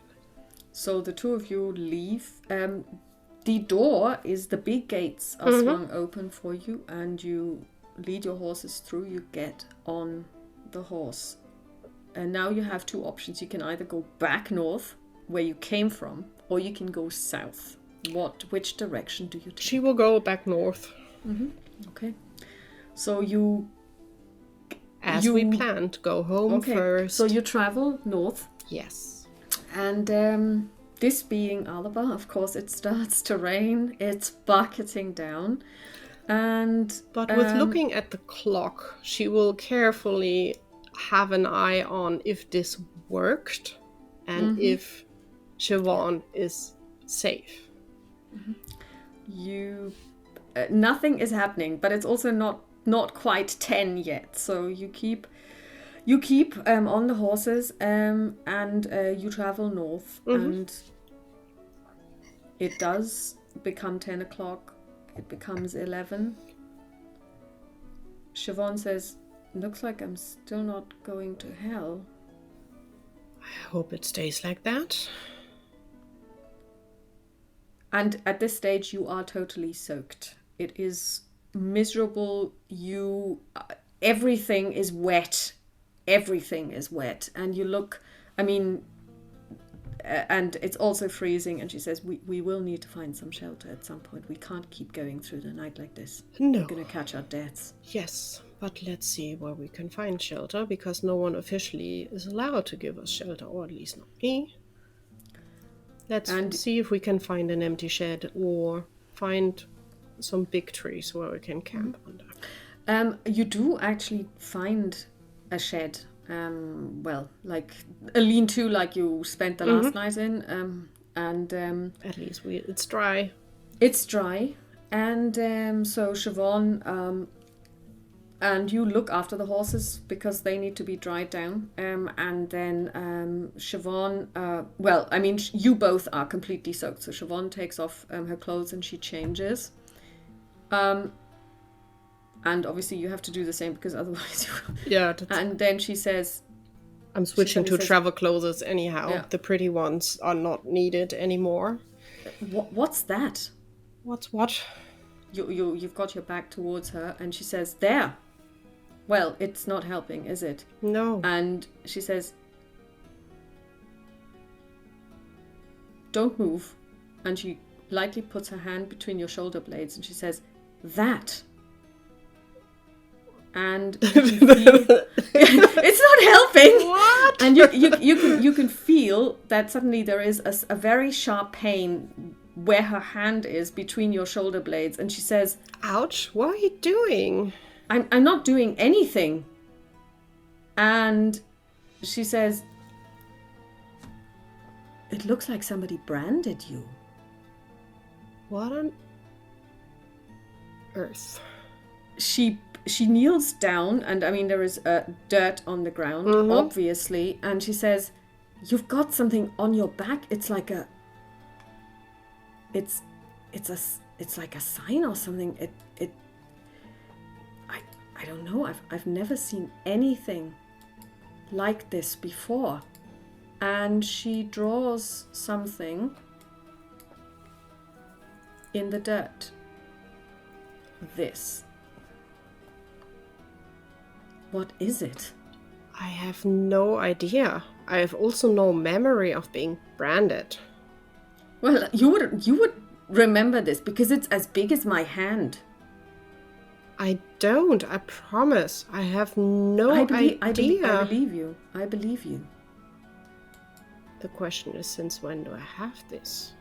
So the two of you leave. The door is, the big gates are swung open for you, and you lead your horses through. You get on the horse. And now you have two options. You can either go back north, where you came from, or you can go south. Which direction do you take? She will go back north. Okay. So you... As we planned, go home first. So you travel north. Yes. And this being Alba, of course, it starts to rain. It's bucketing down. But with looking at the clock, she will carefully have an eye on if this worked and if Siobhan is safe. Nothing is happening, but it's also not quite 10 yet. So you keep on the horses and you travel north, and it does become 10 o'clock. It becomes 11. Siobhan says, looks like I'm still not going to hell. I hope it stays like that. And at this stage, you are totally soaked. It is miserable. Everything is wet. Everything is wet. And you look, and it's also freezing. And she says, we will need to find some shelter at some point. We can't keep going through the night like this. No. We're going to catch our deaths. Yes, but let's see where we can find shelter, because no one officially is allowed to give us shelter, or at least not me. Let's see if we can find an empty shed or find some big trees where we can camp under. You do actually find a shed. Like a lean-to, like you spent the last night in. At least it's dry. It's dry. And so Siobhan... and you look after the horses because they need to be dried down. And then Siobhan... you both are completely soaked. So Siobhan takes off her clothes and she changes. And obviously you have to do the same because otherwise you will... Yeah. And then she says... I'm switching to travel clothes anyhow. Yeah. The pretty ones are not needed anymore. What's that? What's what? You've got your back towards her and she says, there. Well, it's not helping, is it? No. And she says, don't move. And she lightly puts her hand between your shoulder blades and she says, that. And it's not helping. What? And you can feel that suddenly there is a very sharp pain where her hand is between your shoulder blades. And she says, ouch, what are you doing? I'm not doing anything. And she says, it looks like somebody branded you. What on earth? She kneels down, and there is dirt on the ground, obviously, and she says, you've got something on your back. It's like it's like a sign or something. I don't know. I've never seen anything like this before. And she draws something in the dirt. This. What is it? I have no idea. I have also no memory of being branded. Well, you would remember this because it's as big as my hand. I don't. I promise. I have no idea. I believe you. I believe you. The question is, since when do I have this?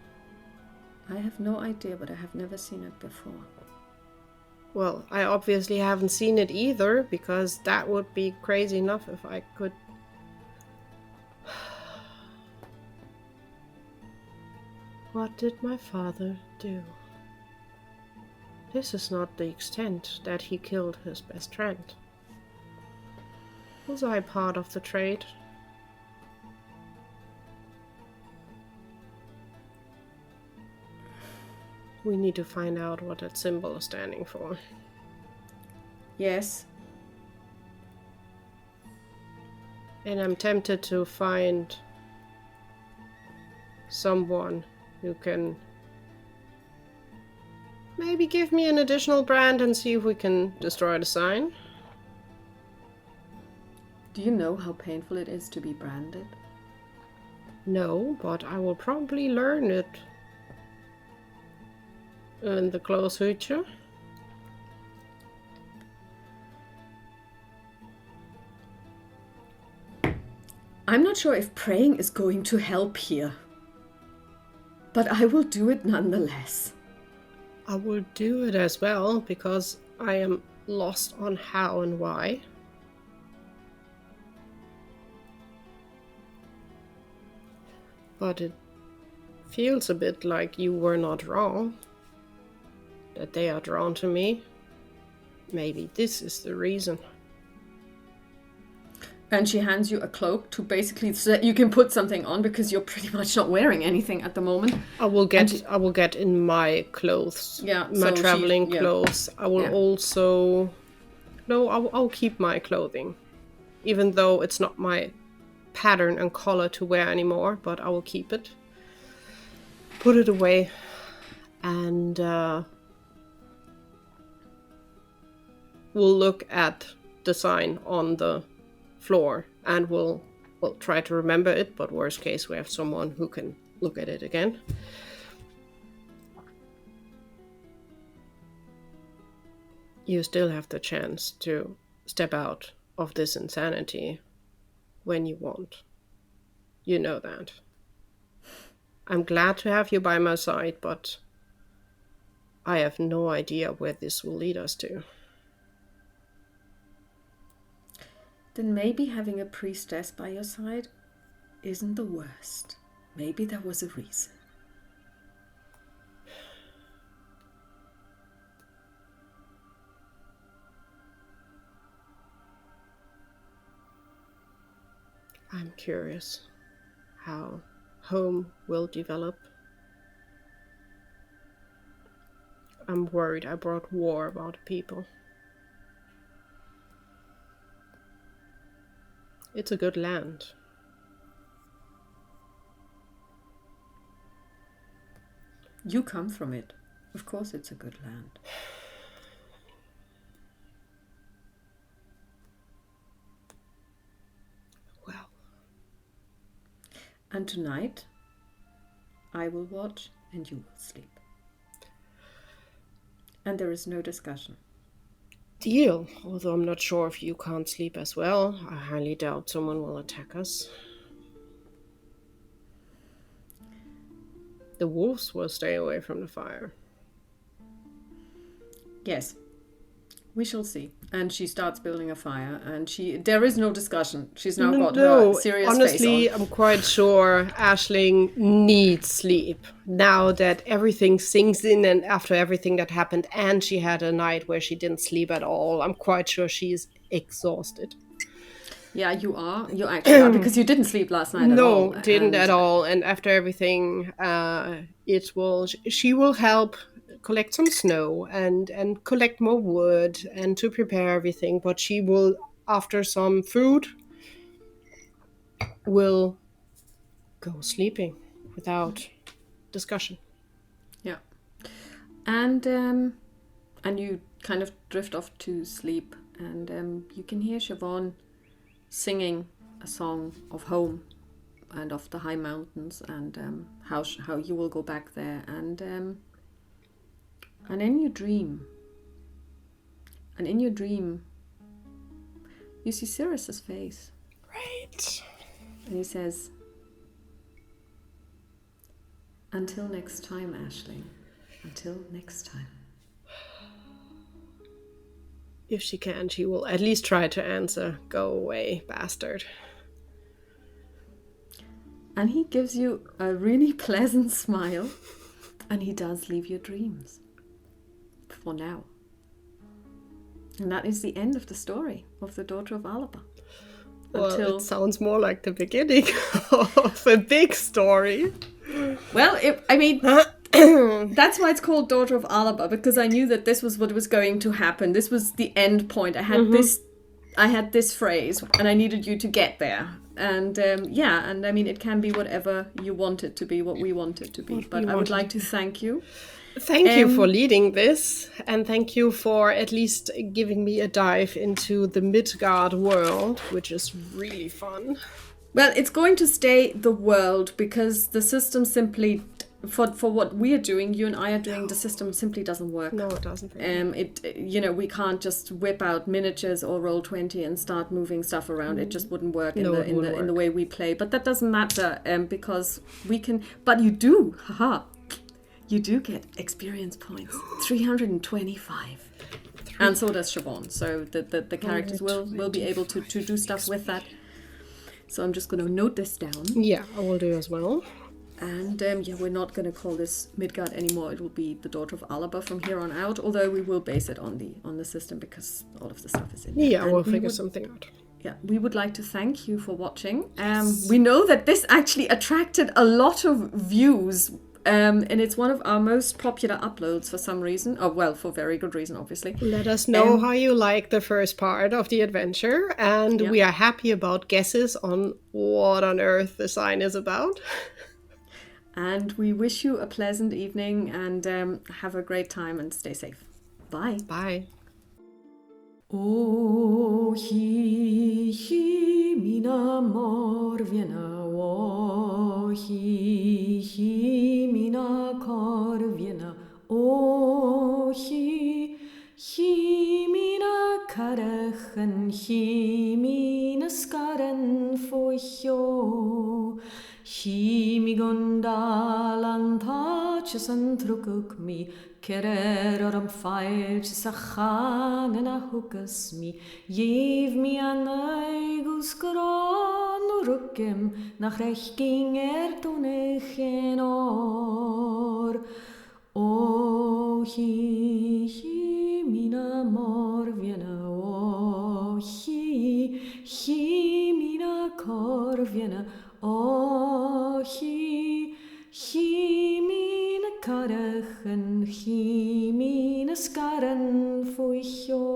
I have no idea, but I have never seen it before. Well, I obviously haven't seen it either, because that would be crazy enough if I could... What did my father do? This is not the extent that he killed his best friend. Was I part of the trade? We need to find out what that symbol is standing for. Yes. And I'm tempted to find someone who can maybe give me an additional brand and see if we can destroy the sign. Do you know how painful it is to be branded? No, but I will probably learn it in the close future. I'm not sure if praying is going to help here, but I will do it nonetheless. I will do it as well because I am lost on how and why. But it feels a bit like you were not wrong. That they are drawn to me. Maybe this is the reason. And she hands you a cloak to basically so that you can put something on because you're pretty much not wearing anything at the moment. I will get in my clothes. Yeah, my so traveling clothes. I will also. No, I'll keep my clothing, even though it's not my pattern and color to wear anymore. But I will keep it. Put it away, and we'll look at the sign on the floor and we'll try to remember it, but worst case we have someone who can look at it again. You still have the chance to step out of this insanity when you want. You know that. I'm glad to have you by my side, but I have no idea where this will lead us to. Then maybe having a priestess by your side isn't the worst. Maybe there was a reason. I'm curious how home will develop. I'm worried I brought war about people. It's a good land. You come from it. Of course it's a good land. Well. And tonight, I will watch and you will sleep. And there is no discussion. Deal, although I'm not sure if you can't sleep as well. I highly doubt someone will attack us. The wolves will stay away from the fire. Yes, we shall see. And she starts building a fire, and there is no discussion. She's now got her serious honestly, face on. I'm quite sure Aisling needs sleep now that everything sinks in, and after everything that happened, and she had a night where she didn't sleep at all. I'm quite sure she's exhausted. Yeah, you are. You actually are, because you didn't sleep last night at all. No, didn't at all. And after everything, she will help collect some snow and collect more wood and to prepare everything. But she will, after some food, will go sleeping without discussion. Yeah, and you kind of drift off to sleep, and you can hear Siobhan singing a song of home and of the high mountains and how you will go back there, and in your dream you see Sirius's face. Right. And he says, "Until next time, Aisling. Until next time." If she can, she will at least try to answer, "Go away, bastard." And he gives you a really pleasant smile. And he does leave your dreams. For now. And that is the end of the story of the daughter of Alba. Well, it sounds more like the beginning of a big story. Well, that's why it's called Daughter of Alba, because I knew that this was what was going to happen. This was the end point. I had this phrase, and I needed you to get there. And and I mean, it can be whatever you want it to be, what we want it to be. But I would like to thank you. Thank you for leading this, and thank you for at least giving me a dive into the Midgard world, which is really fun. Well, it's going to stay the world because the system simply, for what we are doing, you and I are doing, the system simply doesn't work. No, it doesn't. We can't just whip out miniatures or Roll20 and start moving stuff around. It just wouldn't work in the way we play. But that doesn't matter because we can. But you do, you do get experience points, 325. And so does Siobhan. So the characters will be able to do stuff with that. So I'm just going to note this down. Yeah, I will do as well. And we're not going to call this Midgard anymore. It will be the Daughter of Alba from here on out. Although we will base it on the system because all of the stuff is in there. Yeah, we'll figure something out. Yeah, we would like to thank you for watching. We know that this actually attracted a lot of views. And it's one of our most popular uploads for some reason. Oh, well, for very good reason, obviously. Let us know how you like the first part of the adventure. And we are happy about guesses on what on earth the sign is about. And we wish you a pleasant evening and have a great time and stay safe. Bye. Bye. O hi mina morviena, o hi mina korviena, o hi mina karachen, hi mina skaren fojo. Hi mi gondalan taches an trukuk mi, kerer oram feilches a chanen a hukas mi, jev mi an eigus gran rukim, nach rech ging tunich in or. O hi mina morviena, o hi mina korviena, o hi mina karachen, hi mina skaren foicho.